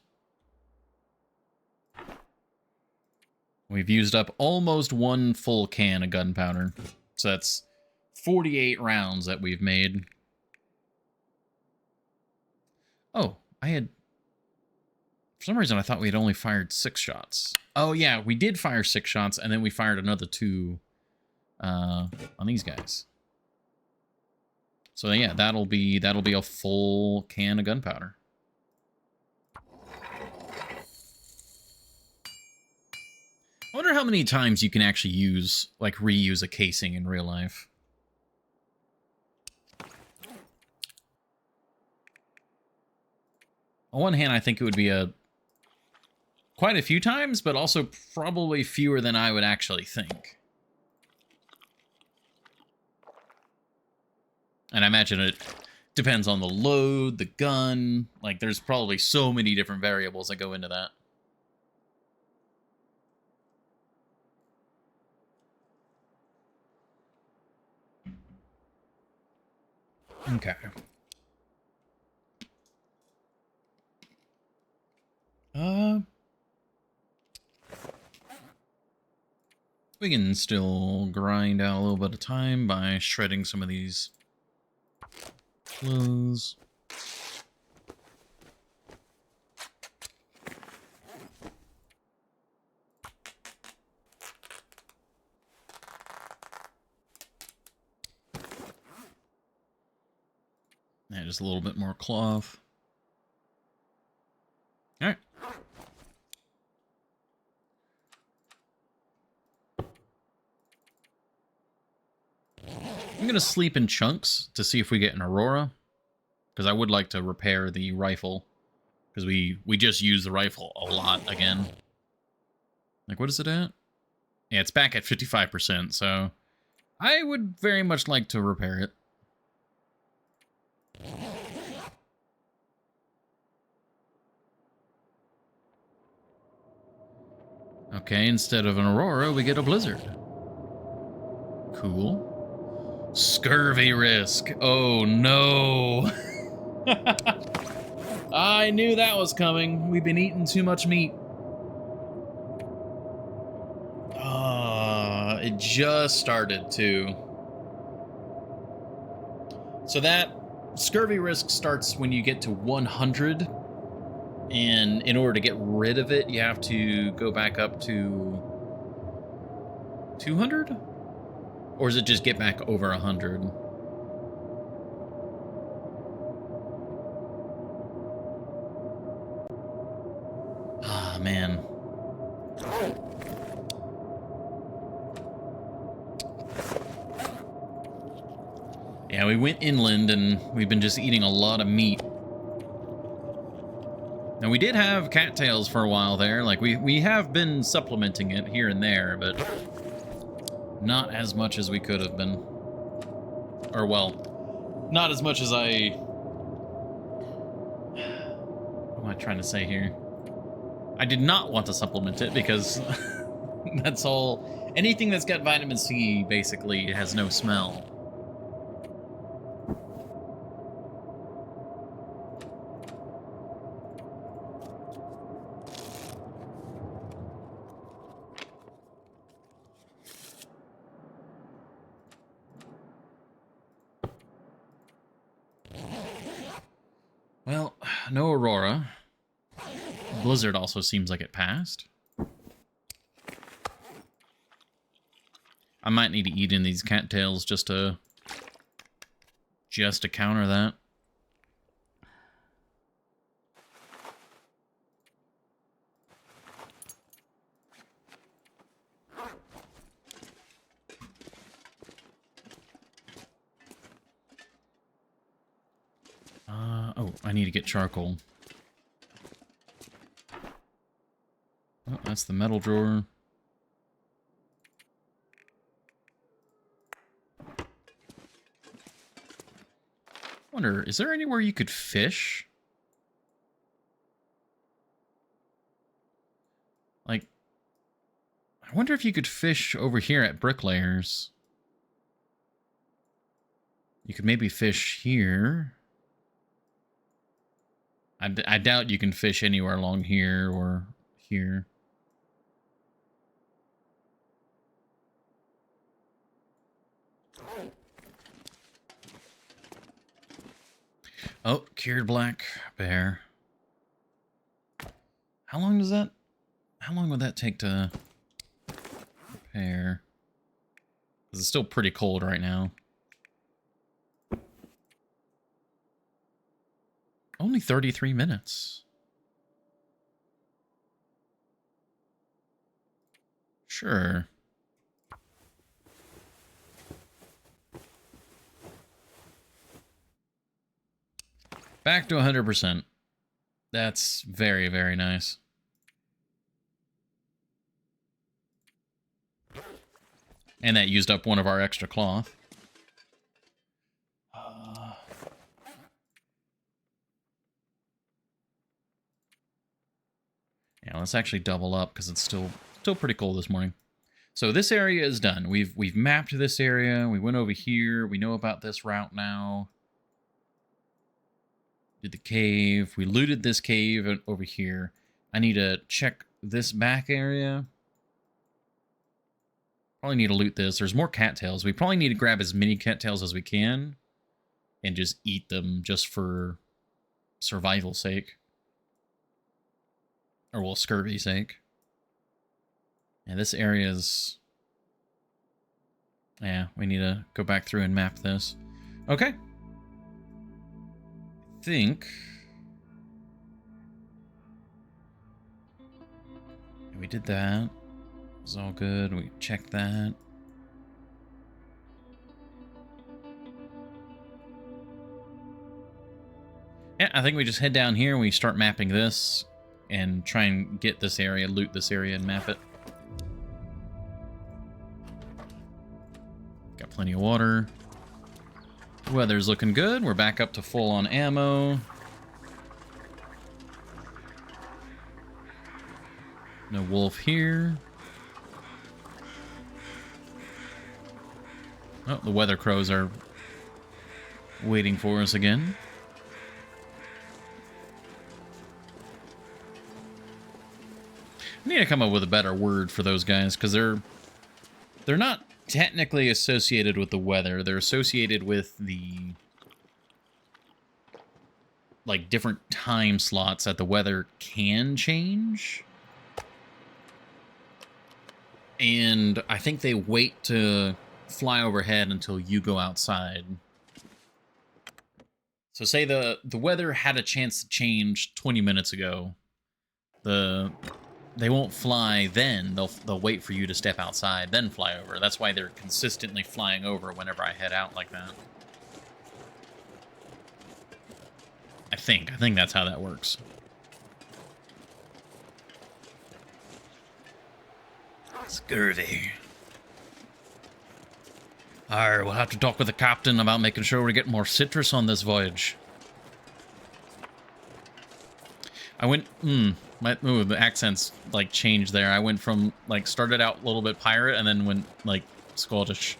We've used up almost one full can of gunpowder. So that's 48 rounds that we've made. Oh, for some reason I thought we had only fired 6 shots. Oh yeah, we did fire 6 shots, and then we fired another 2 on these guys. So yeah, that'll be a full can of gunpowder. I wonder how many times you can actually use, like, reuse a casing in real life. On one hand, I think it would be quite a few times, but also probably fewer than I would actually think. And I imagine it depends on the load, the gun. Like, there's probably so many different variables that go into that. Okay. We can still grind out a little bit of time by shredding some of these Close. Yeah, just a little bit more cloth. All right. I'm going to sleep in chunks to see if we get an Aurora. Because I would like to repair the rifle. Because we just used the rifle a lot again. Like, what is it at? Yeah, it's back at 55%, so I would very much like to repair it. Okay, instead of an Aurora, we get a Blizzard. Cool. Scurvy risk. Oh, no. I knew that was coming. We've been eating too much meat. It just started, too. So that scurvy risk starts when you get to 100. And in order to get rid of it, you have to go back up to 200? Or does it just get back over 100? Ah, man. Yeah, we went inland and we've been just eating a lot of meat. Now, we did have cattails for a while there. Like, we have been supplementing it here and there, but not as much as we could have been. Or, well, not as much as I... What am I trying to say here? I did not want to supplement it because that's all... Anything that's got vitamin C, basically, has no smell. Well, no Aurora. Blizzard also seems like it passed. I might need to eat in these cattails just to counter that. Oh, I need to get charcoal. Oh, that's the metal drawer. Wonder, is there anywhere you could fish? Like, I wonder if you could fish over here at Bricklayers. You could maybe fish here. I doubt you can fish anywhere along here or here. Oh, cured black bear. How long does that... How long would that take to repair? Because it's still pretty cold right now. Only 33 minutes. Sure. Back to 100%. That's very, very nice. And that used up one of our extra cloth. Yeah, let's actually double up because it's still pretty cold this morning. So this area is done. We've mapped this area. We went over here. We know about this route now. Did the cave. We looted this cave over here. I need to check this back area. Probably need to loot this. There's more cattails. We probably need to grab as many cattails as we can and just eat them just for survival sake. Or, well, scurvy sake. And this area's... Yeah, we need to go back through and map this. Okay. I think... We did that. It was all good. We checked that. Yeah, I think we just head down here and we start mapping this and try and get this area, loot this area, and map it. Got plenty of water. Weather's looking good. We're back up to full on ammo. No wolf here. Oh, the weather crows are waiting for us again. I need to come up with a better word for those guys, because they're not technically associated with the weather. They're associated with the, like, different time slots that the weather can change. And I think they wait to fly overhead until you go outside. So say the weather had a chance to change 20 minutes ago. They won't fly then. They'll wait for you to step outside, then fly over. That's why they're consistently flying over whenever I head out like that. I think that's how that works. Scurvy. Alright, we'll have to talk with the captain about making sure we get more citrus on this voyage. I went, the accents, like, changed there. I went from, like, started out a little bit pirate and then went, like, Scottish.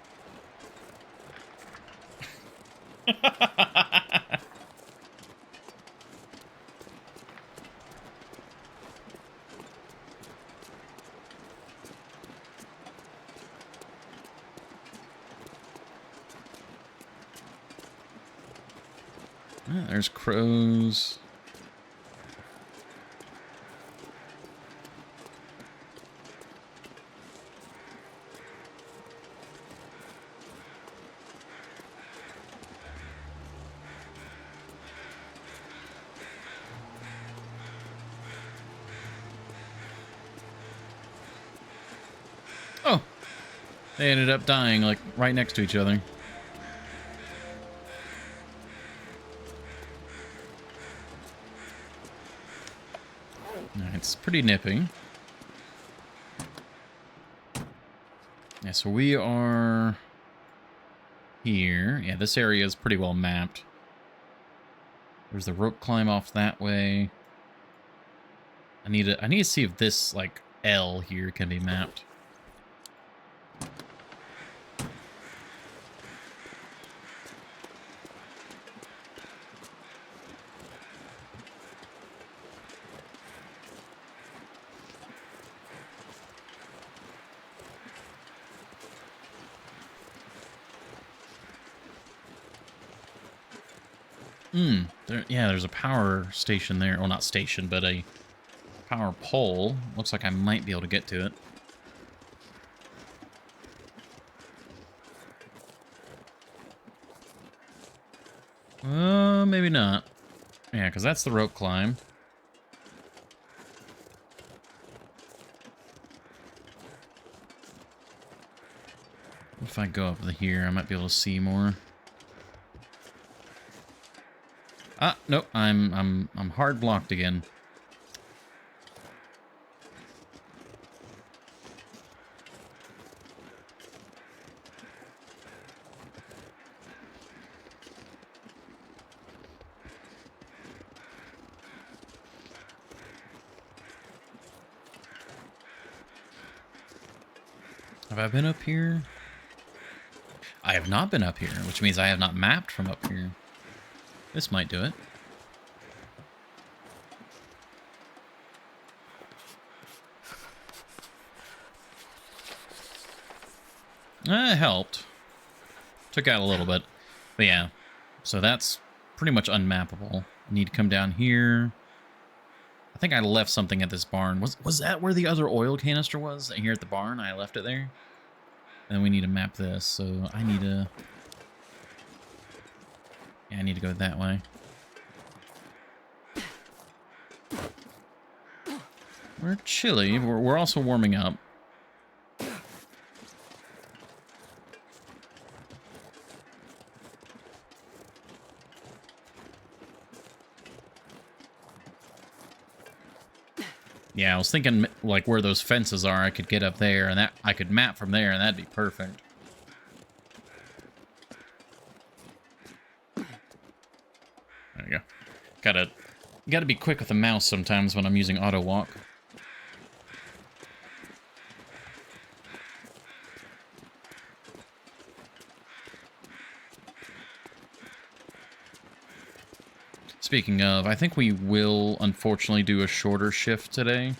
There's crows. Oh, they ended up dying, like, right next to each other. It's pretty nippy. Yeah, so we are here. Yeah, this area is pretty well mapped. There's the rope climb off that way. I need to see if this, like, L here can be mapped. There's a power station there. Well, not station, but a power pole. Looks like I might be able to get to it. Maybe not. Yeah, because that's the rope climb. If I go up here, I might be able to see more. Ah, nope, I'm hard blocked again. Have I been up here? I have not been up here, which means I have not mapped from up here. This might do it. It helped. Took out a little bit. But yeah, So that's pretty much unmappable. I need to come down here. I think I left something at this barn. Was that where the other oil canister was? Here at the barn? I left it there? And then we need to map this, so I need to... Yeah, I need to go that way. We're chilly. We're also warming up. Yeah, I was thinking, like, where those fences are, I could get up there, and that I could map from there, and that'd be perfect. There you go. Gotta be quick with the mouse sometimes when I'm using auto walk. Speaking of, I think we will unfortunately do a shorter shift today.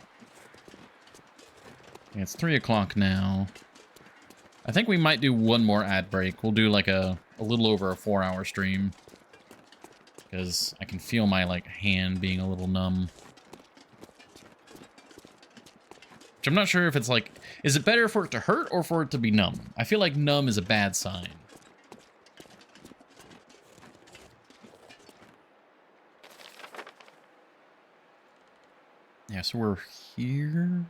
It's 3 o'clock now. I think we might do one more ad break. We'll do like a little over a 4-hour stream. Because I can feel my like hand being a little numb. Which I'm not sure if it's like... Is it better for it to hurt or for it to be numb? I feel like numb is a bad sign. Yeah, so we're here.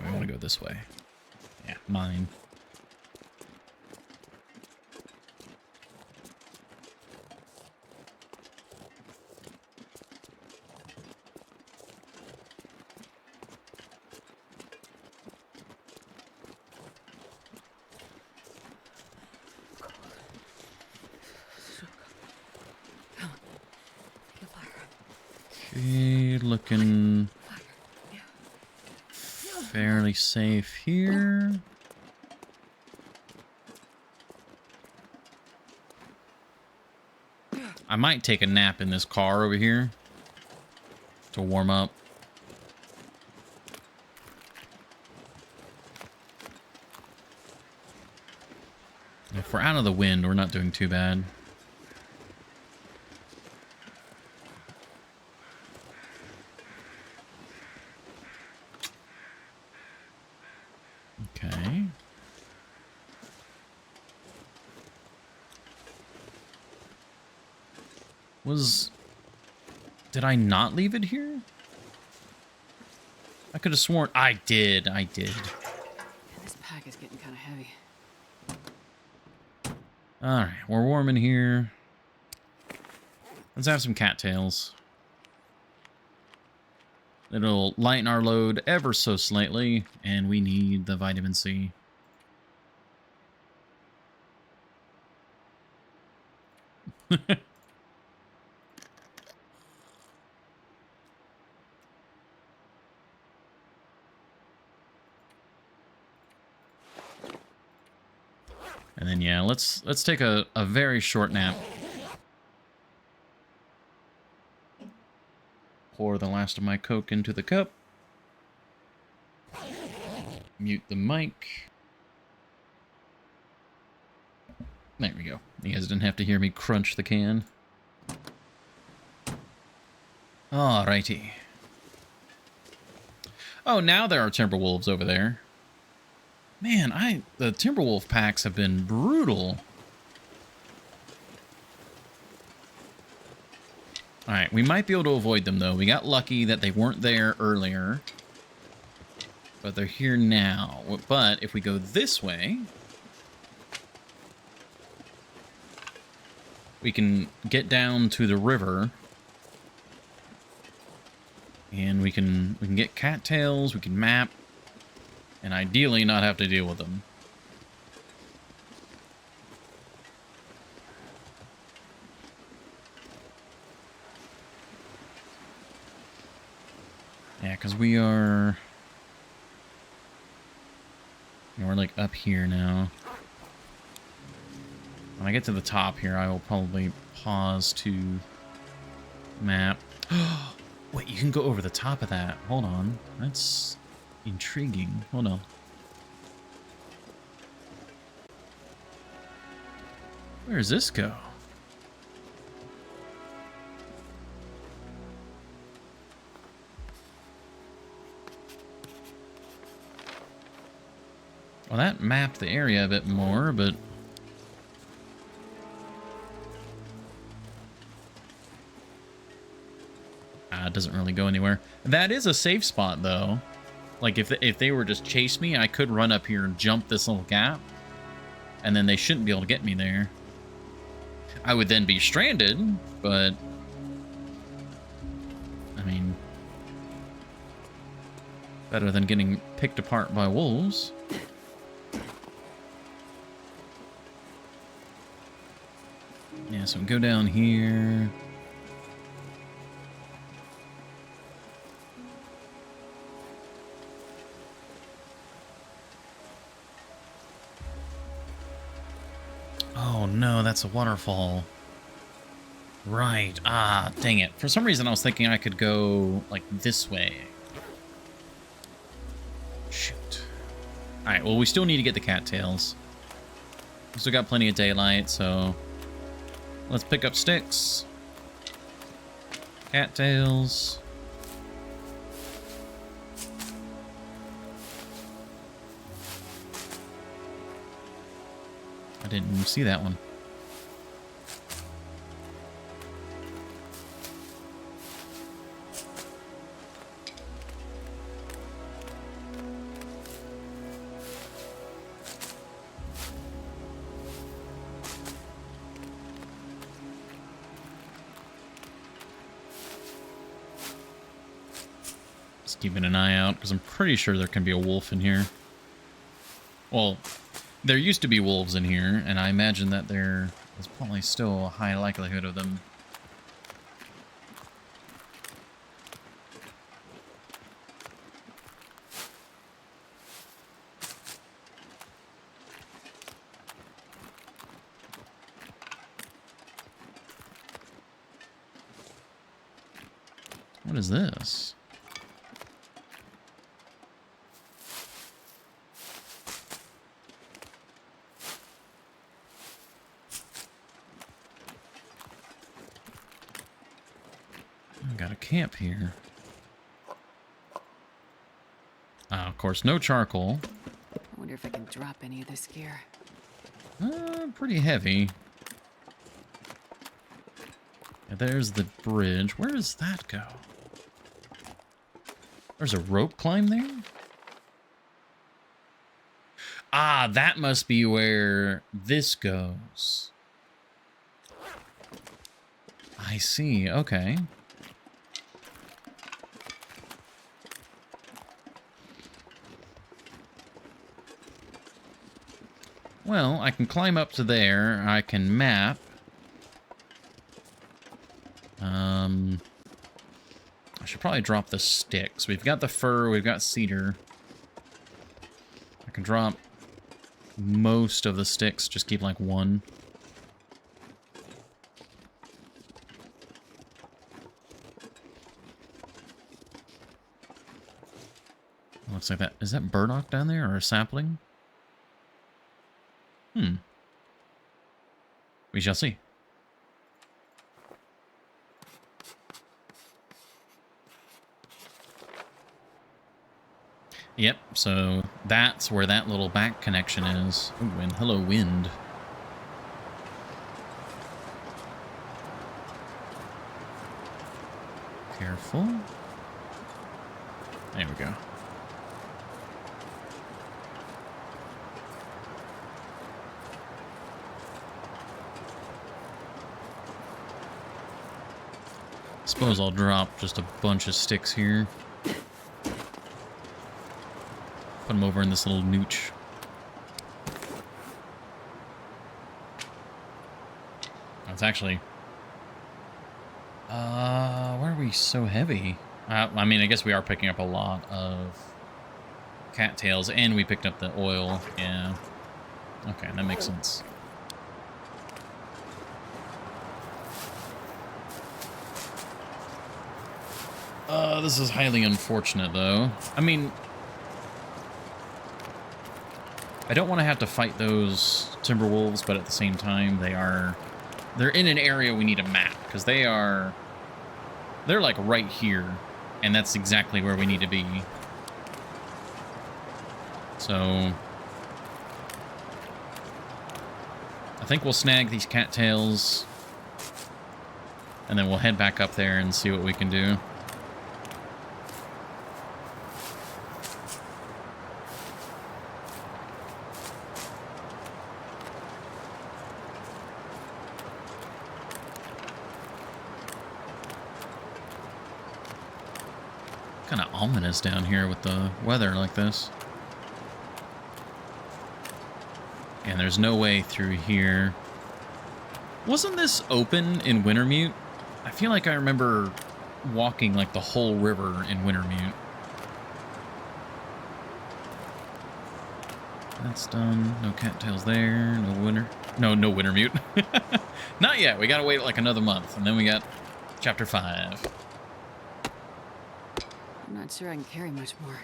I want to go this way. Yeah, mine. Okay, looking fairly safe here. I might take a nap in this car over here to warm up. If we're out of the wind, we're not doing too bad. Okay. Did I not leave it here? I could have sworn I did. Man, this pack is getting kind of heavy. All right, we're warm in here. Let's have some cattails. It'll lighten our load ever so slightly, and we need the vitamin C. And then, yeah, let's take a very short nap. Pour the last of my Coke into the cup. Mute the mic. There we go. You guys didn't have to hear me crunch the can. Alrighty. Oh, now there are Timberwolves over there. Man, the Timberwolf packs have been brutal. Alright, we might be able to avoid them, though. We got lucky that they weren't there earlier. But they're here now. But if we go this way, we can get down to the river. And we can get cattails, we can map. And ideally not have to deal with them. Yeah, because we're like up here now. When I get to the top here, I will probably pause to map. Wait, you can go over the top of that. Hold on. That's intriguing. Hold on. Where does this go? Well, that mapped the area a bit more, but... it doesn't really go anywhere. That is a safe spot, though. Like, if they were just chase me, I could run up here and jump this little gap. And then they shouldn't be able to get me there. I would then be stranded, but... I mean... better than getting picked apart by wolves. Yeah, so we go down here... Oh no, that's a waterfall. Right. Ah, dang it. For some reason I was thinking I could go, like, this way. Shoot. Alright, well, we still need to get the cattails. We still got plenty of daylight, so... let's pick up sticks. Cattails. I didn't even see that one. Just keeping an eye out, because I'm pretty sure there can be a wolf in here. Well... there used to be wolves in here, and I imagine that there is probably still a high likelihood of them. What is this? Got a camp here. Of course, no charcoal. I wonder if I can drop any of this gear. Pretty heavy. Yeah, there's the bridge. Where does that go? There's a rope climb there? Ah, that must be where this goes. I see, okay. Well, I can climb up to there. I can map. I should probably drop the sticks. We've got the fir, we've got cedar. I can drop most of the sticks, just keep like one. Looks like that. Is that burdock down there or a sapling? We shall see. Yep, so that's where that little back connection is. Ooh, and hello, wind. Careful. There we go. Suppose I'll drop just a bunch of sticks here. Put them over in this little nooch. It's actually... why are we so heavy? I mean, I guess we are picking up a lot of cattails, and we picked up the oil. Yeah. Okay, that makes sense. This is highly unfortunate, though. I mean... I don't want to have to fight those timber wolves, but at the same time, they're in an area we need a map, because they're like right here, and that's exactly where we need to be. So, I think we'll snag these cattails, and then we'll head back up there and see what we can do. Kind of ominous down here with the weather like this. And there's no way through here. Wasn't this open in Wintermute? I feel like I remember walking like the whole river in Wintermute. That's done. No cattails there. No Wintermute. Not yet. We gotta wait like another month, and then we got chapter 5. I'm not sure I can carry much more.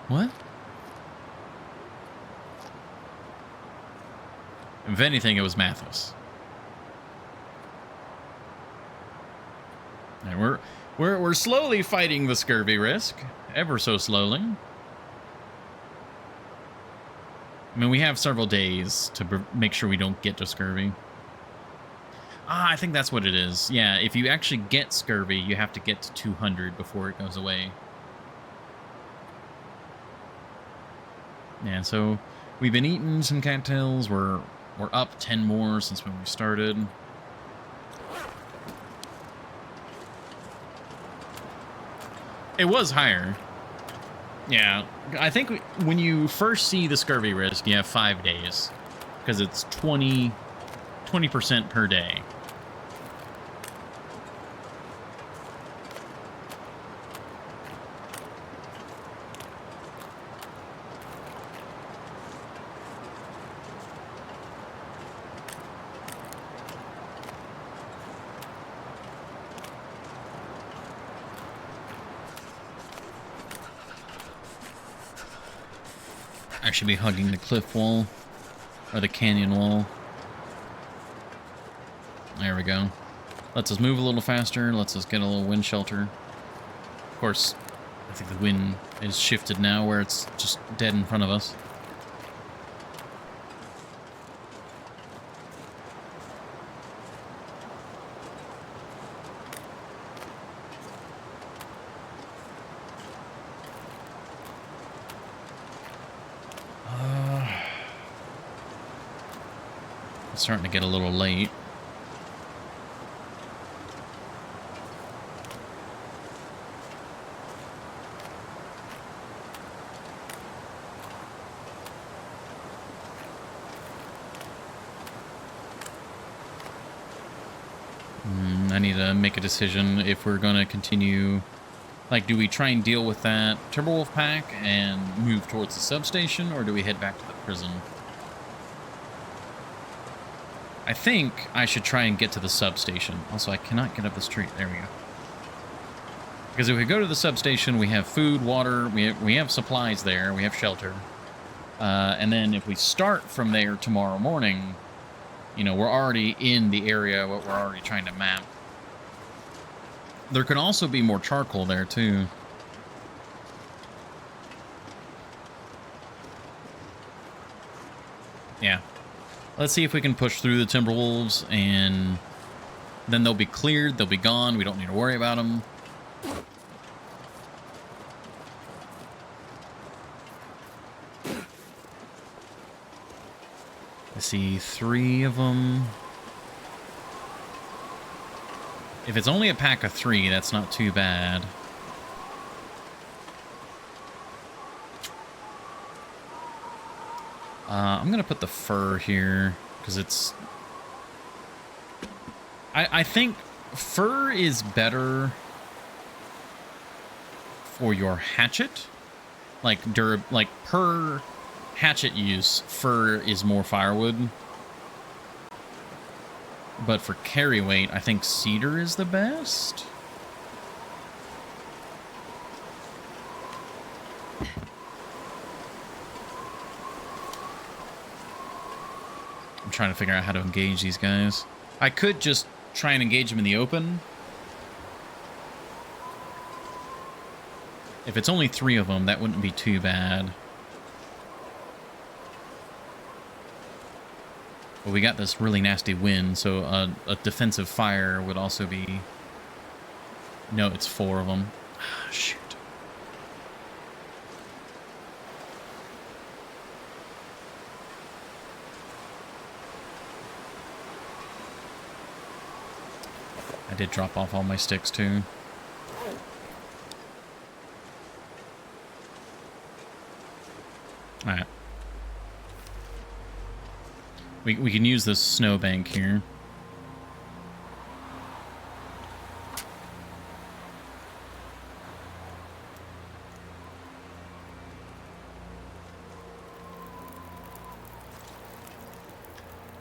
What? If anything, it was Mathis. And we're slowly fighting the scurvy risk, ever so slowly. I mean, we have several days to make sure we don't get to scurvy. Ah, I think that's what it is. Yeah, if you actually get scurvy, you have to get to 200 before it goes away. Yeah, so we've been eating some cattails. We're up 10 more since when we started. It was higher. Yeah, I think when you first see the scurvy risk, you have 5 days. Because it's 20% per day. I should be hugging the cliff wall, or the canyon wall. There we go. Lets us move a little faster, lets us get a little wind shelter. Of course, I think the wind is shifted now where it's just dead in front of us. It's starting to get a little late. I need to make a decision if we're going to continue. Like, do we try and deal with that Timberwolf pack and move towards the substation, or do we head back to the prison? I think I should try and get to the substation. Also, I cannot get up the street. There we go. Because if we go to the substation, we have food, water, we have supplies there, we have shelter. And then if we start from there tomorrow morning, you know, we're already in the area what we're already trying to map. There could also be more charcoal there, too. Yeah. Let's see if we can push through the Timberwolves, and then they'll be cleared, they'll be gone, we don't need to worry about them. I see 3 of them. If it's only a pack of 3, that's not too bad. I'm going to put the fur here, because it's... I think fur is better for your hatchet. Like, per hatchet use, fur is more firewood. But for carry weight, I think cedar is the best. trying to figure out how to engage these guys. I could just try and engage them in the open. If it's only 3 of them, that wouldn't be too bad. But we got this really nasty wind, so a defensive fire would also be... No, it's 4 of them. Ah, shoot. I did drop off all my sticks, too. Alright. We can use this snowbank here.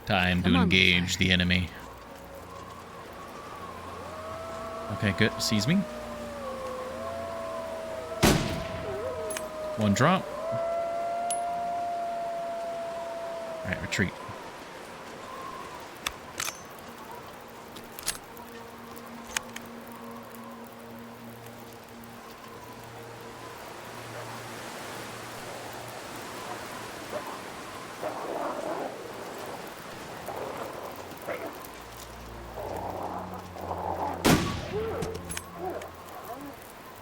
Time to engage the enemy. Okay, good. Sees me. 1 drop. Alright, retreat.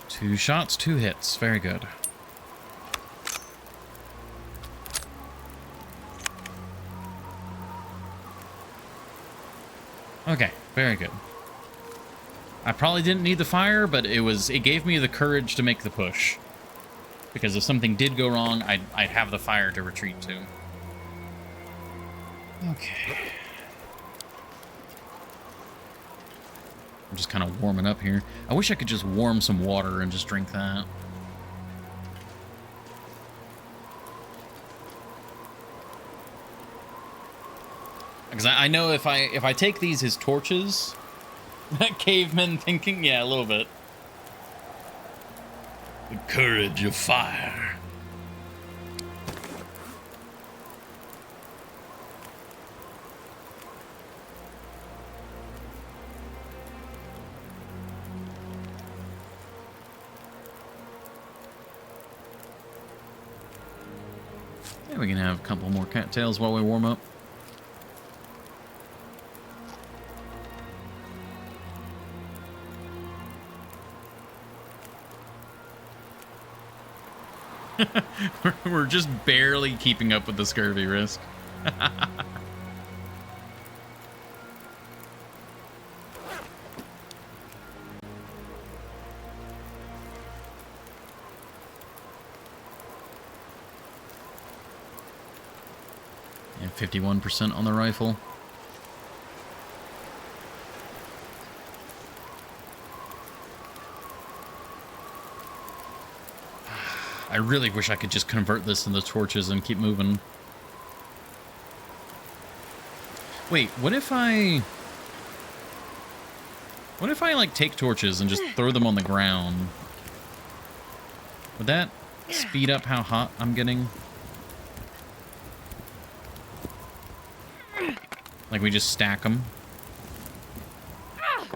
Two shots, 2 hits. Very good. Okay, very good. I probably didn't need the fire, but it gave me the courage to make the push. Because if something did go wrong, I'd have the fire to retreat to. Okay. I'm just kind of warming up here. I wish I could just warm some water and just drink that. Because I know if I take these as torches, that caveman thinking, yeah, a little bit. The courage of fire. Yeah, we can have a couple more cattails while we warm up. We're just barely keeping up with the scurvy risk. And 51% on the rifle. I really wish I could just convert this into torches and keep moving. Wait, what if I like take torches and just throw them on the ground? Would that speed up how hot I'm getting? Like we just stack them?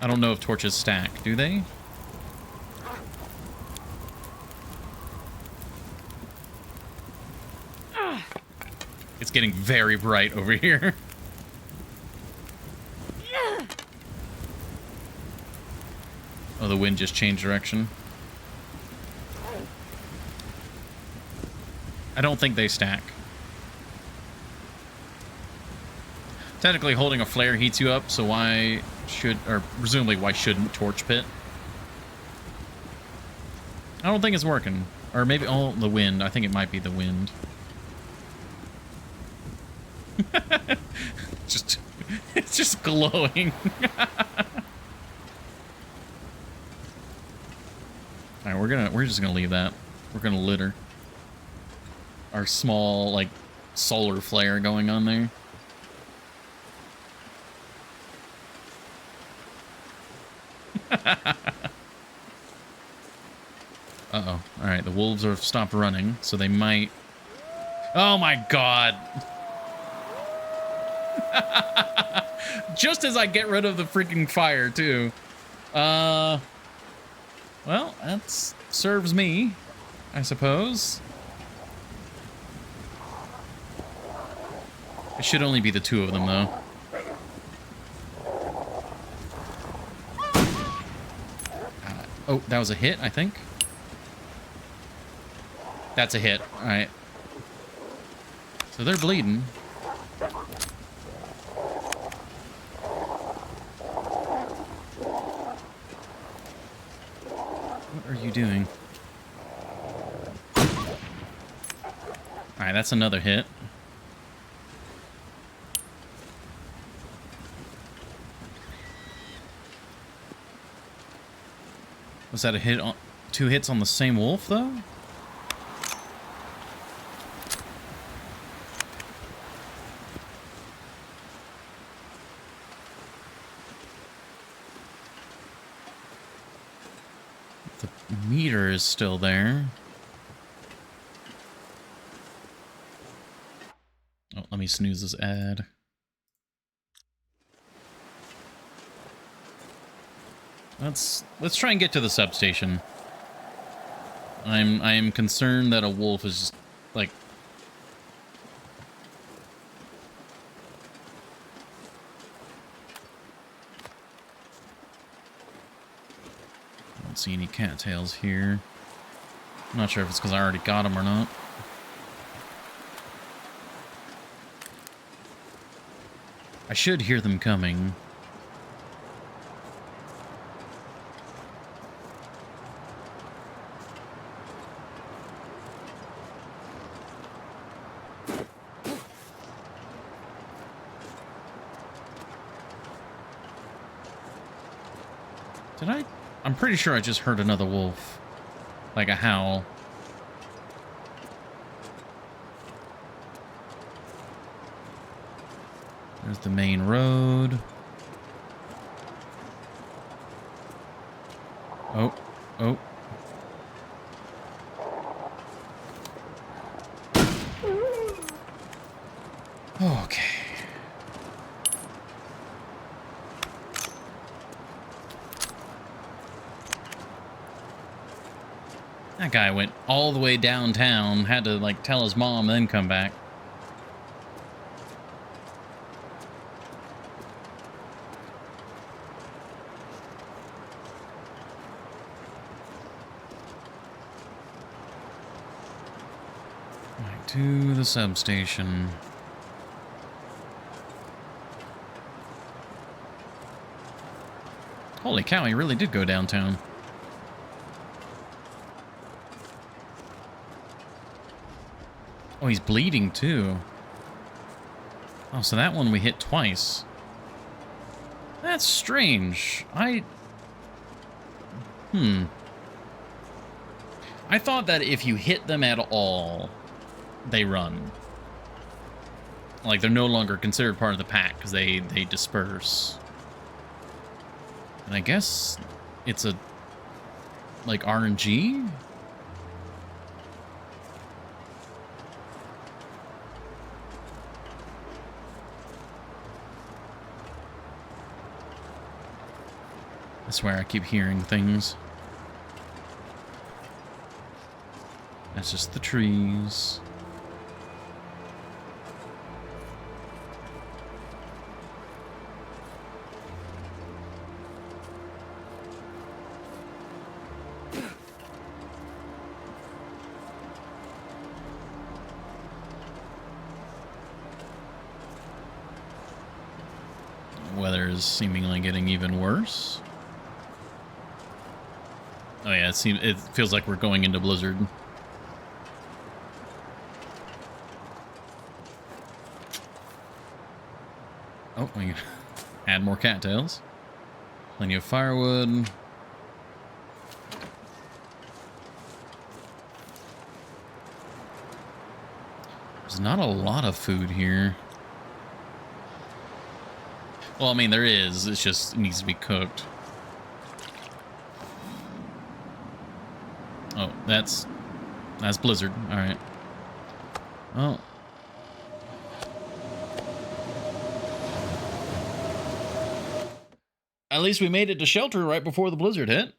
I don't know if torches stack, do they? It's getting very bright over here. Oh, the wind just changed direction. I don't think they stack. Technically, holding a flare heats you up, so why should, or presumably why shouldn't torch pit? I don't think it's working. Or maybe, oh, the wind. I think it might be the wind. It's just glowing. All right, we're just gonna leave that. We're gonna litter our small like solar flare going on there. Uh-oh. All right, the wolves have stopped running, so they might... Oh my god! Just as I get rid of the freaking fire, too. Well, that serves me, I suppose. It should only be the two of them, though. Oh, that was a hit, I think. That's a hit. All right. So they're bleeding. What are you doing? All right, that's another hit. Was that a hit on 2 hits on the same wolf, though? The meter is still there. Oh, let me snooze this ad. Let's try and get to the substation. I am concerned that a wolf is just, like, I don't see any cattails here. I'm not sure if it's because I already got them or not. I should hear them coming. Did I? I'm pretty sure I just heard another wolf. Like a howl. There's the main road. Oh, oh. Okay. That guy went all the way downtown, had to, like, tell his mom, then come back. Right to the substation. Holy cow, he really did go downtown. Oh, he's bleeding, too. Oh, so that one we hit twice. That's strange. I thought that if you hit them at all, they run. Like, they're no longer considered part of the pack because they disperse. And I guess it's a, like, RNG? I swear I keep hearing things. That's just the trees. Weather is seemingly getting even worse. Oh yeah, it feels like we're going into blizzard. Oh, we add more cattails. Plenty of firewood. There's not a lot of food here. Well, I mean, there is. It's just, it needs to be cooked. Oh, that's blizzard. All right. Well. At least we made it to shelter right before the blizzard hit.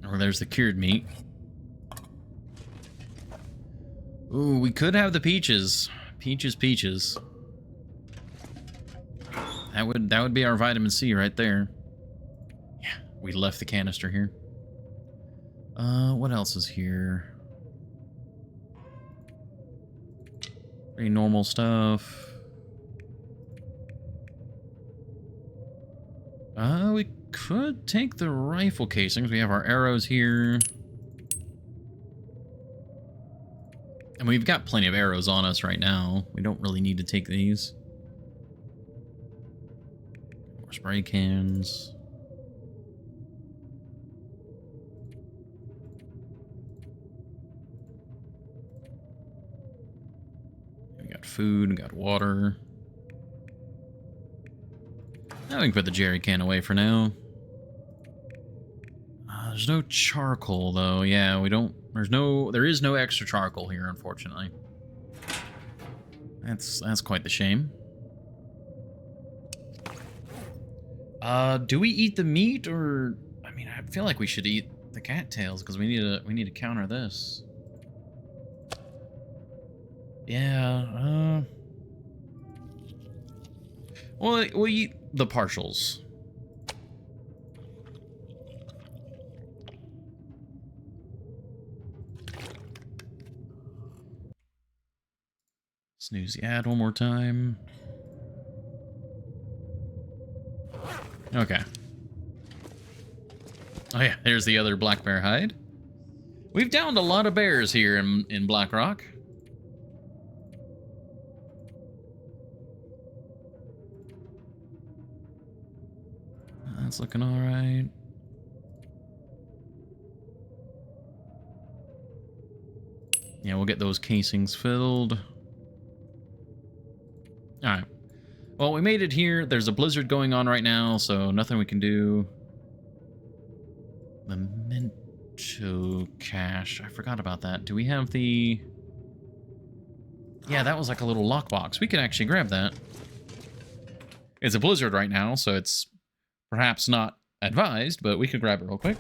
Oh, there's the cured meat. Ooh, we could have the peaches. Peaches. That would be our vitamin C right there. Yeah, we left the canister here. What else is here? Pretty normal stuff. We could take the rifle casings. We have our arrows here. And we've got plenty of arrows on us right now. We don't really need to take these. More spray cans. We got food, we got water. Now we can put the jerry can away for now. There's no charcoal though. Yeah, we don't. There is no extra charcoal here, unfortunately. That's quite the shame. Do we eat the meat, or I mean, I feel like we should eat the cattails because we need to counter this. Yeah. Well, we'll eat the partials. Snooze the ad one more time. Okay. Oh yeah, there's the other black bear hide. We've downed a lot of bears here in Blackrock. That's looking all right. Yeah, we'll get those casings filled. All right. Well, we made it here. There's a blizzard going on right now, so nothing we can do. Memento cache. I forgot about that. Do we have the... Yeah, that was like a little lockbox. We could actually grab that. It's a blizzard right now, so it's perhaps not advised, but we could grab it real quick.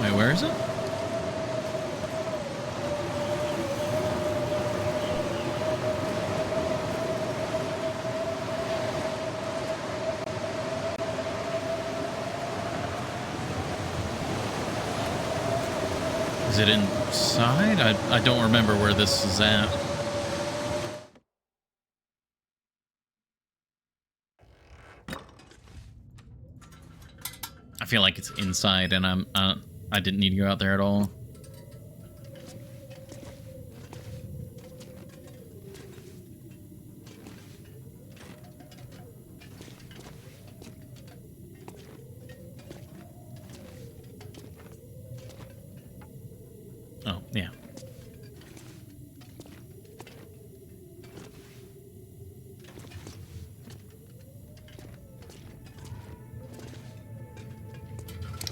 Wait, where is it? Is it inside? I don't remember where this is at. I feel like it's inside, and I didn't need to go out there at all. Oh, yeah.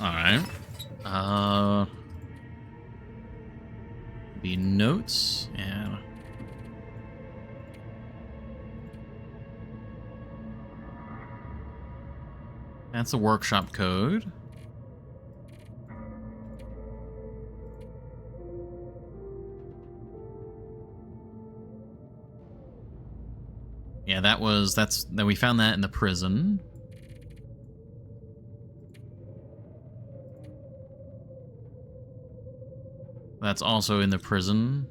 Alright. Be notes, and... That's the workshop code. Yeah, that we found that in the prison. That's also in the prison.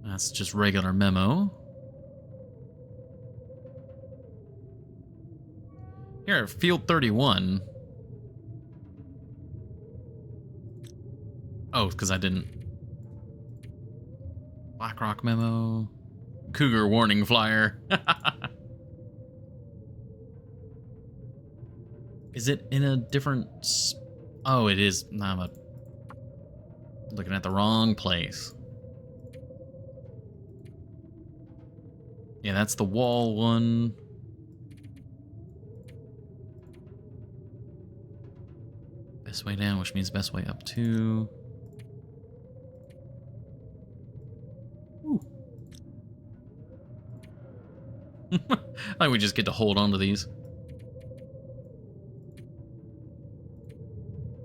That's just regular memo. Here, field 31. Oh, because I didn't... Blackrock memo. Cougar warning flyer. Is it in a different... Oh, it is. I'm looking at the wrong place. Yeah, that's the wall one. Best way down, which means best way up too. Ooh. I think we just get to hold on to these.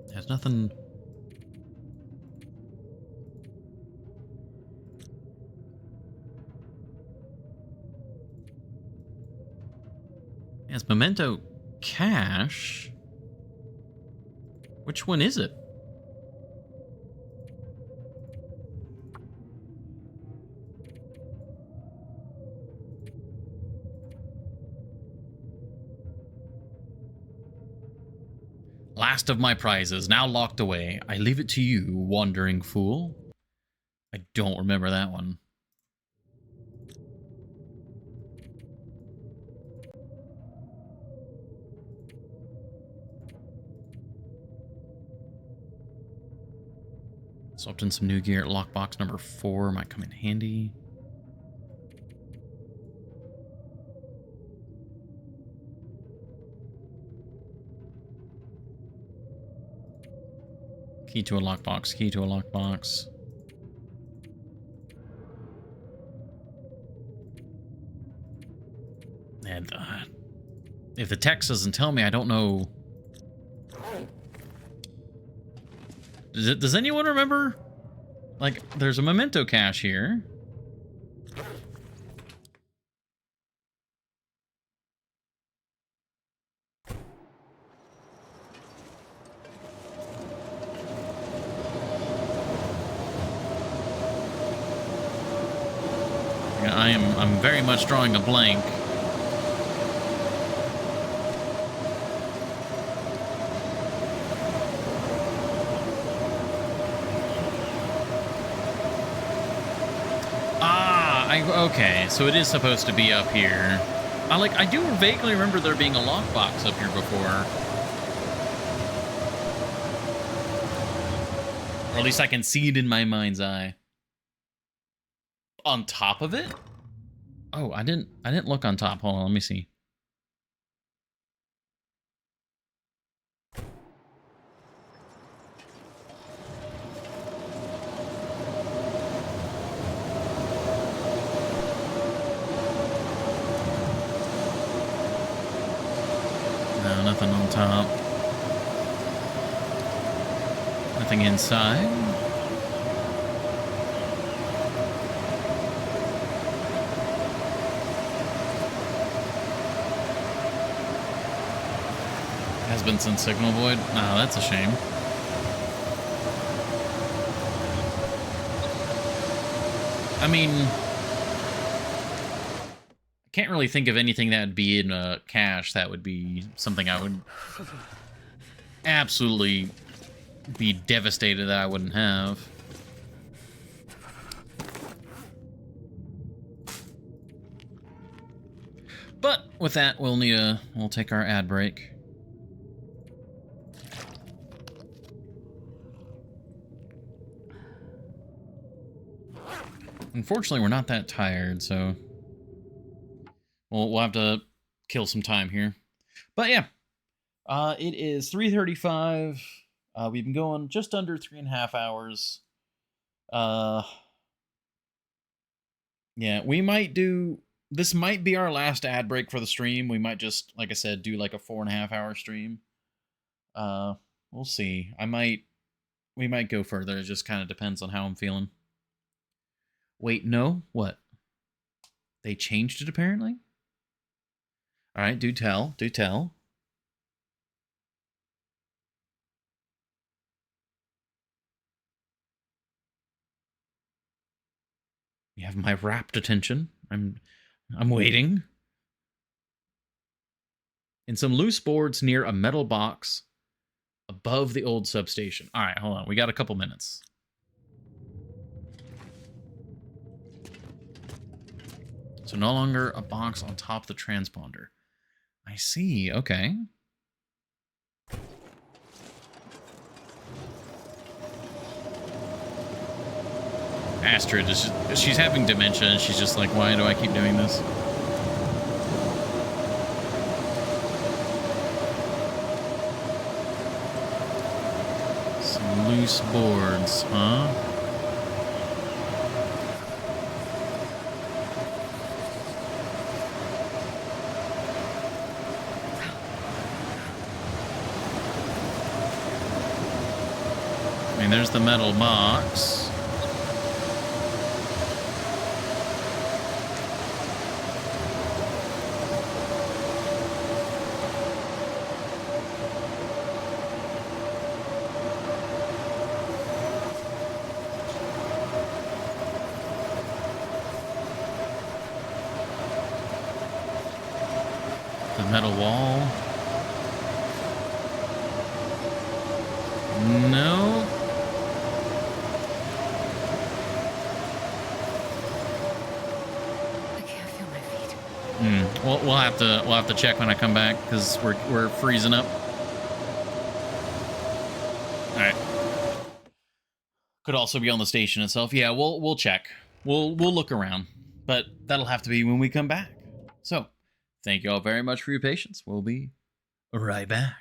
There's nothing... Yes, memento cache. Which one is it? Last of my prizes, now locked away. I leave it to you, wandering fool. I don't remember that one. Swapped in some new gear at lockbox number 4. Might come in handy. Key to a lockbox. Key to a lockbox. And if the text doesn't tell me, I don't know. Does anyone remember? Like, there's a memento cache here. I'm very much drawing a blank. Okay, so it is supposed to be up here. I do vaguely remember there being a lockbox up here before. Or at least I can see it in my mind's eye. On top of it? Oh, I didn't look on top. Hold on, let me see. No, nothing on top. Nothing inside. Has been since Signal Void? Oh, that's a shame. I mean, I can't really think of anything that would be in a cache that would be something I would absolutely be devastated that I wouldn't have. But with that, we'll take our ad break. Unfortunately, we're not that tired, so we'll have to kill some time here. But yeah, it is 3:35. We've been going just under 3.5 hours. Yeah, we might do... This might be our last ad break for the stream. We might just, like I said, do like a 4.5 hour stream. We'll see. We might go further. It just kind of depends on how I'm feeling. Wait, no? What? They changed it, apparently? Alright, do tell. Do tell. You have my rapt attention. I'm waiting. In some loose boards near a metal box above the old substation. Alright, hold on. We got a couple minutes. So no longer a box on top of the transponder. I see. Okay. Astrid, she's having dementia, and she's just like, why do I keep doing this? Some loose boards, huh? I mean, there's the metal box. The metal wall. No. I can't feel my feet. We'll have to check when I come back because we're freezing up. All right. Could also be on the station itself. Yeah, we'll check. We'll look around, but that'll have to be when we come back. So, thank you all very much for your patience. We'll be right back.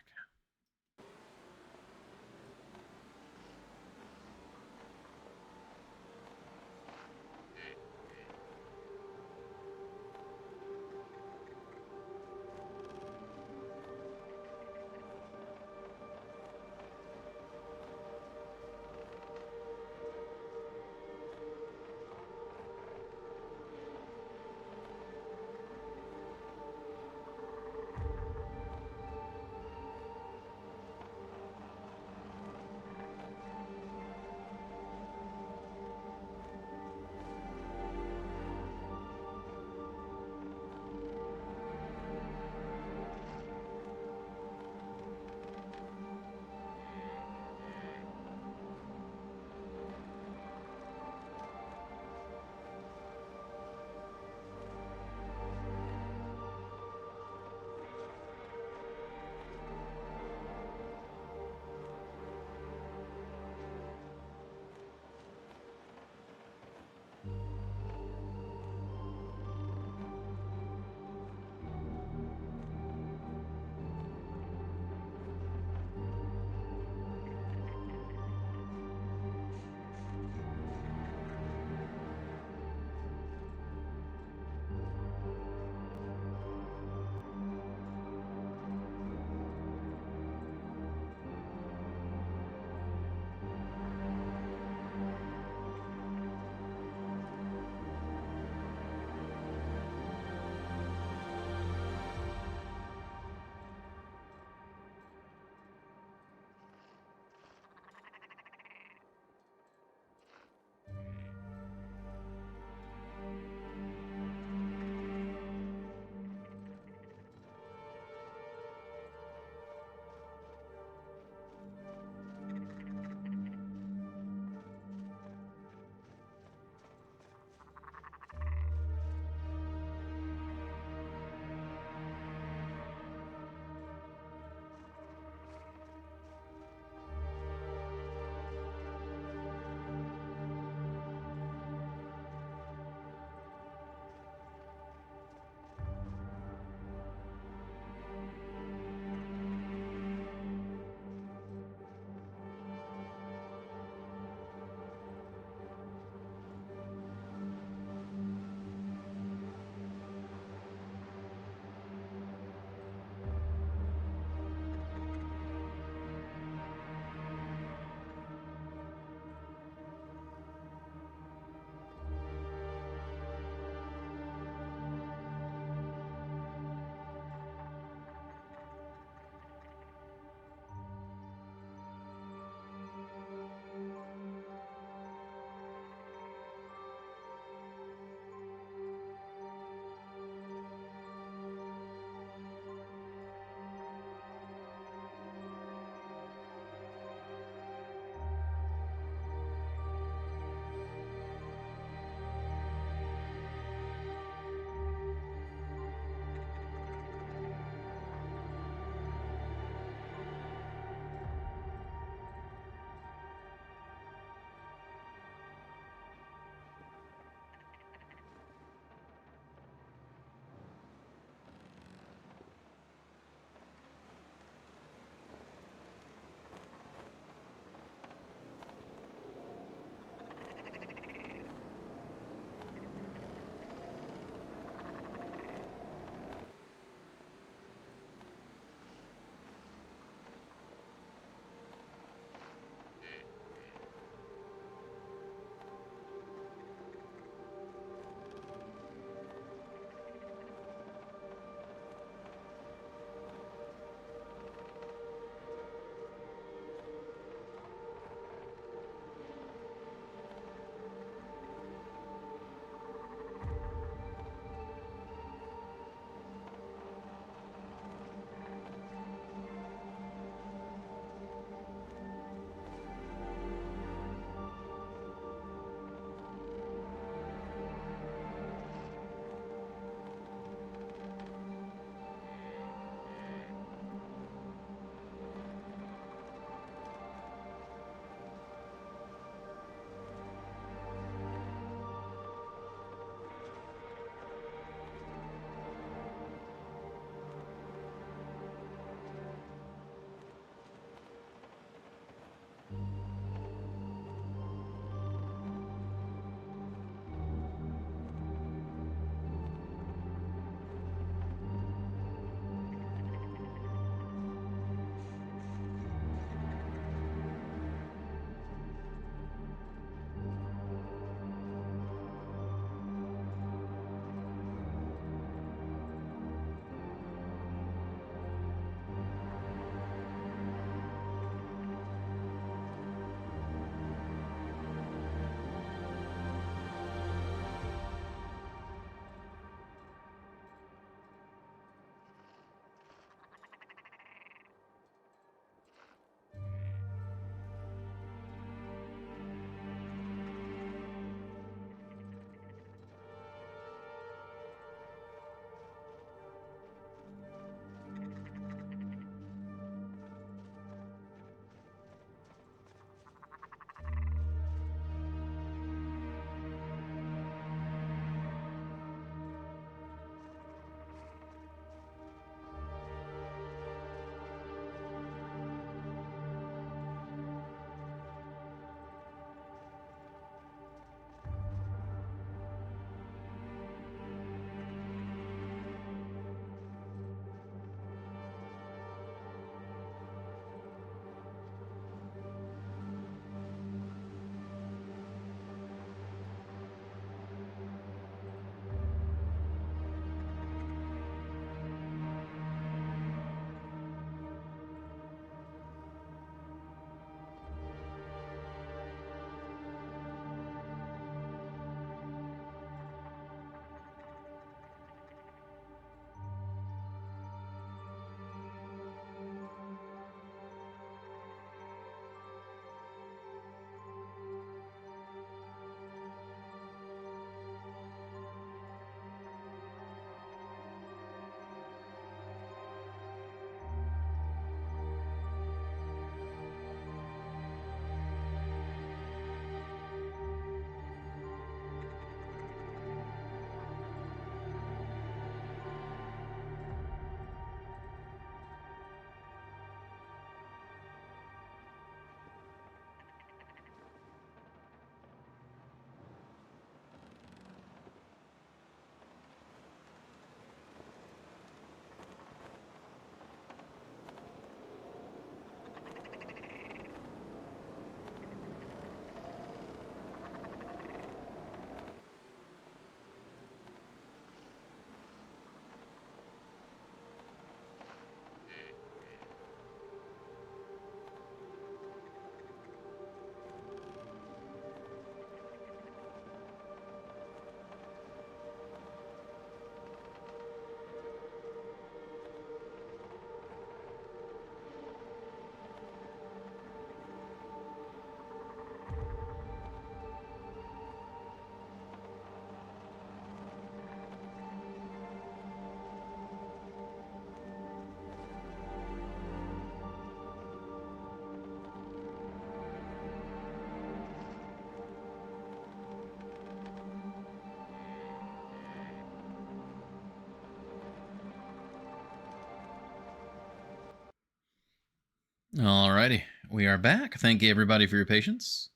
Alrighty, we are back. Thank you everybody for your patience.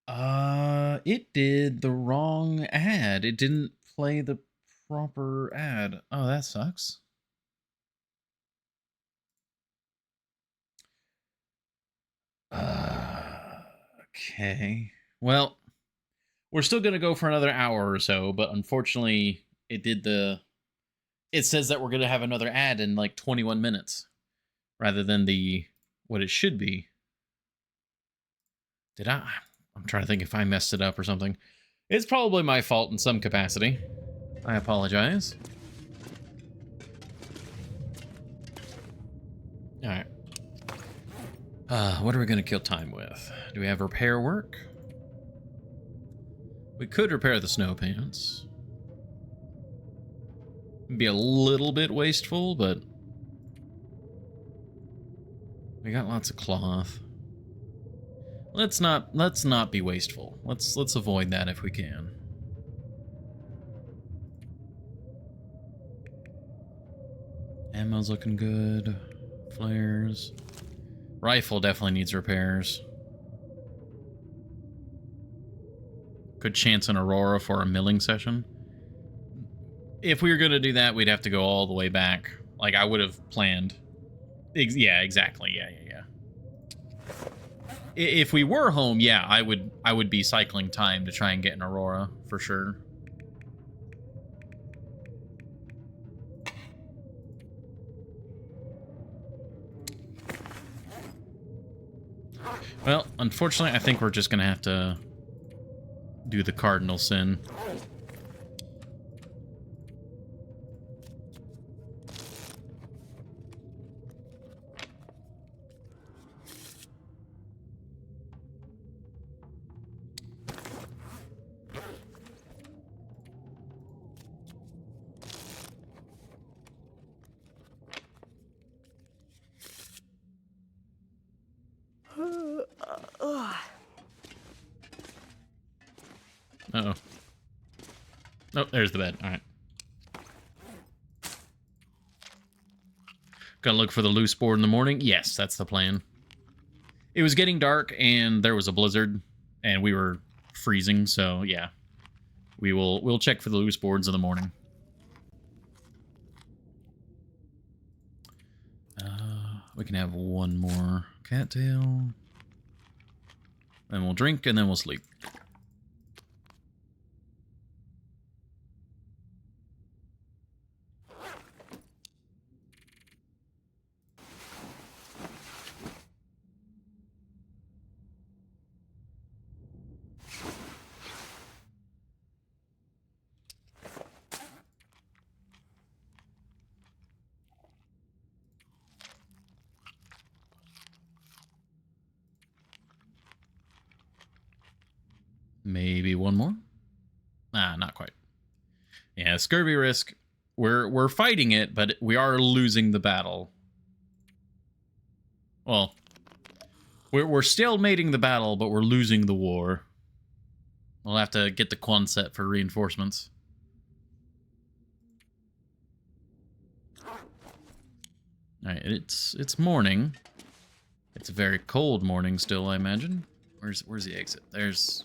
It did the wrong ad. It didn't play the proper ad. Oh, that sucks. Okay. Well, we're still gonna go for another hour or so, but unfortunately, it says that we're gonna have another ad in like 21 minutes, rather than what it should be. I'm trying to think if I messed it up or something. It's probably my fault in some capacity. I apologize. Alright. What are we going to kill time with? Do we have repair work? We could repair the snow pants. Be a little bit wasteful, but we got lots of cloth. Let's not be wasteful. Let's avoid that if we can. Ammo's looking good. Flares. Rifle definitely needs repairs. Good chance in Aurora for a milling session. If we were going to do that, we'd have to go all the way back. Like I would have planned. Yeah, exactly. Yeah. If we were home, yeah, I would be cycling time to try and get an Aurora for sure. Well, unfortunately, I think we're just gonna have to do the cardinal sin. Uh-oh. Oh, there's the bed. All right. Gotta look for the loose board in the morning? Yes, that's the plan. It was getting dark, and there was a blizzard, and we were freezing, so yeah. We'll check for the loose boards in the morning. We can have one more cattail. Then we'll drink, and then we'll sleep. Maybe one more? Ah, not quite. Yeah, scurvy risk. We're fighting it, but we are losing the battle. Well, we're stalemating the battle, but we're losing the war. We'll have to get the Quonset for reinforcements. Alright, it's morning. It's a very cold morning still, I imagine. Where's the exit? There's...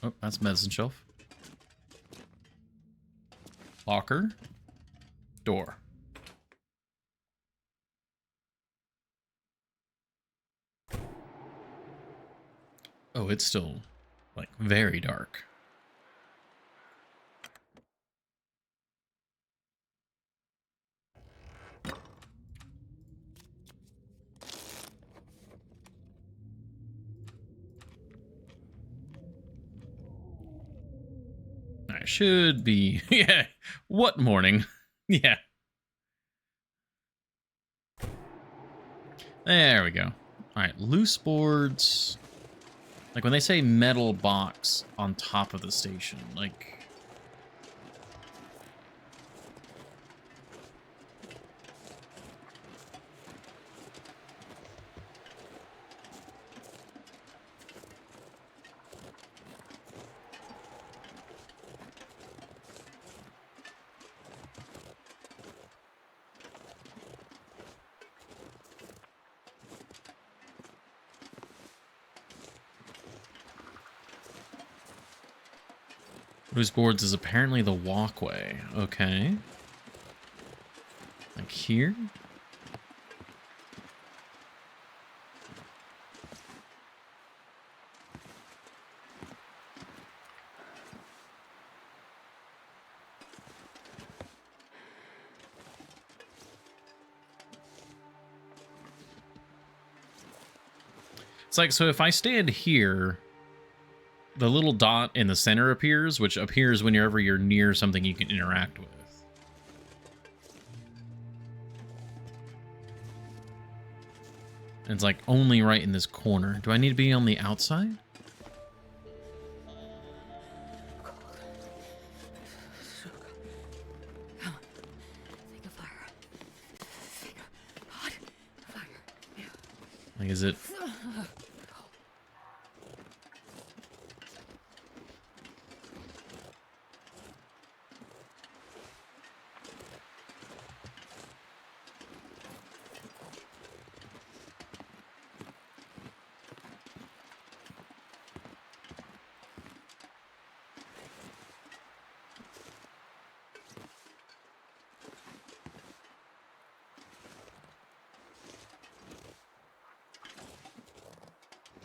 Oh, that's medicine shelf. Locker. Door. Oh, it's still, like, very dark. I should be... Yeah. What morning? Yeah. There we go. Alright, loose boards... Like, when they say metal box on top of the station, like... Loose boards is apparently the walkway. Okay. Like here? It's like, so if I stand here, the little dot in the center appears, which appears whenever you're near something you can interact with. And it's like only right in this corner. Do I need to be on the outside? Come on. Think of fire. Think of hot fire. Like, is it...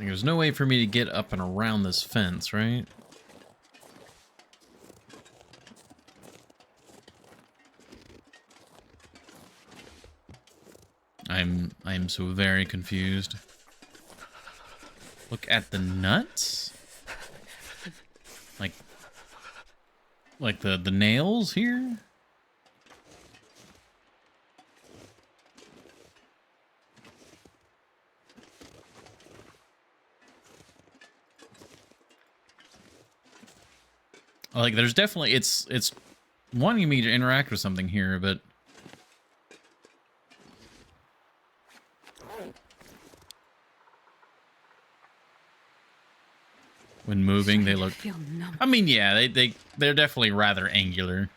There's no way for me to get up and around this fence, right? I'm so very confused. Look at the nuts? Like the nails here? Like, there's definitely, it's wanting me to interact with something here, but... When moving, they look... I mean, yeah, they're definitely rather angular.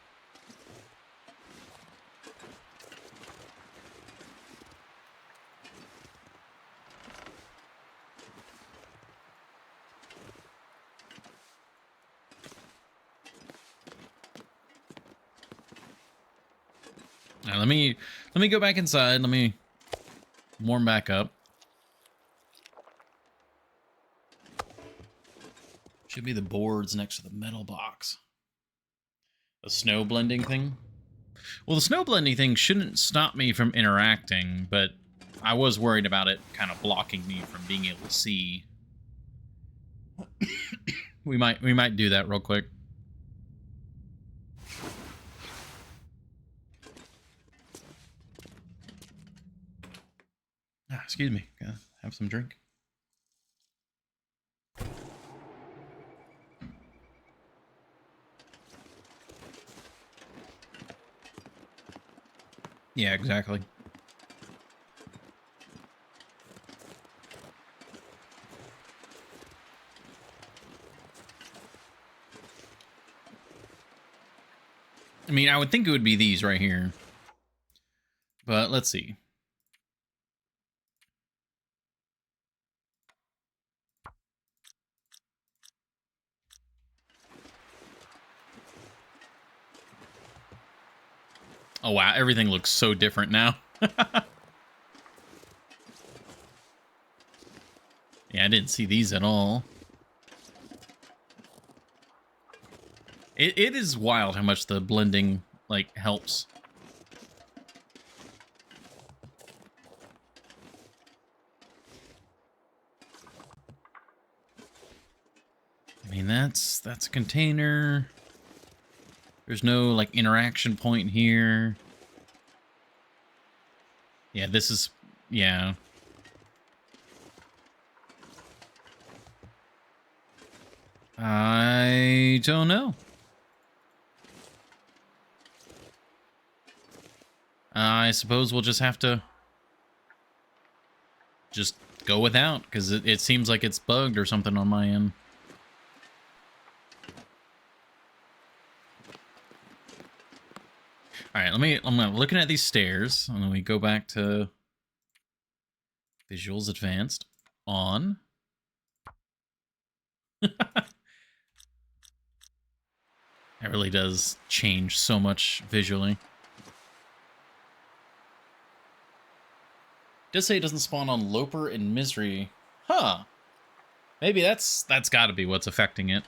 Now, let me go back inside. Let me warm back up. Should be the boards next to the metal box. The snow blending thing. Well, the snow blending thing shouldn't stop me from interacting, but I was worried about it kind of blocking me from being able to see. we might do that real quick. Ah, excuse me. Gotta have some drink. Yeah, exactly. I mean, I would think it would be these right here. But let's see. Oh, wow. Everything looks so different now. Yeah, I didn't see these at all. It is wild how much the blending, like, helps. I mean, that's a container. There's no, like, interaction point here. Yeah, this is... Yeah. I don't know. I suppose we'll just have to... just go without, because it seems like it's bugged or something on my end. All right, I'm looking at these stairs, and then we go back to Visuals Advanced. On. It really does change so much visually. It does say it doesn't spawn on Loper and Misery. Huh. Maybe that's got to be what's affecting it.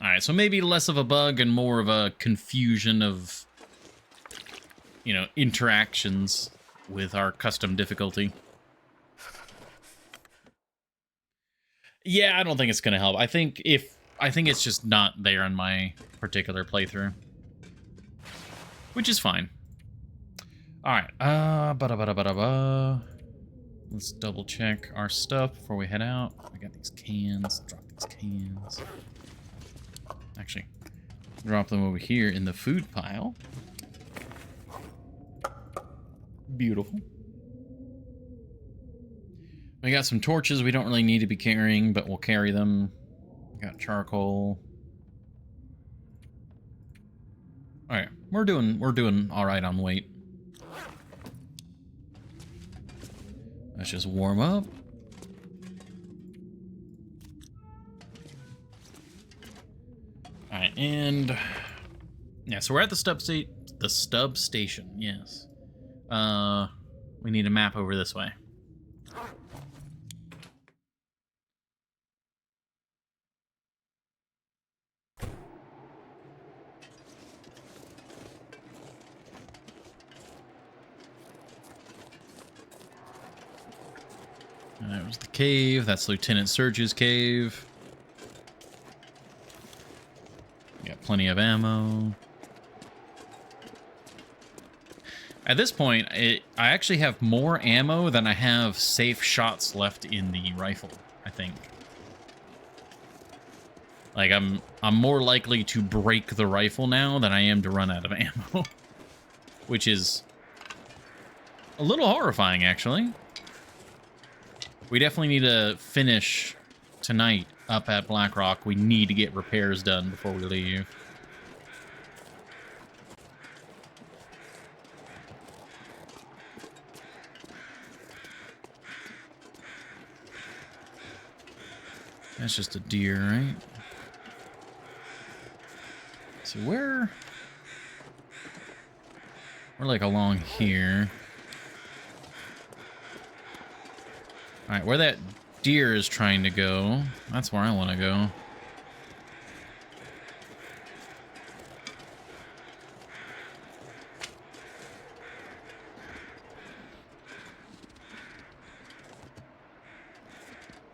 Alright, so maybe less of a bug and more of a confusion of, you know, interactions with our custom difficulty. Yeah, I don't think it's gonna help. I think it's just not there on my particular playthrough. Which is fine. Alright, let's double check our stuff before we head out. We got these cans, drop these cans. Actually, drop them over here in the food pile. Beautiful. We got some torches we don't really need to be carrying, but we'll carry them. We got charcoal. Alright, we're doing alright on weight. Let's just warm up. Alright, and yeah, so we're at the stub station, yes. We need a map over this way. That was the cave. That's Lieutenant Surge's cave. Got plenty of ammo. At this point, I actually have more ammo than I have safe shots left in the rifle, I think. Like, I'm more likely to break the rifle now than I am to run out of ammo. Which is a little horrifying, actually. We definitely need to finish tonight up at Blackrock. We need to get repairs done before we leave. That's just a deer, right? So we're like along here. All right, where that deer is trying to go, that's where I want to go.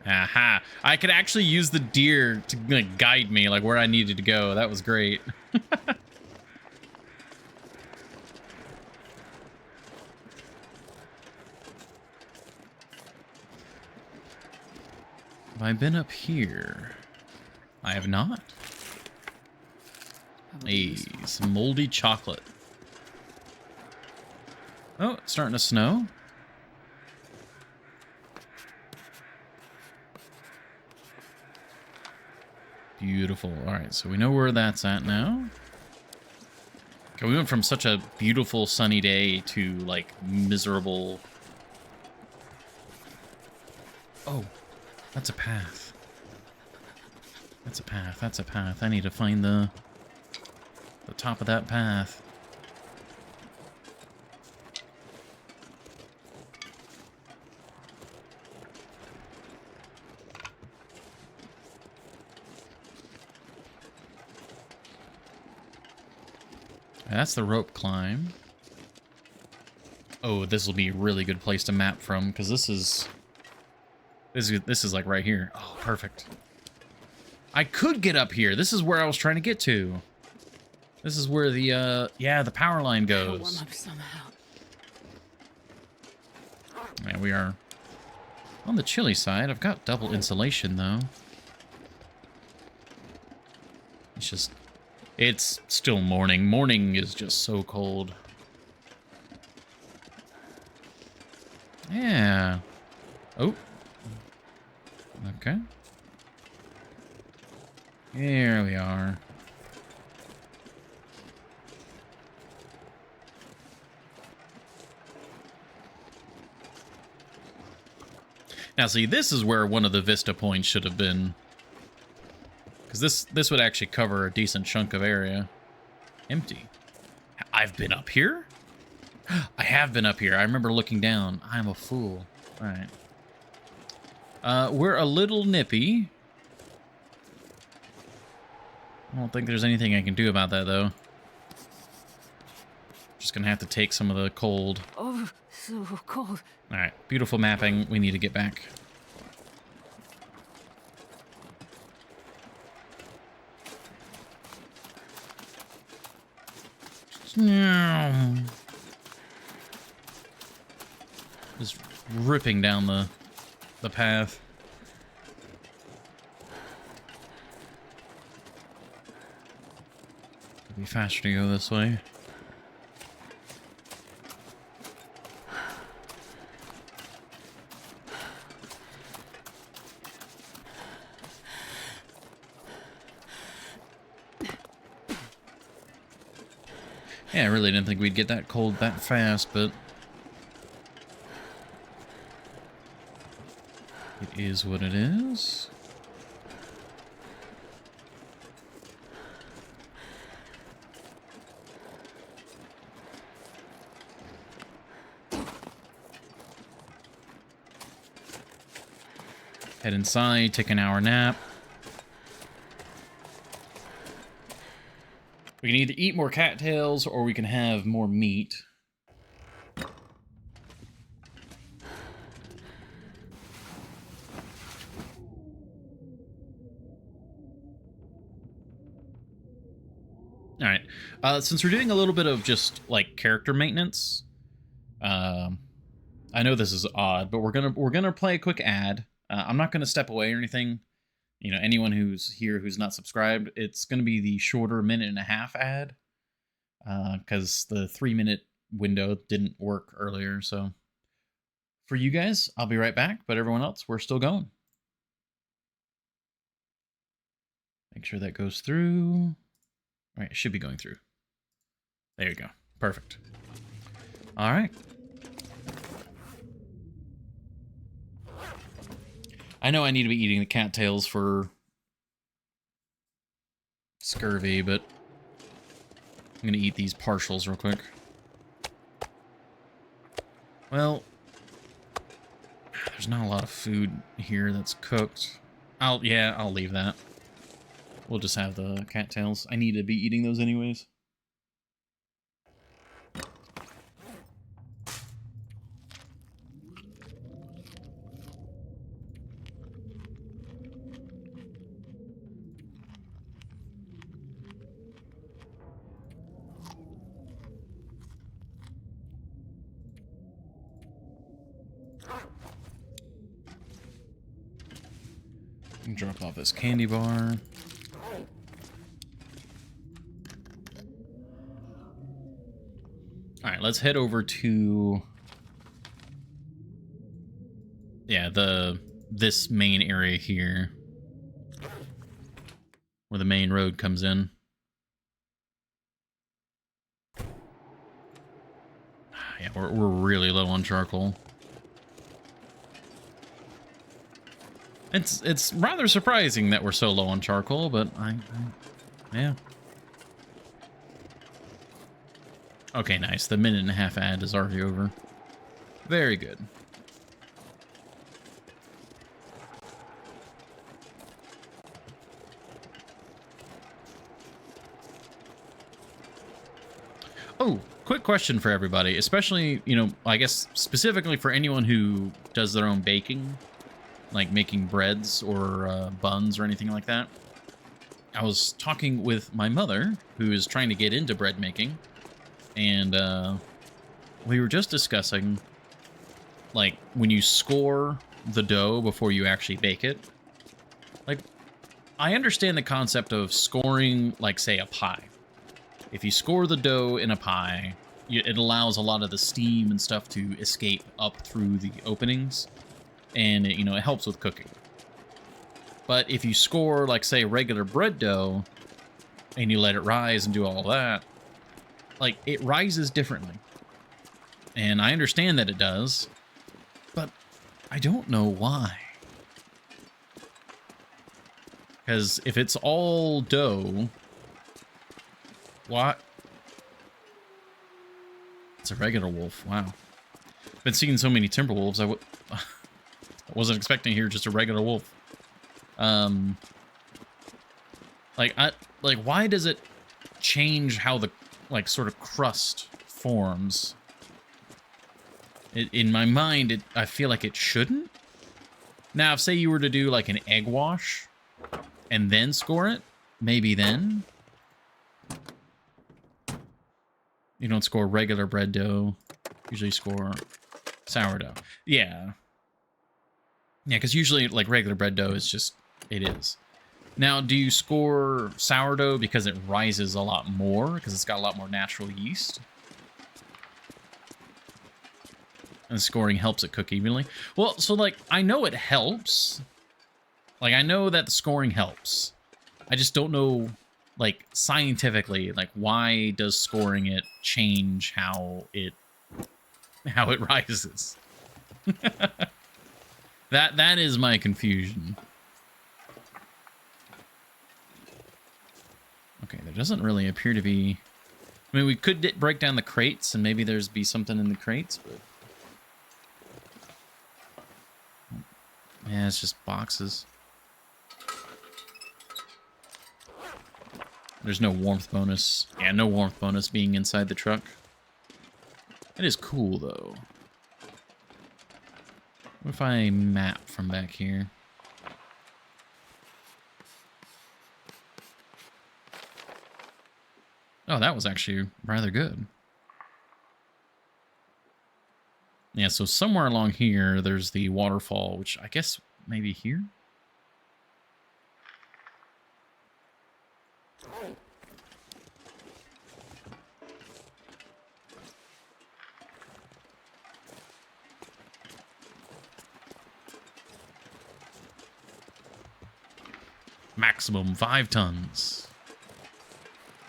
Aha! I could actually use the deer to like, guide me, like where I needed to go. That was great. Have I been up here? I have not. Hey, some moldy chocolate. Oh, it's starting to snow. Beautiful. All right, so we know where that's at now. Okay, we went from such a beautiful sunny day to, like, miserable... Oh, that's a path. That's a path. That's a path. I need to find the top of that path. That's the rope climb. Oh, this will be a really good place to map from, because this is like right here. Oh, perfect. I could get up here. This is where I was trying to get to. This is where the the power line goes. Warm up somehow. Yeah, we are on the chilly side. I've got double insulation though. It's still morning. Morning is just so cold. Yeah. Oh. Okay. Here we are. Now, see, this is where one of the vista points should have been. Because this would actually cover a decent chunk of area. Empty. I've been up here? I have been up here. I remember looking down. I'm a fool. All right. We're a little nippy. I don't think there's anything I can do about that, though. Just gonna have to take some of the cold. Oh, so cold. All right, beautiful mapping. We need to get back. Just ripping down the path. It'd be faster to go this way. Yeah, I really didn't think we'd get that cold that fast, but it is what it is. Head inside, take an hour nap. We can either eat more cattails or we can have more meat. All right. Since we're doing a little bit of just like character maintenance, I know this is odd, but we're gonna play a quick ad. I'm not gonna step away or anything. You know, anyone who's here who's not subscribed, it's going to be the shorter 1.5-minute ad because the 3-minute window didn't work earlier. So for you guys, I'll be right back. But everyone else, we're still going. Make sure that goes through. All right, it should be going through. There you go. Perfect. All right. I know I need to be eating the cattails for scurvy, but I'm going to eat these partials real quick. Well, there's not a lot of food here that's cooked. I'll leave that. We'll just have the cattails. I need to be eating those anyways. Drop off this candy bar. All right, let's head over to this main area here where the main road comes in. Yeah, we're really low on charcoal. It's rather surprising that we're so low on charcoal, but yeah. Okay, nice. The 1.5-minute ad is already over. Very good. Oh, quick question for everybody, especially, you know, I guess specifically for anyone who does their own baking, like making breads or buns or anything like that. I was talking with my mother, who is trying to get into bread making, and we were just discussing, like, when you score the dough before you actually bake it. Like, I understand the concept of scoring, like, say, a pie. If you score the dough in a pie, it allows a lot of the steam and stuff to escape up through the openings, and it, you know, it helps with cooking. But if you score, like, say, regular bread dough, and you let it rise and do all that, like, it rises differently. And I understand that it does, but I don't know why. Because if it's all dough, what? It's a regular wolf. Wow. Been seeing so many timber wolves. I wasn't expecting to hear just a regular wolf. Like, why does it change how the, like, sort of crust forms? In my mind, I feel like it shouldn't. Now, if say you were to do like an egg wash and then score it, maybe then. You don't score regular bread dough. Usually score sourdough. Yeah. Yeah, because usually, like, regular bread dough is just, it is. Now, do you score sourdough because it rises a lot more? Because it's got a lot more natural yeast? And scoring helps it cook evenly? Well, so, like, I know it helps. Like, I know that the scoring helps. I just don't know, like, scientifically, like, why does scoring it change how it rises? That is my confusion. Okay, there doesn't really appear to be... I mean, we could break down the crates, and maybe there's be something in the crates, but... Yeah, it's just boxes. There's no warmth bonus. Yeah, no warmth bonus being inside the truck. It is cool, though. What if I map from back here? Oh, that was actually rather good. Yeah, so somewhere along here, there's the waterfall, which I guess maybe here? Maximum 5 tons.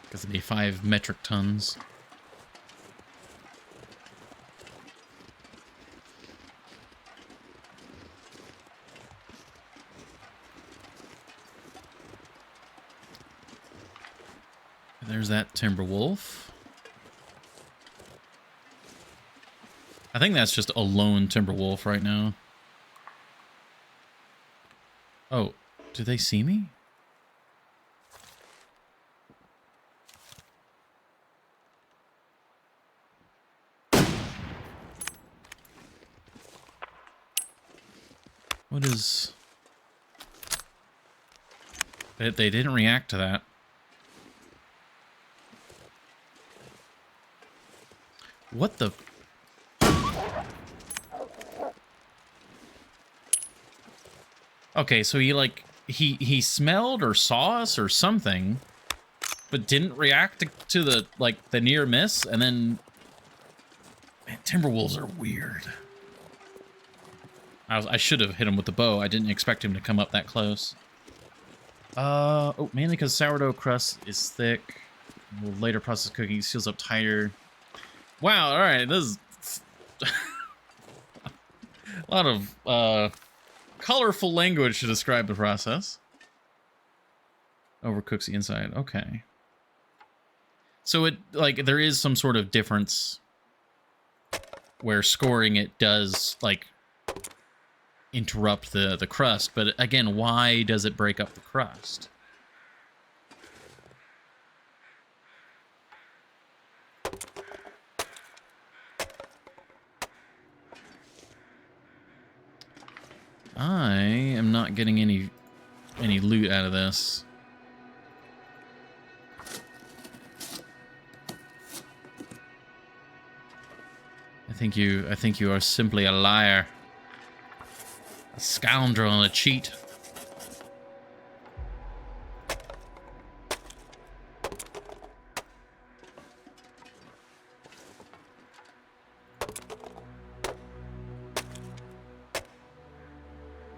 Because it'd be 5 metric tons. There's that timber wolf. I think that's just a lone timber wolf right now. Oh, do they see me? What is... They didn't react to that. What the... Okay, so he, like, he smelled or saw us or something, but didn't react to the, like, the near miss, and then... Man, Timberwolves are weird. I should have hit him with the bow. I didn't expect him to come up that close. Oh, mainly because sourdough crust is thick. Will later process cooking seals up tighter. Wow, alright, this is... a lot of, colorful language to describe the process. Overcooks the inside. Okay. So it, like, there is some sort of difference where scoring it does, like, interrupt the crust. But again, why does it break up the crust? I am not getting any loot out of this. I think you are simply a liar. A scoundrel and a cheat.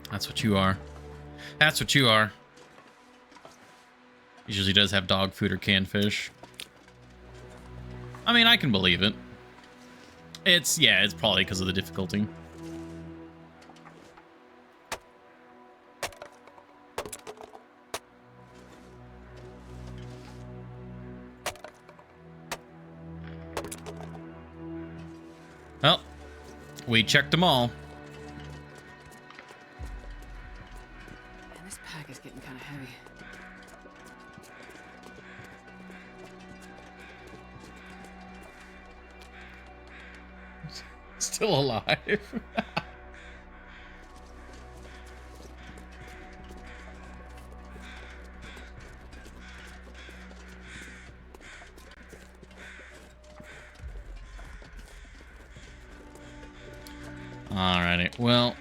That's what you are. That's what you are. Usually does have dog food or canned fish. I mean, I can believe it. It's probably because of the difficulty. Well, we checked them all. Man, this pack is getting kind of heavy. Still alive. Alrighty, well,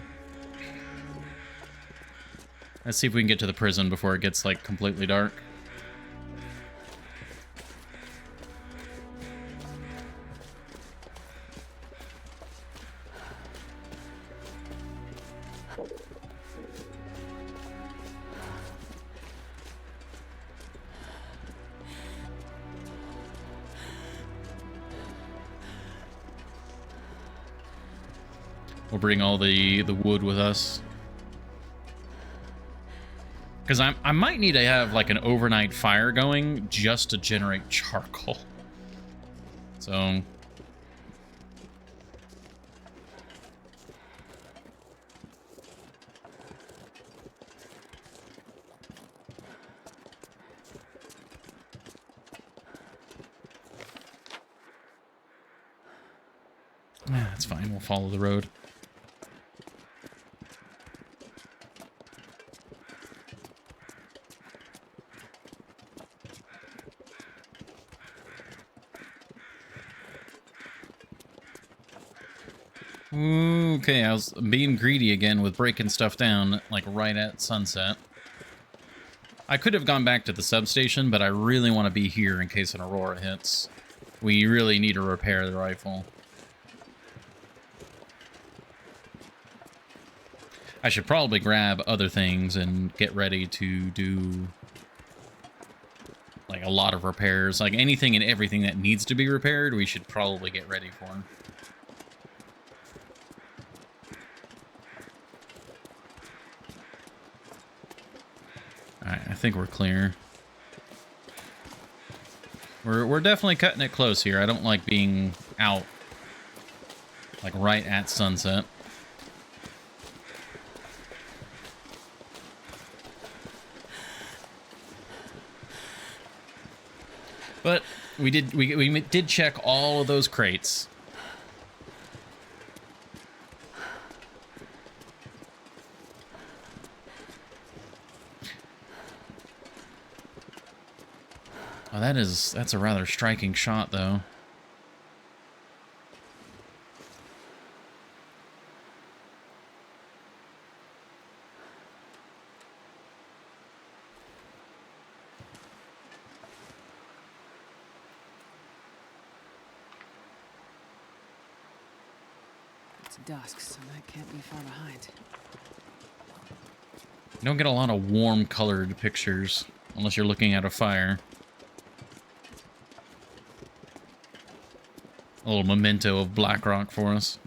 let's see if we can get to the prison before it gets, like, completely dark. We'll bring all the wood with us. Because I might need to have, like, an overnight fire going just to generate charcoal. So... that's fine, we'll follow the road. Okay, I was being greedy again with breaking stuff down, like, right at sunset. I could have gone back to the substation, but I really want to be here in case an Aurora hits. We really need to repair the rifle. I should probably grab other things and get ready to do, like, a lot of repairs. Like, anything and everything that needs to be repaired, we should probably get ready for. Alright, I think we're clear. We're definitely cutting it close here. I don't like being out, like, right at sunset. But we did check all of those crates. Oh, that's a rather striking shot, though. It's dusk, so that can't be far behind. You don't get a lot of warm-colored pictures unless you're looking at a fire. A little memento of Blackrock for us.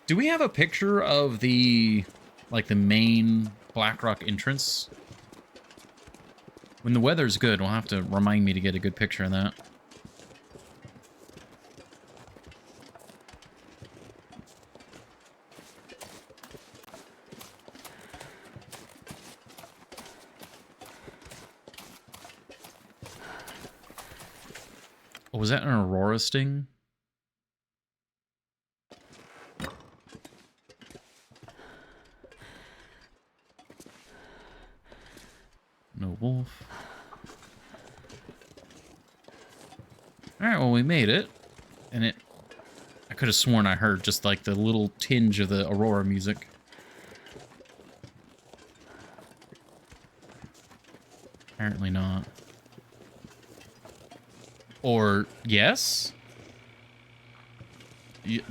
Do we have a picture of the, like, the main Blackrock entrance? When the weather's good, we'll have to remind me to get a good picture of that. Oh, was that an Aurora sting? No wolf. Alright, well, we made it. And I could have sworn I heard just, like, the little tinge of the Aurora music. Apparently not. Or, yes?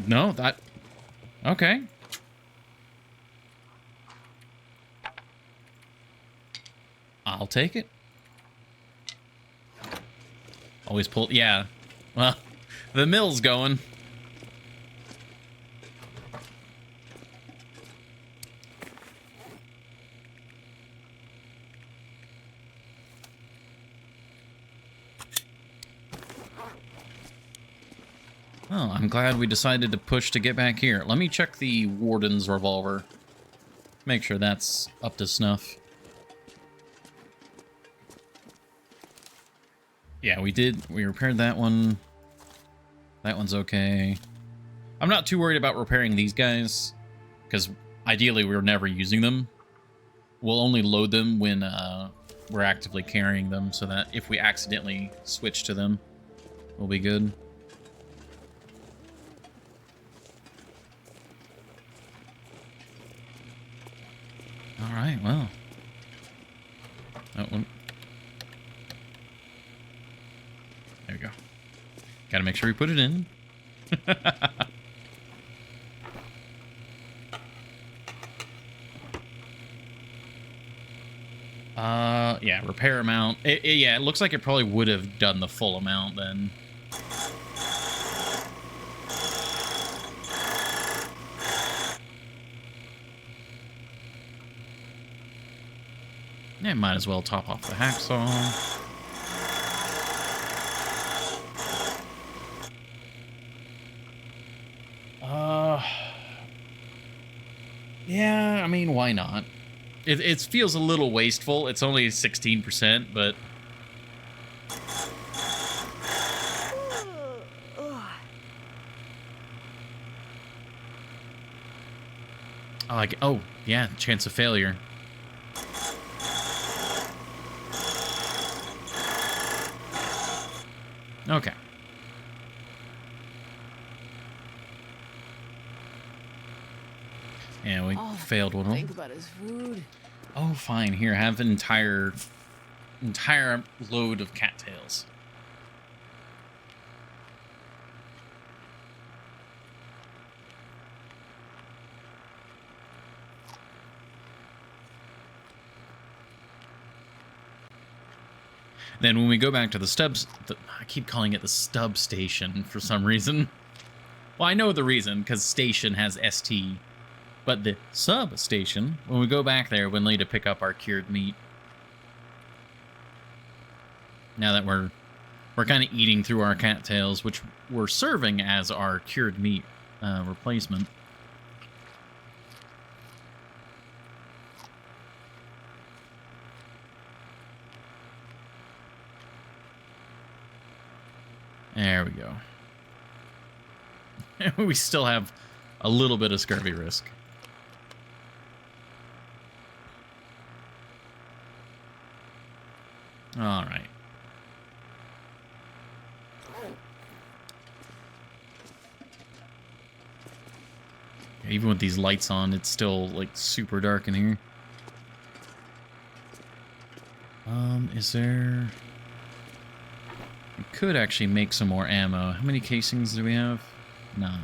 No, that... Okay. I'll take it. Always pull... Yeah. Well, the mill's going. Well, I'm glad we decided to push to get back here. Let me check the Warden's revolver. Make sure that's up to snuff. Yeah, we did. We repaired that one. That one's okay. I'm not too worried about repairing these guys, because ideally we're never using them. We'll only load them when we're actively carrying them, so that if we accidentally switch to them, we'll be good. All right, well. Oh, there we go. Gotta make sure we put it in. Yeah, repair amount. Yeah, it looks like it probably would have done the full amount then. Yeah, might as well top off the hacksaw. Yeah, I mean, why not? It feels a little wasteful. It's only 16%, but... I like it. Oh, yeah, chance of failure. Okay. Yeah, we failed one. Think about his food. Oh, fine. Here, have an entire load of cattails. Then when we go back to the stubs, I keep calling it the stub station for some reason. Well, I know the reason, because station has ST. But the sub station, when we go back there, we'll need to pick up our cured meat. Now that we're kind of eating through our cattails, which we're serving as our cured meat replacement. There we go. We still have a little bit of scurvy risk. All right. Even with these lights on, it's still like super dark in here. Is there... We could actually make some more ammo. How many casings do we have? 9.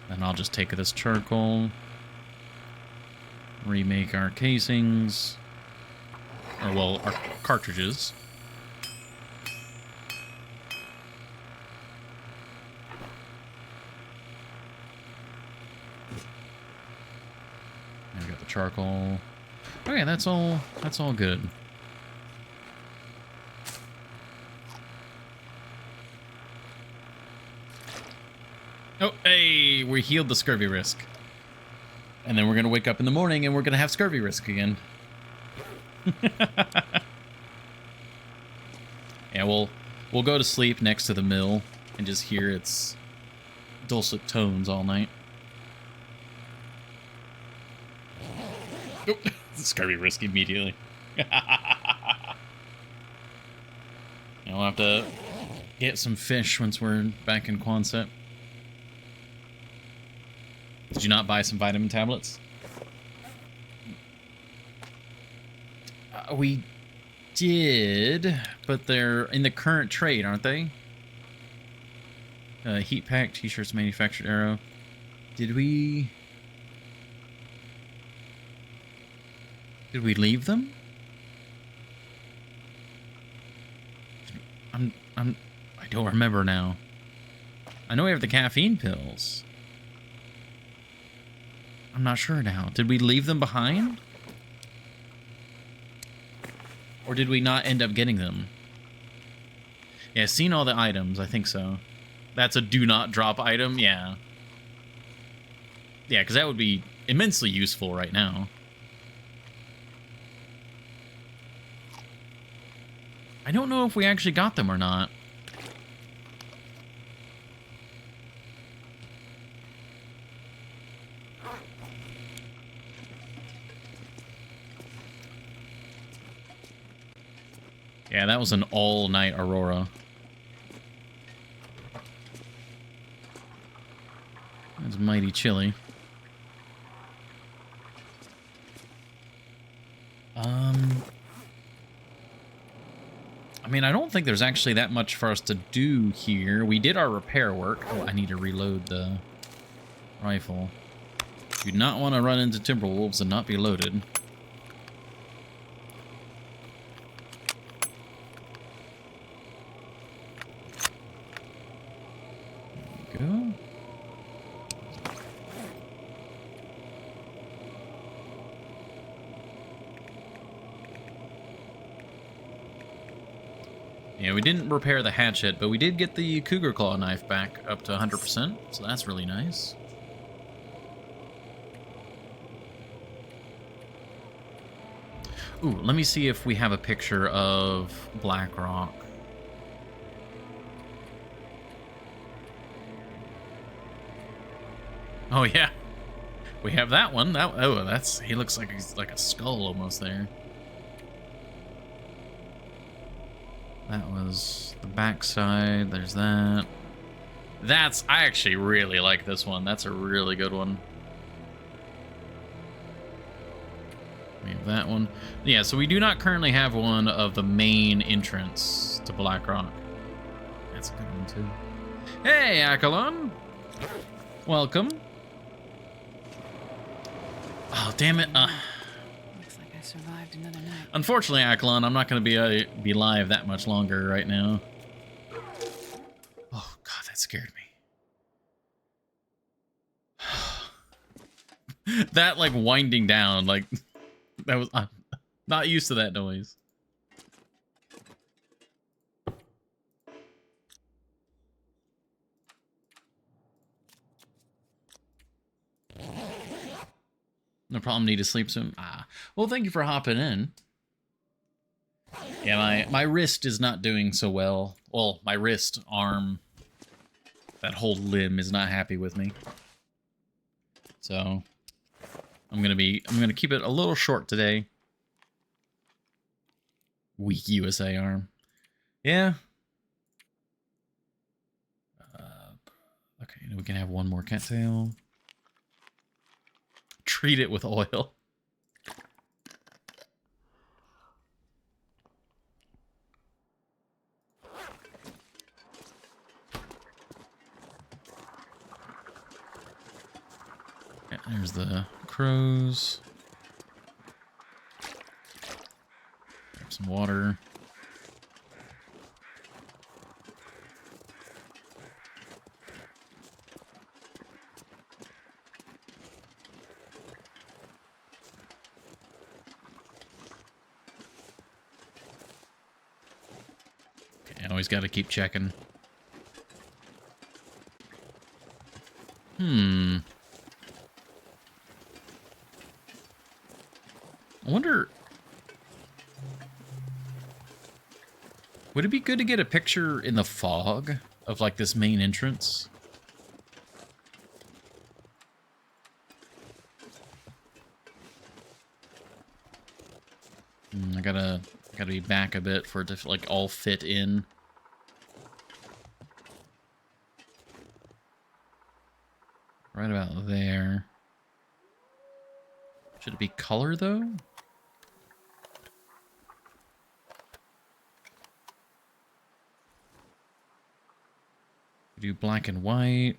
And I'll just take this charcoal. Remake our casings. Or, well, our cartridges. And we got the charcoal. Okay, that's all good. Oh, hey, we healed the scurvy risk. And then we're going to wake up in the morning and we're going to have scurvy risk again. Yeah, we'll go to sleep next to the mill and just hear its dulcet tones all night. Oh, scurvy risk immediately. And we'll have to get some fish once we're back in Quonset. Did you not buy some vitamin tablets? We did, but they're in the current trade, aren't they? Heat pack, t-shirts, manufactured arrow. Did we... Did we leave them? I don't remember now. I know we have the caffeine pills. I'm not sure now. Did we leave them behind? Or did we not end up getting them? Yeah, seen all the items. I think so. That's a do not drop item. Yeah. Yeah, because that would be immensely useful right now. I don't know if we actually got them or not. Yeah, that was an all-night aurora. It's mighty chilly. I mean, I don't think there's actually that much for us to do here. We did our repair work. Oh, I need to reload the rifle. Do not want to run into Timberwolves and not be loaded. There we go. Yeah, we didn't repair the hatchet, but we did get the cougar claw knife back up to 100%, so that's really nice. Ooh, let me see if we have a picture of Blackrock. Oh yeah, we have that one. He looks like he's like a skull almost there. That was the backside. There's that. I actually really like this one. That's a really good one. We have that one. Yeah, so we do not currently have one of the main entrance to Blackrock. That's a good one too. Hey, Akalon. Welcome. Oh, damn it. Looks like I survived another night. Unfortunately, Akalon, I'm not going to be live that much longer right now. Oh, God, that scared me. That, like, winding down, like, that was... I'm not used to that noise. No problem, need to sleep soon. Well, thank you for hopping in. Yeah, my wrist is not doing so well. Well, my wrist, arm, that whole limb is not happy with me. So, I'm gonna keep it a little short today. Weak USA arm. Yeah. Okay, we can have one more cattail. Treat it with oil. Yeah, there's the crows. Grab some water. Okay, I always got to keep checking. I wonder... Would it be good to get a picture in the fog of, like, this main entrance? I gotta be back a bit for it to, like, all fit in. Right about there. Should it be color, though? Do black and white.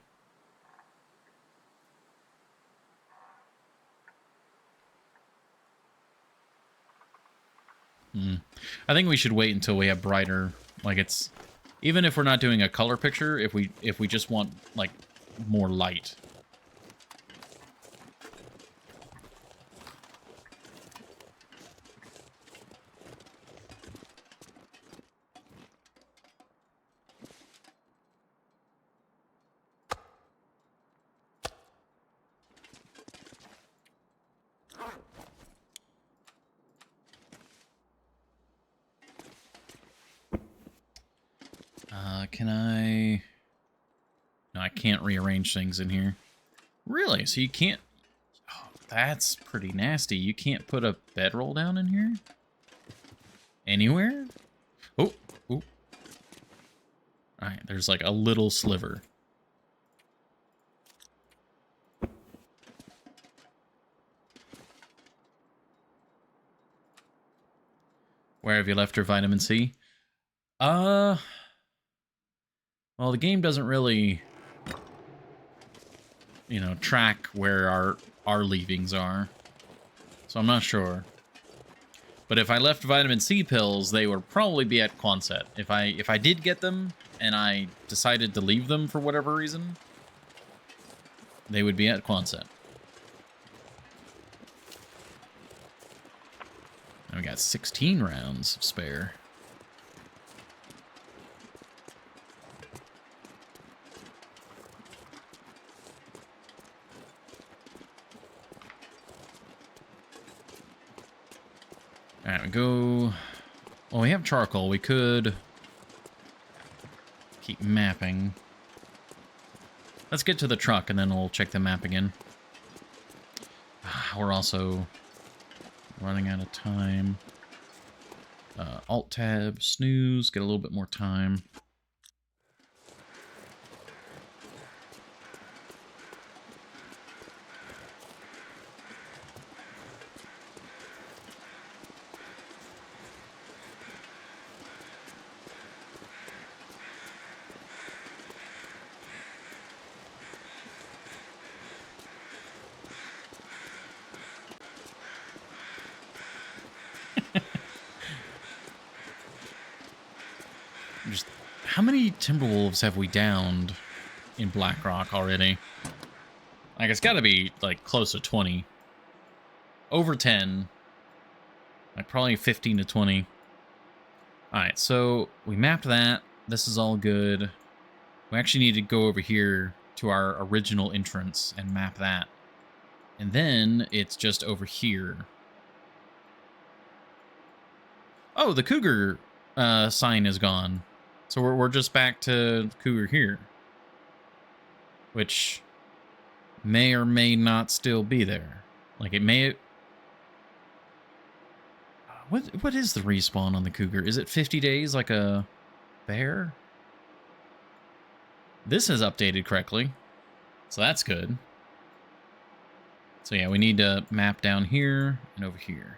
I think we should wait until we have brighter, like it's, even if we're not doing a color picture, if we just want like more light. Can I... No, I can't rearrange things in here. Really? So you can't... Oh, that's pretty nasty. You can't put a bedroll down in here? Anywhere? Oh, oh. Alright, there's like a little sliver. Where have you left your vitamin C? Well, the game doesn't really, you know, track where our leavings are. So I'm not sure. But if I left vitamin C pills, they would probably be at Quonset. If I did get them and I decided to leave them for whatever reason, they would be at Quonset. And we got 16 rounds of spare. Alright, we go... Well, we have charcoal. We could keep mapping. Let's get to the truck, and then we'll check the map again. We're also running out of time. Alt-tab, snooze, get a little bit more time. Just, how many Timberwolves have we downed in Blackrock already? Like, it's got to be, like, close to 20. Over 10. Like, probably 15 to 20. Alright, so we mapped that. This is all good. We actually need to go over here to our original entrance and map that. And then it's just over here. Oh, the cougar sign is gone. So we're just back to cougar here. Which may or may not still be there. Like, it may... What is the respawn on the cougar? Is it 50 days like a bear? This is updated correctly. So that's good. So yeah, we need to map down here and over here.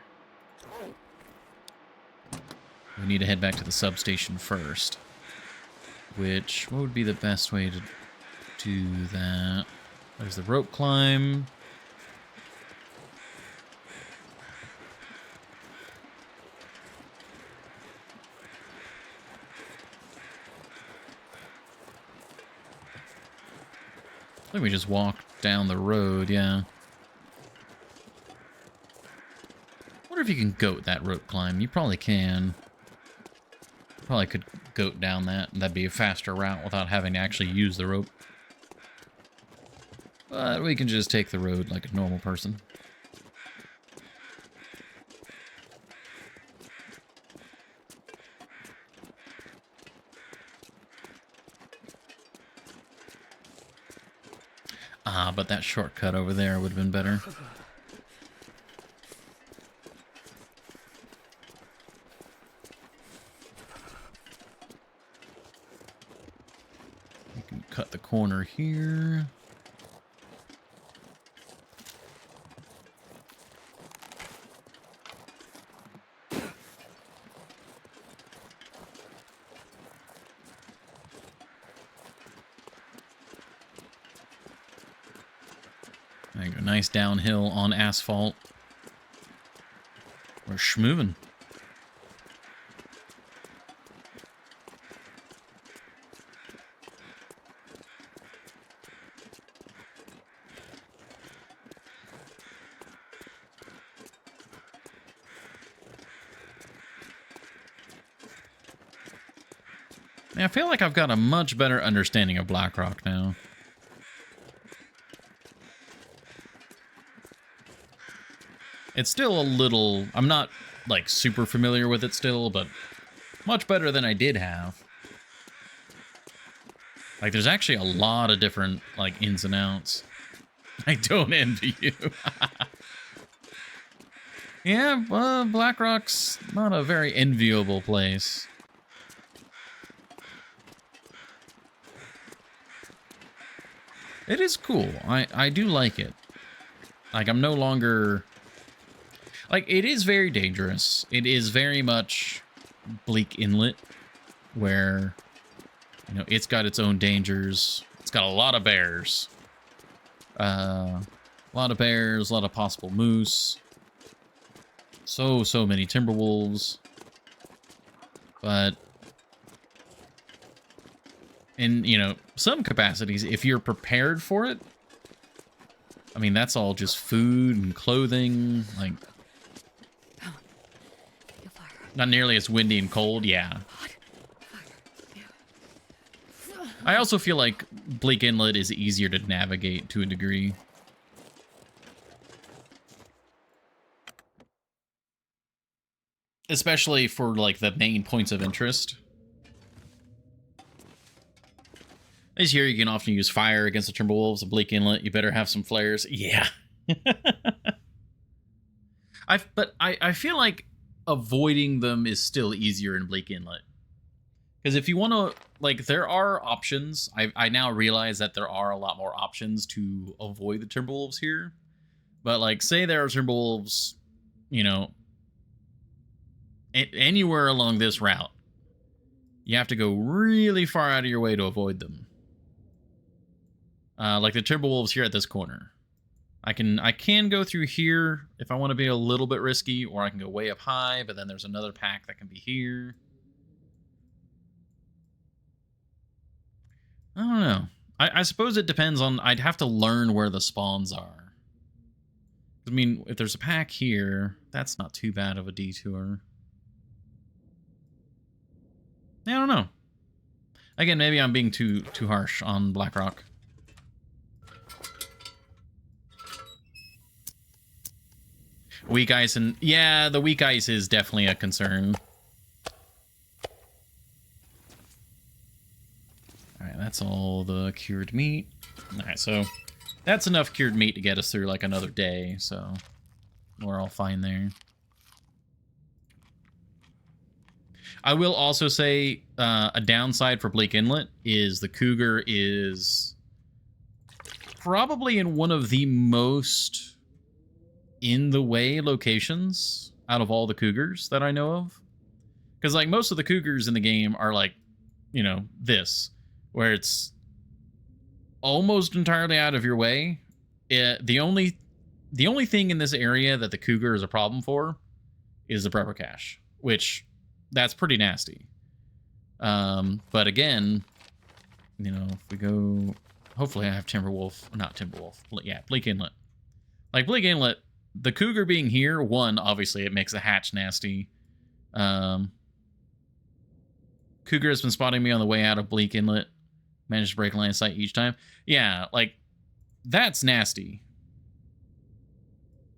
We need to head back to the substation first. Which, what would be the best way to do that? There's the rope climb. I think we just walk down the road, yeah. I wonder if you can goat that rope climb. You probably can. Probably could goat down that, and that'd be a faster route without having to actually use the rope. But we can just take the road like a normal person. But that shortcut over there would have been better. We can cut the corner here. There you go, nice downhill on asphalt. We're schmoving. I feel like I've got a much better understanding of Blackrock now. It's still a little... I'm not, like, super familiar with it still, but much better than I did have. Like, there's actually a lot of different, like, ins and outs. I don't envy you. Yeah, Blackrock's not a very enviable place. It is cool. I do like it. Like, I'm no longer... Like, it is very dangerous. It is very much Bleak Inlet, where, you know, it's got its own dangers. It's got a lot of bears. A lot of bears, a lot of possible moose. So many timber wolves. But in, you know, some capacities, if you're prepared for it, I mean, that's all just food and clothing, like, not nearly as windy and cold, yeah. I also feel like Bleak Inlet is easier to navigate to a degree. Especially for, like, the main points of interest. As here, you can often use fire against the Timberwolves. A Bleak Inlet, you better have some flares. Yeah. I feel like avoiding them is still easier in Bleak Inlet. Because if you want to, like, there are options. I now realize that there are a lot more options to avoid the Timberwolves here. But, like, say there are Timberwolves, you know, anywhere along this route. You have to go really far out of your way to avoid them. Like the Timberwolves here at this corner. I can go through here if I want to be a little bit risky, or I can go way up high, but then there's another pack that can be here. I don't know. I suppose it depends on... I'd have to learn where the spawns are. I mean, if there's a pack here, that's not too bad of a detour. I don't know. Again, maybe I'm being too harsh on Blackrock. Weak ice and... Yeah, the weak ice is definitely a concern. Alright, that's all the cured meat. Alright, so that's enough cured meat to get us through like another day, so we're all fine there. I will also say a downside for Bleak Inlet is the cougar is probably in one of the most in the way locations out of all the cougars that I know of. Because like most of the cougars in the game are like, you know, this, where it's almost entirely out of your way. The only thing in this area that the cougar is a problem for is the prepper cache, which that's pretty nasty. But again, you know, if we go, hopefully I have not Timberwolf. Yeah, Bleak Inlet. Like Bleak Inlet, the cougar being here, one, obviously it makes the hatch nasty. Cougar has been spotting me on the way out of Bleak Inlet. Managed to break line of sight each time. Yeah, like, that's nasty.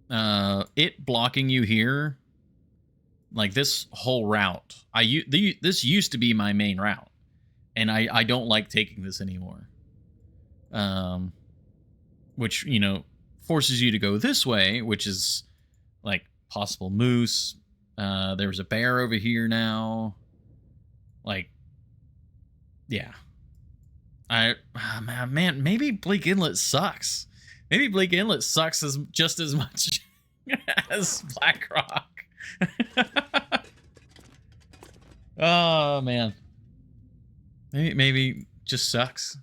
It blocking you here, like this whole route. This used to be my main route, and I don't like taking this anymore. Which, you know, forces you to go this way, which is like possible moose. There's a bear over here now. Like, yeah. Man, maybe Bleak Inlet sucks. Maybe Bleak Inlet sucks just as much as Blackrock. Oh man, maybe just sucks.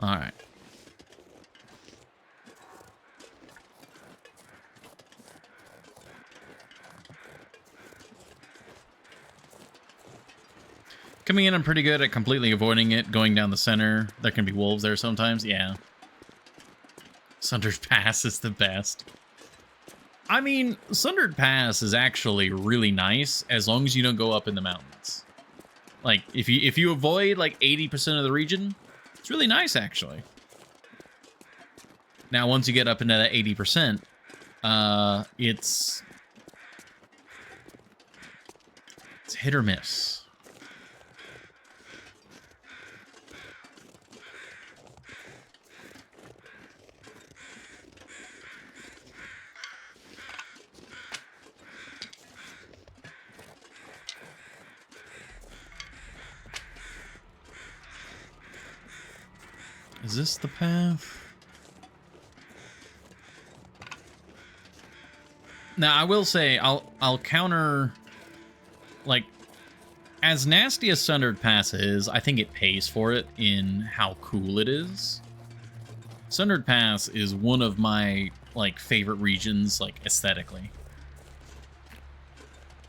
All right. Coming in, I'm pretty good at completely avoiding it, going down the center. There can be wolves there sometimes, yeah. Sunder's Pass is the best. I mean, Sundered Pass is actually really nice as long as you don't go up in the mountains. Like, if you avoid like 80% of the region, it's really nice actually. Now, once you get up into that 80%, it's hit or miss. Is this the path? Now, I will say, I'll counter, like, as nasty as Sundered Pass is, I think it pays for it in how cool it is. Sundered Pass is one of my, like, favorite regions, like, aesthetically.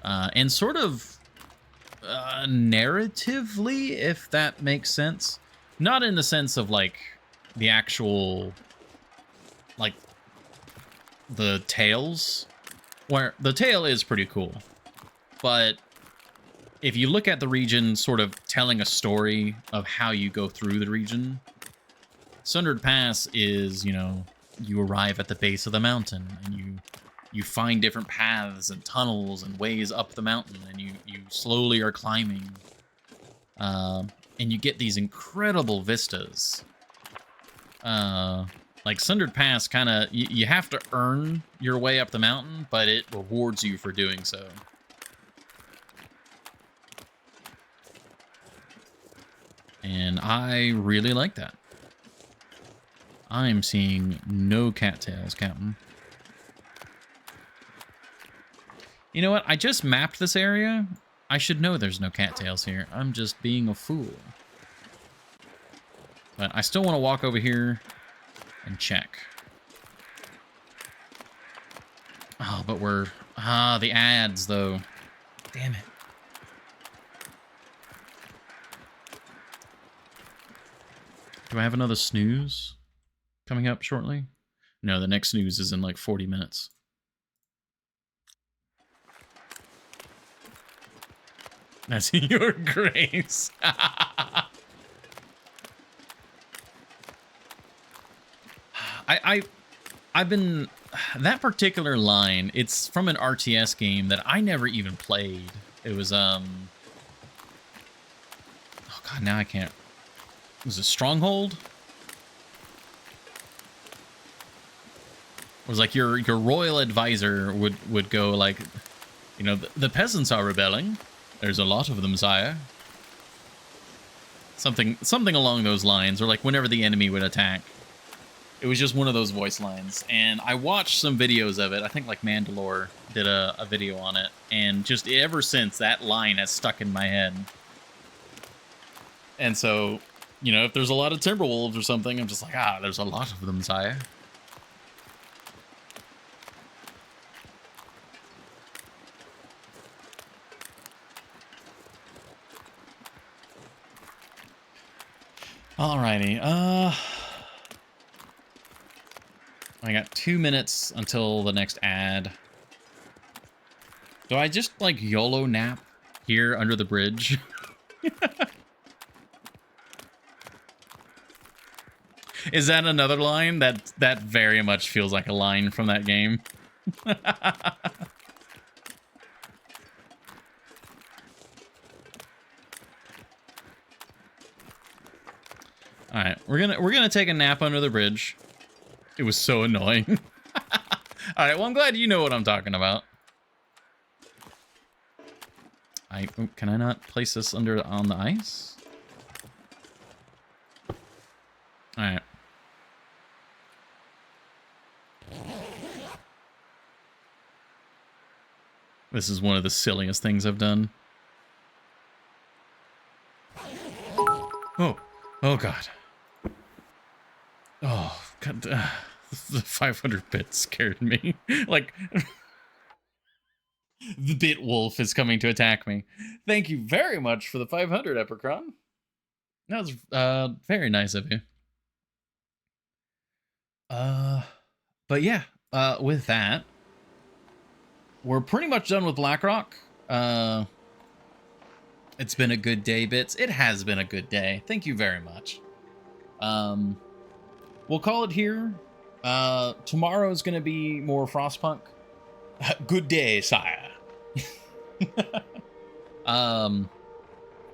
And sort of narratively, if that makes sense. Not in the sense of, like, the actual, like, the tales, where the tale is pretty cool. But if you look at the region sort of telling a story of how you go through the region, Sundered Pass is, you know, you arrive at the base of the mountain and you find different paths and tunnels and ways up the mountain, and you slowly are climbing. And you get these incredible vistas. Like Sundered Pass kind of, you have to earn your way up the mountain, but it rewards you for doing so. And I really like that. I'm seeing no cattails, Captain. You know what? I just mapped this area. I should know there's no cattails here. I'm just being a fool. But I still want to walk over here and check. Oh, but we're... the ads, though. Damn it. Do I have another snooze coming up shortly? No, the next snooze is in like 40 minutes. That's your grace. I've been... That particular line, it's from an RTS game that I never even played. It was, Oh god, now I can't... Was it Stronghold? It was like your royal advisor would go like, you know, the peasants are rebelling. There's a lot of them, sire. Something along those lines, or like whenever the enemy would attack. It was just one of those voice lines, and I watched some videos of it. I think like Mandalore did a video on it, and just ever since, that line has stuck in my head. And so, you know, if there's a lot of Timberwolves or something, I'm just like, there's a lot of them, sire. Alrighty, I got 2 minutes until the next ad. Do I just, like, YOLO nap here under the bridge? Is that another line? That very much feels like a line from that game. All right, we're gonna take a nap under the bridge. It was so annoying. All right, well, I'm glad you know what I'm talking about. Can I not place this on the ice? All right. This is one of the silliest things I've done. Oh God. Oh God. The 500 bit scared me. Like, the bit wolf is coming to attack me. Thank you very much for the 500, Epicron. That was very nice of you. But yeah, with that, we're pretty much done with Blackrock. It's been a good day, Bits. It has been a good day. Thank you very much. We'll call it here. Tomorrow is going to be more Frostpunk. Good day, sire.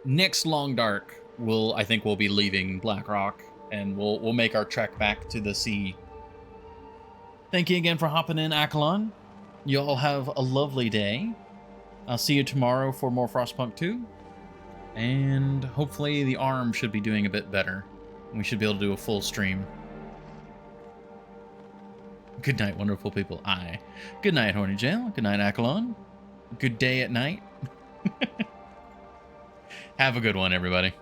Next Long Dark, I think we'll be leaving Blackrock, and we'll make our trek back to the sea. Thank you again for hopping in, Akalon. You all have a lovely day. I'll see you tomorrow for more Frostpunk 2. And hopefully the arm should be doing a bit better. We should be able to do a full stream. Good night, wonderful people. Aye. Good night, Horny Jail. Good night, Akalon. Good day at night. Have a good one, everybody.